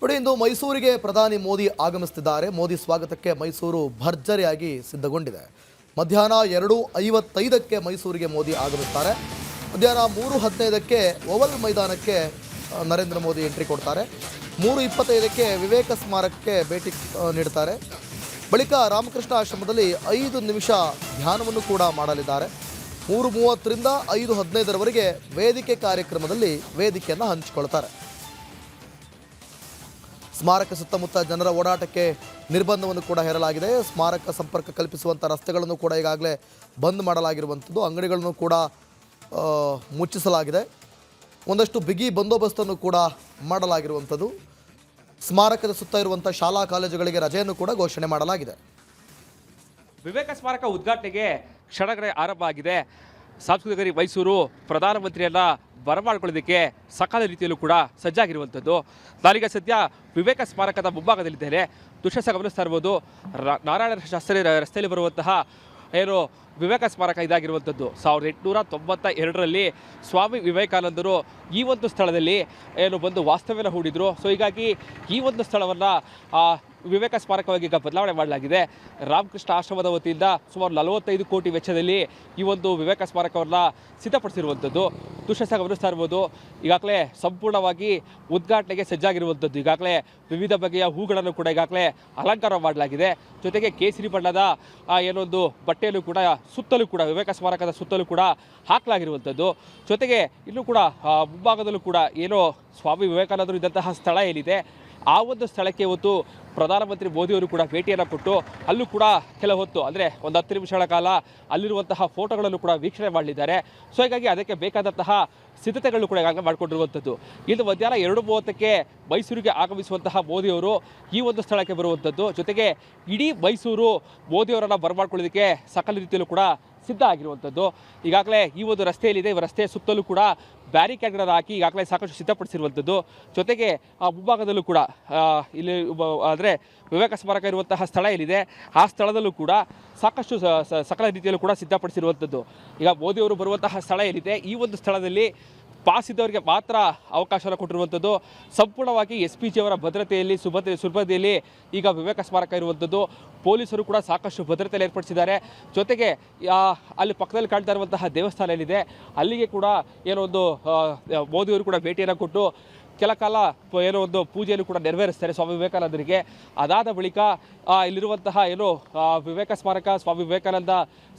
ನೋಡಿ, ಇಂದು ಮೈಸೂರಿಗೆ ಪ್ರಧಾನಿ ಮೋದಿ ಆಗಮಿಸುತ್ತಿದ್ದಾರೆ. ಮೋದಿ ಸ್ವಾಗತಕ್ಕೆ ಮೈಸೂರು ಭರ್ಜರಿಯಾಗಿ ಸಿದ್ಧಗೊಂಡಿದೆ. ಮಧ್ಯಾಹ್ನ 2:55ಕ್ಕೆ ಮೈಸೂರಿಗೆ ಮೋದಿ ಆಗಮಿಸ್ತಾರೆ. ಮಧ್ಯಾಹ್ನ 3:15ಕ್ಕೆ ಓವಲ್ ಮೈದಾನಕ್ಕೆ ನರೇಂದ್ರ ಮೋದಿ ಎಂಟ್ರಿ ಕೊಡ್ತಾರೆ. 3:25ಕ್ಕೆ ವಿವೇಕ ಸ್ಮಾರಕಕ್ಕೆ ಭೇಟಿ ನೀಡ್ತಾರೆ. ಬಳಿಕ ರಾಮಕೃಷ್ಣ ಆಶ್ರಮದಲ್ಲಿ 5 ನಿಮಿಷ ಧ್ಯಾನವನ್ನು ಕೂಡ ಮಾಡಲಿದ್ದಾರೆ. 3:30ರಿಂದ 5:15ರವರೆಗೆ ವೇದಿಕೆ ಕಾರ್ಯಕ್ರಮದಲ್ಲಿ ವೇದಿಕೆಯನ್ನು ಹಂಚಿಕೊಳ್ತಾರೆ. ಸ್ಮಾರಕ ಸುತ್ತಮುತ್ತ ಜನರ ಓಡಾಟಕ್ಕೆ ನಿರ್ಬಂಧವನ್ನು ಕೂಡ ಹೇರಲಾಗಿದೆ. ಸ್ಮಾರಕ ಸಂಪರ್ಕ ಕಲ್ಪಿಸುವಂಥ ರಸ್ತೆಗಳನ್ನು ಕೂಡ ಈಗಾಗಲೇ ಬಂದ್ ಮಾಡಲಾಗಿರುವಂಥದ್ದು. ಅಂಗಡಿಗಳನ್ನು ಕೂಡ ಮುಚ್ಚಿಸಲಾಗಿದೆ. ಒಂದಷ್ಟು ಬಿಗಿ ಬಂದೋಬಸ್ತನ್ನು ಕೂಡ ಮಾಡಲಾಗಿರುವಂಥದ್ದು. ಸ್ಮಾರಕದ ಸುತ್ತ ಇರುವಂಥ ಶಾಲಾ ಕಾಲೇಜುಗಳಿಗೆ ರಜೆಯನ್ನು ಕೂಡ ಘೋಷಣೆ ಮಾಡಲಾಗಿದೆ. ವಿವೇಕ ಸ್ಮಾರಕ ಉದ್ಘಾಟನೆಗೆ ಕ್ಷಣಗಳೇ ಆರಂಭ ಆಗಿದೆ. ಸಾಂಸ್ಕೃತಿಕ ಮೈಸೂರು ಪ್ರಧಾನಮಂತ್ರಿಯನ್ನ ಬರಮಾಡ್ಕೊಳ್ಳೋದಕ್ಕೆ ಸಕಾಲ ರೀತಿಯಲ್ಲೂ ಕೂಡ ಸಜ್ಜಾಗಿರುವಂಥದ್ದು. ನಾನೀಗ ಸದ್ಯ ವಿವೇಕ ಸ್ಮಾರಕದ ಮುಂಭಾಗದಲ್ಲಿದ್ದೇನೆ. ದೃಶ್ಯ ಗಮನಿಸ್ತಾ ಇರ್ಬೋದು. ನಾರಾಯಣ ಶಾಸ್ತ್ರಿ ರಸ್ತೆಯಲ್ಲಿ ಬರುವಂತಹ ಏನು ವಿವೇಕ ಸ್ಮಾರಕ ಇದಾಗಿರುವಂಥದ್ದು. 1892ರಲ್ಲಿ ಸ್ವಾಮಿ ವಿವೇಕಾನಂದರು ಈ ಒಂದು ಸ್ಥಳದಲ್ಲಿ ಏನು ಬಂದು ವಾಸ್ತವ್ಯನ ಹೂಡಿದರು. ಸೊ ಹೀಗಾಗಿ ಈ ಒಂದು ಸ್ಥಳವನ್ನು ವಿವೇಕ ಸ್ಮಾರಕವಾಗಿ ಈಗ ಬದಲಾವಣೆ ಮಾಡಲಾಗಿದೆ. ರಾಮಕೃಷ್ಣ ಆಶ್ರಮದ ವತಿಯಿಂದ ಸುಮಾರು 45 ಕೋಟಿ ವೆಚ್ಚದಲ್ಲಿ ಈ ಒಂದು ವಿವೇಕ ಸ್ಮಾರಕವನ್ನು ಸಿದ್ಧಪಡಿಸಿರುವಂಥದ್ದು. ದೃಶ್ಯ ಗಮನಿಸ್ತಾ ಇರ್ಬೋದು. ಈಗಾಗಲೇ ಸಂಪೂರ್ಣವಾಗಿ ಉದ್ಘಾಟನೆಗೆ ಸಜ್ಜಾಗಿರುವಂಥದ್ದು. ಈಗಾಗಲೇ ವಿವಿಧ ಬಗೆಯ ಹೂಗಳನ್ನು ಕೂಡ ಈಗಾಗಲೇ ಅಲಂಕಾರ ಮಾಡಲಾಗಿದೆ. ಜೊತೆಗೆ ಕೇಸರಿ ಬಣ್ಣದ ಏನೊಂದು ಬಟ್ಟೆಯನ್ನು ಕೂಡ ಸುತ್ತಲೂ ಕೂಡ ವಿವೇಕ ಸ್ಮಾರಕದ ಸುತ್ತಲೂ ಕೂಡ ಹಾಕಲಾಗಿರುವಂಥದ್ದು. ಜೊತೆಗೆ ಇಲ್ಲೂ ಕೂಡ ಮುಂಭಾಗದಲ್ಲೂ ಕೂಡ ಏನೋ ಸ್ವಾಮಿ ವಿವೇಕಾನಂದರು ಇದ್ದಂತಹ ಸ್ಥಳ ಏನಿದೆ ಆ ಒಂದು ಸ್ಥಳಕ್ಕೆ ಇವತ್ತು ಪ್ರಧಾನಮಂತ್ರಿ ಮೋದಿಯವರು ಕೂಡ ಭೇಟಿಯನ್ನು ಕೊಟ್ಟು ಅಲ್ಲೂ ಕೂಡ ಕೆಲ ಹೊತ್ತು ಅಂದರೆ ಒಂದು 10 ನಿಮಿಷಗಳ ಕಾಲ ಅಲ್ಲಿರುವಂತಹ ಫೋಟೋಗಳನ್ನು ಕೂಡ ವೀಕ್ಷಣೆ ಮಾಡಲಿದ್ದಾರೆ. ಸೊ ಹೀಗಾಗಿ ಅದಕ್ಕೆ ಬೇಕಾದಂತಹ ಸಿದ್ಧತೆಗಳು ಕೂಡ ಈಗಾಗಲೇ ಮಾಡಿಕೊಂಡಿರುವಂಥದ್ದು. ಇಂದು ಮಧ್ಯಾಹ್ನ 2:30ಕ್ಕೆ ಮೈಸೂರಿಗೆ ಆಗಮಿಸುವಂತಹ ಮೋದಿಯವರು ಈ ಒಂದು ಸ್ಥಳಕ್ಕೆ ಬರುವಂಥದ್ದು. ಜೊತೆಗೆ ಇಡೀ ಮೈಸೂರು ಮೋದಿಯವರನ್ನು ಬರಮಾಡ್ಕೊಳ್ಳೋದಕ್ಕೆ ಸಕಲ ರೀತಿಯಲ್ಲೂ ಕೂಡ ಸಿದ್ಧ ಆಗಿರುವಂಥದ್ದು. ಈಗಾಗಲೇ ಈ ಒಂದು ರಸ್ತೆಯಲ್ಲಿದೆ, ಈ ರಸ್ತೆಯ ಸುತ್ತಲೂ ಕೂಡ ಬ್ಯಾರಿಕೇಡ್ಗಳನ್ನು ಹಾಕಿ ಈಗಾಗಲೇ ಸಾಕಷ್ಟು ಸಿದ್ಧಪಡಿಸಿರುವಂಥದ್ದು. ಜೊತೆಗೆ ಆ ಮುಂಭಾಗದಲ್ಲೂ ಕೂಡ ಇಲ್ಲಿ ಅಂದರೆ ವಿವೇಕ ಸ್ಮಾರಕ ಇರುವಂತಹ ಸ್ಥಳ ಏನಿದೆ ಆ ಸ್ಥಳದಲ್ಲೂ ಕೂಡ ಸಾಕಷ್ಟು ಸಕಲ ರೀತಿಯಲ್ಲೂ ಕೂಡ ಸಿದ್ಧಪಡಿಸಿರುವಂಥದ್ದು. ಈಗ ಮೋದಿಯವರು ಬರುವಂತಹ ಸ್ಥಳ ಏನಿದೆ ಈ ಒಂದು ಸ್ಥಳದಲ್ಲಿ ಪಾಸ್ ಇದ್ದವರಿಗೆ ಮಾತ್ರ ಅವಕಾಶವನ್ನು ಕೊಟ್ಟಿರುವಂಥದ್ದು. ಸಂಪೂರ್ಣವಾಗಿ SPG ಅವರ ಭದ್ರತೆಯಲ್ಲಿ ಸುಭದ್ರತೆಯಲ್ಲಿ ಈಗ ವಿವೇಕ ಸ್ಮಾರಕ ಇರುವಂಥದ್ದು. ಪೊಲೀಸರು ಕೂಡ ಸಾಕಷ್ಟು ಭದ್ರತೆಯಲ್ಲಿ ಏರ್ಪಡಿಸಿದ್ದಾರೆ. ಜೊತೆಗೆ ಅಲ್ಲಿ ಪಕ್ಕದಲ್ಲಿ ಕಾಣ್ತಾ ಇರುವಂತಹ ದೇವಸ್ಥಾನ ಏನಿದೆ ಅಲ್ಲಿಗೆ ಕೂಡ ಏನೋ ಒಂದು ಮೋದಿಯವರು ಕೂಡ ಭೇಟಿಯನ್ನು ಕೊಟ್ಟು ಕೆಲ ಕಾಲ ಏನೋ ಒಂದು ಪೂಜೆಯನ್ನು ಕೂಡ ನೆರವೇರಿಸ್ತಾರೆ ಸ್ವಾಮಿ ವಿವೇಕಾನಂದರಿಗೆ. ಅದಾದ ಬಳಿಕ ಇಲ್ಲಿರುವಂತಹ ಏನು ವಿವೇಕ ಸ್ಮಾರಕ ಸ್ವಾಮಿ ವಿವೇಕಾನಂದ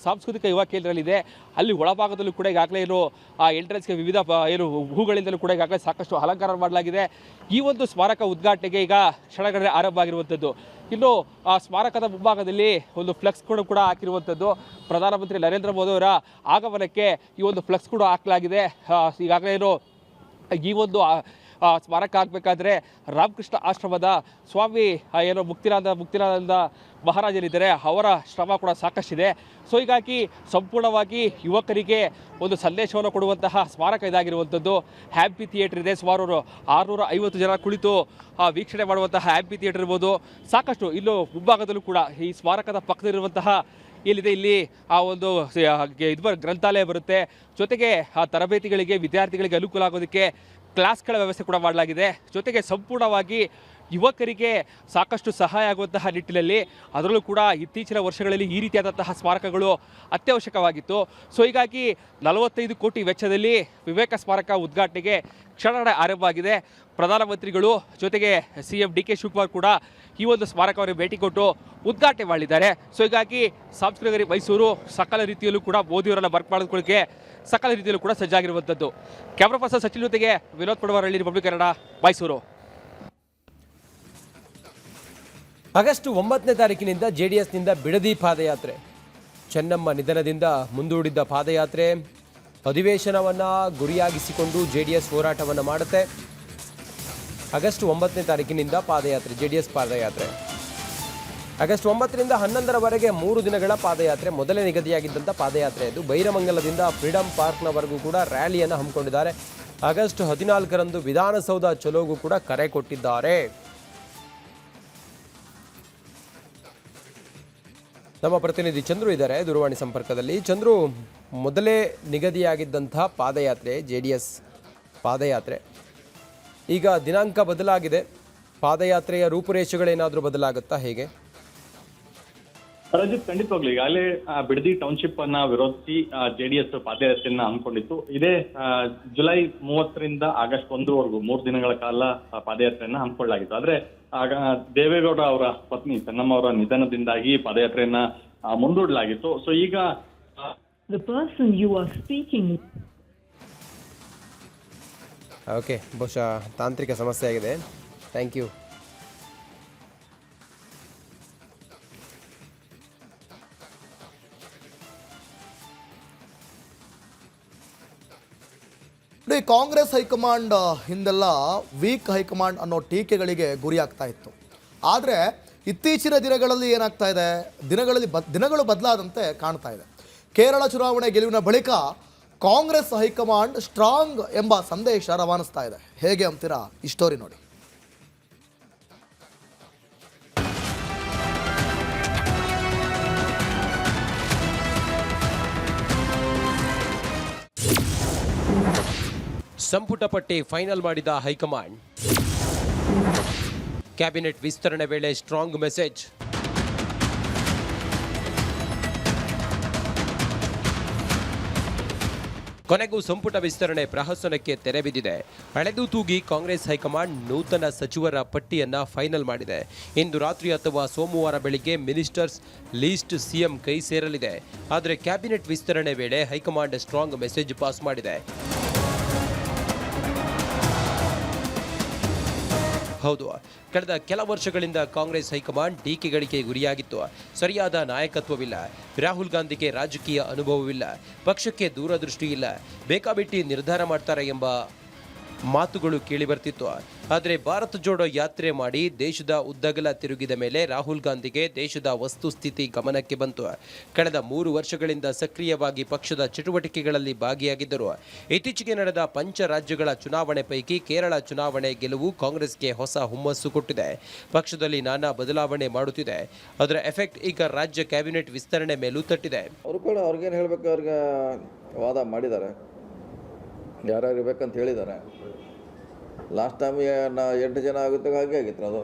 ಸಾಂಸ್ಕೃತಿಕ ಯುವ ಕೇಂದ್ರದಲ್ಲಿದೆ ಅಲ್ಲಿ ಒಳಭಾಗದಲ್ಲೂ ಕೂಡ ಈಗಾಗಲೇ ಏನು ಆ ಎಂಟ್ರೆನ್ಸ್ಗೆ ವಿವಿಧ ಏನು ಹೂಗಳಿಂದಲೂ ಕೂಡ ಈಗಾಗಲೇ ಸಾಕಷ್ಟು ಅಲಂಕಾರ ಮಾಡಲಾಗಿದೆ. ಈ ಒಂದು ಸ್ಮಾರಕ ಉದ್ಘಾಟನೆಗೆ ಈಗ ಕ್ಷಣಗಣನೆ ಆರಂಭ ಆಗಿರುವಂಥದ್ದು. ಇನ್ನು ಆ ಸ್ಮಾರಕದ ಮುಂಭಾಗದಲ್ಲಿ ಒಂದು ಫ್ಲೆಕ್ಸ್ ಕೂಡ ಹಾಕಿರುವಂಥದ್ದು. ಪ್ರಧಾನಮಂತ್ರಿ ನರೇಂದ್ರ ಮೋದಿ ಅವರ ಆಗಮನಕ್ಕೆ ಈ ಒಂದು ಫ್ಲೆಕ್ಸ್ ಕೂಡ ಹಾಕಲಾಗಿದೆ. ಈಗಾಗಲೇ ಏನು ಈ ಒಂದು ಸ್ಮಾರಕ ಆಗಬೇಕಾದ್ರೆ ರಾಮಕೃಷ್ಣ ಆಶ್ರಮದ ಸ್ವಾಮಿ ಏನೋ ಮುಕ್ತಿನಾನಂದ ಮಹಾರಾಜರಿದ್ದಾರೆ, ಅವರ ಶ್ರಮ ಕೂಡ ಸಾಕಷ್ಟಿದೆ. ಸೊ ಹೀಗಾಗಿ ಸಂಪೂರ್ಣವಾಗಿ ಯುವಕರಿಗೆ ಒಂದು ಸಂದೇಶವನ್ನು ಕೊಡುವಂತಹ ಸ್ಮಾರಕ ಇದಾಗಿರುವಂಥದ್ದು. ಹ್ಯಾಂಪಿ ಥಿಯೇಟರ್ ಇದೆ, ಸುಮಾರು 650 ಜನ ಕುಳಿತು ವೀಕ್ಷಣೆ ಮಾಡುವಂತಹ ಹ್ಯಾಂಪಿ ಥಿಯೇಟರ್ ಇರ್ಬೋದು. ಸಾಕಷ್ಟು ಇಲ್ಲೂ ಮುಂಭಾಗದಲ್ಲೂ ಕೂಡ ಈ ಸ್ಮಾರಕದ ಪಕ್ಕದಲ್ಲಿರುವಂತಹ ಏನಿದೆ ಇಲ್ಲಿ ಆ ಒಂದು ಗ್ರಂಥಾಲಯ ಬರುತ್ತೆ. ಜೊತೆಗೆ ಆ ತರಬೇತಿಗಳಿಗೆ ವಿದ್ಯಾರ್ಥಿಗಳಿಗೆ ಅನುಕೂಲ ಆಗೋದಕ್ಕೆ ಕ್ಲಾಸ್ಗಳ ವ್ಯವಸ್ಥೆ ಕೂಡ ಮಾಡಲಾಗಿದೆ. ಜೊತೆಗೆ ಸಂಪೂರ್ಣವಾಗಿ ಯುವಕರಿಗೆ ಸಾಕಷ್ಟು ಸಹಾಯ ಆಗುವಂತಹ ನಿಟ್ಟಿನಲ್ಲಿ ಅದರಲ್ಲೂ ಕೂಡ ಇತ್ತೀಚಿನ ವರ್ಷಗಳಲ್ಲಿ ಈ ರೀತಿಯಾದಂತಹ ಸ್ಮಾರಕಗಳು ಅತ್ಯವಶ್ಯಕವಾಗಿತ್ತು. ಸೊ ಹೀಗಾಗಿ 45 ಕೋಟಿ ವೆಚ್ಚದಲ್ಲಿ ವಿವೇಕ ಸ್ಮಾರಕ ಉದ್ಘಾಟನೆಗೆ ಕ್ಷಣಗಣನೆ ಆರಂಭ ಆಗಿದೆ. ಪ್ರಧಾನಮಂತ್ರಿಗಳು ಜೊತೆಗೆ CM DK ಶಿವಕುಮಾರ್ ಕೂಡ ಈ ಒಂದು ಸ್ಮಾರಕವನ್ನು ಭೇಟಿ ಕೊಟ್ಟು ಉದ್ಘಾಟನೆ ಮಾಡಲಿದ್ದಾರೆ. ಸೊ ಹೀಗಾಗಿ ಸಾಂಸ್ಕೃತಿಕ ಮೈಸೂರು ಸಕಲ ರೀತಿಯಲ್ಲೂ ಕೂಡ ಮೋದಿಯವರನ್ನು ಬರ್ಕ್ ಮಾಡಿಕೊಳ್ಳೋಕ್ಕೆ ಸಕಲ ರೀತಿಯಲ್ಲೂ ಕೂಡ ಸಜ್ಜಾಗಿರುವಂಥದ್ದು. ಕ್ಯಾಮ್ರಾ ಪರ್ಸನ್ ಸಚಿನ್ ಜೊತೆಗೆ ವಿನೋದ್ ಪಡವರಹಳ್ಳಿ, ರಿಪಬ್ಲಿಕ್ ಕನ್ನಡ, ಮೈಸೂರು. ಆಗಸ್ಟ್ 9ನೇ ತಾರೀಕಿನಿಂದ JDSನಿಂದ ಬಿಡದಿ ಪಾದಯಾತ್ರೆ. ಚೆನ್ನಮ್ಮ ನಿಧನದಿಂದ ಮುಂದೂಡಿದ್ದ ಪಾದಯಾತ್ರೆ ಅಧಿವೇಶನವನ್ನು ಗುರಿಯಾಗಿಸಿಕೊಂಡು JDS ಹೋರಾಟವನ್ನು ಮಾಡುತ್ತೆ. ಆಗಸ್ಟ್ 9ನೇ ತಾರೀಕಿನಿಂದ ಪಾದಯಾತ್ರೆ, JDS ಪಾದಯಾತ್ರೆ. ಆಗಸ್ಟ್ 9ರಿಂದ 11ರವರೆಗೆ 3 ದಿನಗಳ ಪಾದಯಾತ್ರೆ. ಮೊದಲೇ ನಿಗದಿಯಾಗಿದ್ದಂಥ ಪಾದಯಾತ್ರೆ ಇದು. ಬೈರಮಂಗಲದಿಂದ ಫ್ರೀಡಂ ಪಾರ್ಕ್ನವರೆಗೂ ಕೂಡ ರ್ಯಾಲಿಯನ್ನು ಹಮ್ಮಿಕೊಂಡಿದ್ದಾರೆ. ಆಗಸ್ಟ್ 14ರಂದು ವಿಧಾನಸೌಧ ಚಲೋಗೂ ಕೂಡ ಕರೆ ಕೊಟ್ಟಿದ್ದಾರೆ. ನಮ್ಮ ಪ್ರತಿನಿಧಿ ಚಂದ್ರು ಇದ್ದಾರೆ ದೂರವಾಣಿ ಸಂಪರ್ಕದಲ್ಲಿ. ಚಂದ್ರು, ಮೊದಲೇ ನಿಗದಿಯಾಗಿದ್ದಂಥ ಪಾದಯಾತ್ರೆ JDS ಪಾದಯಾತ್ರೆ ಈಗ ದಿನಾಂಕ ಬದಲಾಗಿದೆ. ಪಾದಯಾತ್ರೆಯ ರೂಪುರೇಷೆಗಳೇನಾದರೂ ಬದಲಾಗುತ್ತಾ, ಹೇಗೆ? ರಜಿತ್, ಖಂಡಿತವಾಗ್ಲು ಈಗಾಗಲೇ ಬಿಡದಿ ಟೌನ್ಶಿಪ್ ಅನ್ನ ವಿರೋಧಿಸಿ JDS ಪಾದಯಾತ್ರೆಯನ್ನ ಹಮ್ಮಿಕೊಂಡಿತ್ತು. ಇದೇ ಜುಲೈ 30ರಿಂದ ಆಗಸ್ಟ್ 1ವರೆಗೂ 3 ದಿನಗಳ ಕಾಲ ಪಾದಯಾತ್ರೆಯನ್ನ ಹಮ್ಮಿಕೊಳ್ಳಲಾಗಿತ್ತು. ಆದ್ರೆ ಆಗ ದೇವೇಗೌಡ ಅವರ ಪತ್ನಿ ಚೆನ್ನಮ್ಮ ಅವರ ನಿಧನದಿಂದಾಗಿ ಪಾದಯಾತ್ರೆಯನ್ನ ಮುಂದೂಡಲಾಗಿತ್ತು. ಸೊ ಈಗ ಓಕೆ, ಬಹುಶಃ ತಾಂತ್ರಿಕ ಸಮಸ್ಯೆ ಆಗಿದೆ. Thank you. ಕಾಂಗ್ರೆಸ್ ಹೈಕಮಾಂಡ್ ಹಿಂದೆಲ್ಲ ವೀಕ್ ಹೈಕಮಾಂಡ್ ಅನ್ನೋ ಟೀಕೆಗಳಿಗೆ ಗುರಿ ಆಗ್ತಾ ಇತ್ತು. ಆದರೆ ಇತ್ತೀಚಿನ ದಿನಗಳಲ್ಲಿ ಏನಾಗ್ತಾ ಇದೆ, ದಿನಗಳು ಬದಲಾದಂತೆ ಕಾಣ್ತಾ ಇದೆ. ಕೇರಳ ಚುನಾವಣೆ ಗೆಲುವಿನ ಬಳಿಕ ಕಾಂಗ್ರೆಸ್ ಹೈಕಮಾಂಡ್ ಸ್ಟ್ರಾಂಗ್ ಎಂಬ ಸಂದೇಶ ರವಾನಿಸ್ತಾ ಇದೆ. ಹೇಗೆ ಅಂತೀರಾ? ಈ ಸ್ಟೋರಿ ನೋಡಿ. ಸಂಪುಟ ಪಟ್ಟಿ ಫೈನಲ್ ಮಾಡಿದ ಹೈಕಮಾಂಡ್. ಕ್ಯಾಬಿನೆಟ್ ವಿಸ್ತರಣೆ ವೇಳೆ ಸ್ಟ್ರಾಂಗ್ ಮೆಸೇಜ್. ಕೊನೆಗೂ ಸಂಪುಟ ವಿಸ್ತರಣೆ ಪ್ರಹಸನಕ್ಕೆ ತೆರೆ ಬಿದ್ದಿದೆ. ಅಳೆದು ತೂಗಿ ಕಾಂಗ್ರೆಸ್ ಹೈಕಮಾಂಡ್ ನೂತನ ಸಚಿವರ ಪಟ್ಟಿಯನ್ನ ಫೈನಲ್ ಮಾಡಿದೆ. ಇಂದು ರಾತ್ರಿ ಅಥವಾ ಸೋಮವಾರ ಬೆಳಿಗ್ಗೆ ಮಿನಿಸ್ಟರ್ಸ್ ಲೀಸ್ಟ್ CM ಕೈ ಸೇರಲಿದೆ. ಆದರೆ ಕ್ಯಾಬಿನೆಟ್ ವಿಸ್ತರಣೆ ವೇಳೆ ಹೈಕಮಾಂಡ್ ಸ್ಟ್ರಾಂಗ್ ಮೆಸೇಜ್ ಪಾಸ್ ಮಾಡಿದೆ. ಹೌದು, ಕಳೆದ ಕೆಲ ವರ್ಷಗಳಿಂದ ಕಾಂಗ್ರೆಸ್ ಹೈಕಮಾಂಡ್ ಟೀಕೆಗಳಿಗೆ ಗುರಿಯಾಗಿತ್ತು. ಸರಿಯಾದ ನಾಯಕತ್ವವಿಲ್ಲ, ರಾಹುಲ್ ಗಾಂಧಿಗೆ ರಾಜಕೀಯ ಅನುಭವವಿಲ್ಲ, ಪಕ್ಷಕ್ಕೆ ದೂರದೃಷ್ಟಿ ಇಲ್ಲ, ಬೇಕಾಬಿಟ್ಟಿ ನಿರ್ಧಾರ ಮಾಡ್ತಾರೆ ಎಂಬ ಮಾತುಗಳು ಕೇಳಿ ಬರ್ತಿತ್ತು. ಆದರೆ ಭಾರತ್ ಜೋಡೋ ಯಾತ್ರೆ ಮಾಡಿ ದೇಶದ ಉದ್ದಗಲ ತಿರುಗಿದ ಮೇಲೆ ರಾಹುಲ್ ಗಾಂಧಿಗೆ ದೇಶದ ವಸ್ತುಸ್ಥಿತಿ ಗಮನಕ್ಕೆ ಬಂತು. ಕಳೆದ 3 ವರ್ಷಗಳಿಂದ ಸಕ್ರಿಯವಾಗಿ ಪಕ್ಷದ ಚಟುವಟಿಕೆಗಳಲ್ಲಿ ಭಾಗಿಯಾಗಿದ್ದರು. ಇತ್ತೀಚೆಗೆ ನಡೆದ ಪಂಚ ರಾಜ್ಯಗಳ ಚುನಾವಣೆ ಪೈಕಿ ಕೇರಳ ಚುನಾವಣೆ ಗೆಲುವು ಕಾಂಗ್ರೆಸ್ಗೆ ಹೊಸ ಹುಮ್ಮಸ್ಸು ಕೊಟ್ಟಿದೆ. ಪಕ್ಷದಲ್ಲಿ ನಾನಾ ಬದಲಾವಣೆ ಮಾಡುತ್ತಿದೆ. ಅದರ ಎಫೆಕ್ಟ್ ಈಗ ರಾಜ್ಯ ಕ್ಯಾಬಿನೆಟ್ ವಿಸ್ತರಣೆ ಮೇಲೂ ತಟ್ಟಿದೆ. ಅವರು ಕೂಡ ಅವ್ರಿಗೇನು ಹೇಳಬೇಕು, ಅವ್ರಿಗೆ ವಾದ ಮಾಡಿದ್ದಾರೆ, ಯಾರ್ಯಾರು ಇರ್ಬೇಕಂತ ಹೇಳಿದ್ದಾರೆ. ಲಾಸ್ಟ್ ಟೈಮ್ 8 ಜನ ಆಗುತ್ತೆ, ಹಾಗೆ ಆಗಿತ್ತು ಅದು.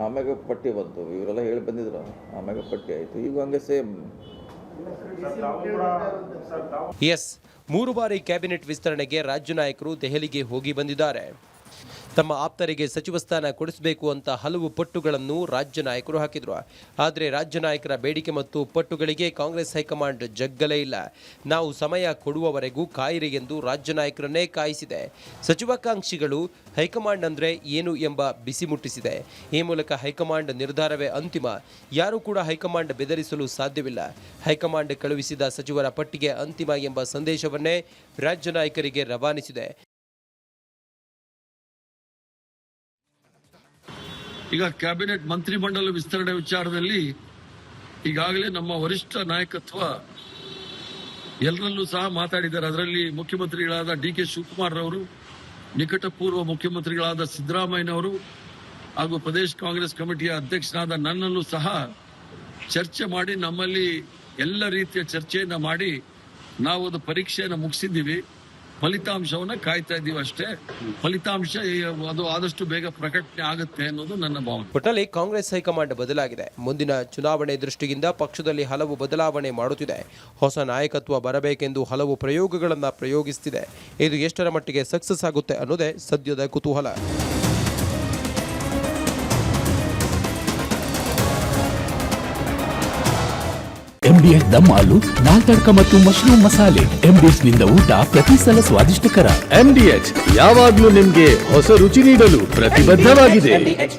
ಆಮ್ಯಾಗ ಪಟ್ಟಿ ಬಂತು, ಇವರೆಲ್ಲ ಹೇಳಿ ಬಂದಿದ್ರು, ಆಮ್ಯಾಗ ಪಟ್ಟಿ ಆಯಿತು. ಈಗ ಹಂಗೆ ಸೇಮ್. ಎಸ್, 3 ಬಾರಿ ಕ್ಯಾಬಿನೆಟ್ ವಿಸ್ತರಣೆಗೆ ರಾಜ್ಯ ನಾಯಕರು ದೆಹಲಿಗೆ ಹೋಗಿ ಬಂದಿದ್ದಾರೆ. ತಮ್ಮ ಆಪ್ತರಿಗೆ ಸಚಿವ ಸ್ಥಾನ ಕೊಡಿಸಬೇಕು ಅಂತ ಹಲವು ಪಟ್ಟುಗಳನ್ನು ರಾಜ್ಯ ನಾಯಕರು ಹಾಕಿದ್ರು. ಆದರೆ ರಾಜ್ಯ ನಾಯಕರ ಬೇಡಿಕೆ ಮತ್ತು ಪಟ್ಟುಗಳಿಗೆ ಕಾಂಗ್ರೆಸ್ ಹೈಕಮಾಂಡ್ ಜಗ್ಗಲೇ ಇಲ್ಲ. ನಾವು ಸಮಯ ಕೊಡುವವರೆಗೂ ಕಾಯಿರಿ ಎಂದು ರಾಜ್ಯ ನಾಯಕರನ್ನೇ ಕಾಯಿಸಿದೆ. ಸಚಿವಾಕಾಂಕ್ಷಿಗಳು ಹೈಕಮಾಂಡ್ ಅಂದ್ರೆ ಏನು ಎಂಬ ಬಿಸಿ ಮುಟ್ಟಿಸಿದೆ. ಈ ಮೂಲಕ ಹೈಕಮಾಂಡ್ ನಿರ್ಧಾರವೇ ಅಂತಿಮ. ಯಾರೂ ಕೂಡ ಹೈಕಮಾಂಡ್ ಬೆದರಿಸಲು ಸಾಧ್ಯವಿಲ್ಲ. ಹೈಕಮಾಂಡ್ ಕಳುಹಿಸಿದ ಸಚಿವರ ಪಟ್ಟಿಗೆ ಅಂತಿಮ ಎಂಬ ಸಂದೇಶವನ್ನೇ ರಾಜ್ಯ ನಾಯಕರಿಗೆ ರವಾನಿಸಿದೆ. ಈಗ ಕ್ಯಾಬಿನೆಟ್ ಮಂತ್ರಿಮಂಡಲ ವಿಸ್ತರಣೆ ವಿಚಾರದಲ್ಲಿ ಈಗಾಗಲೇ ನಮ್ಮ ವರಿಷ್ಠ ನಾಯಕತ್ವ ಎಲ್ಲರಲ್ಲೂ ಸಹ ಮಾತಾಡಿದ್ದಾರೆ. ಅದರಲ್ಲಿ ಮುಖ್ಯಮಂತ್ರಿಗಳಾದ ಡಿ.ಕೆ. ಶಿವಕುಮಾರ್ ಅವರು, ನಿಕಟಪೂರ್ವ ಮುಖ್ಯಮಂತ್ರಿಗಳಾದ ಸಿದ್ದರಾಮಯ್ಯನವರು ಹಾಗೂ ಪ್ರದೇಶ ಕಾಂಗ್ರೆಸ್ ಕಮಿಟಿಯ ಅಧ್ಯಕ್ಷರಾದ ನನ್ನಲ್ಲೂ ಸಹ ಚರ್ಚೆ ಮಾಡಿ, ನಮ್ಮಲ್ಲಿ ಎಲ್ಲ ರೀತಿಯ ಚರ್ಚೆಯನ್ನ ಮಾಡಿ ನಾವು ಒಂದು ಪರೀಕ್ಷೆಯನ್ನು ಮುಗಿಸಿದ್ದೀವಿ. ಫಲಿತಾಂಶವನ್ನ ಕಾಯ್ತಾ ಇದ್ದೀವಿ ಅಷ್ಟೇ. ಫಲಿತಾಂಶ ಅದು ಆದಷ್ಟು ಬೇಗ ಪ್ರಕಟಣೆ ಆಗುತ್ತೆ ಅನ್ನೋದು ನನ್ನ ಭಾವನೆ. ಒಟ್ಟಲ್ಲಿ ಕಾಂಗ್ರೆಸ್ ಹೈಕಮಾಂಡ್ ಬದಲಾಗಿದೆ. ಮುಂದಿನ ಚುನಾವಣೆ ದೃಷ್ಟಿಯಿಂದ ಪಕ್ಷದಲ್ಲಿ ಹಲವು ಬದಲಾವಣೆ ಮಾಡುತ್ತಿದೆ. ಹೊಸ ನಾಯಕತ್ವ ಬರಬೇಕೆಂದು ಹಲವು ಪ್ರಯೋಗಗಳನ್ನು ಪ್ರಯೋಗಿಸುತ್ತಿದೆ. ಇದು ಎಷ್ಟರ ಮಟ್ಟಿಗೆ ಸಕ್ಸಸ್ ಆಗುತ್ತೆ ಅನ್ನೋದೇ ಸದ್ಯದ ಕುತೂಹಲ. MDH ದಮ್ ಆಲು, ದಾಲ್ ತಡ್ಕ ಮತ್ತು ಮಶ್ರೂಮ್ ಮಸಾಲೆ. MDH ನಿಂದ ಊಟ ಪ್ರತಿ ಸಲ ಸ್ವಾದಿಷ್ಟಕರ. MDH ಯಾವಾಗ್ಲೂ ನಿಮ್ಗೆ ಹೊಸ ರುಚಿ ನೀಡಲು ಪ್ರತಿಬದ್ಧವಾಗಿದೆ.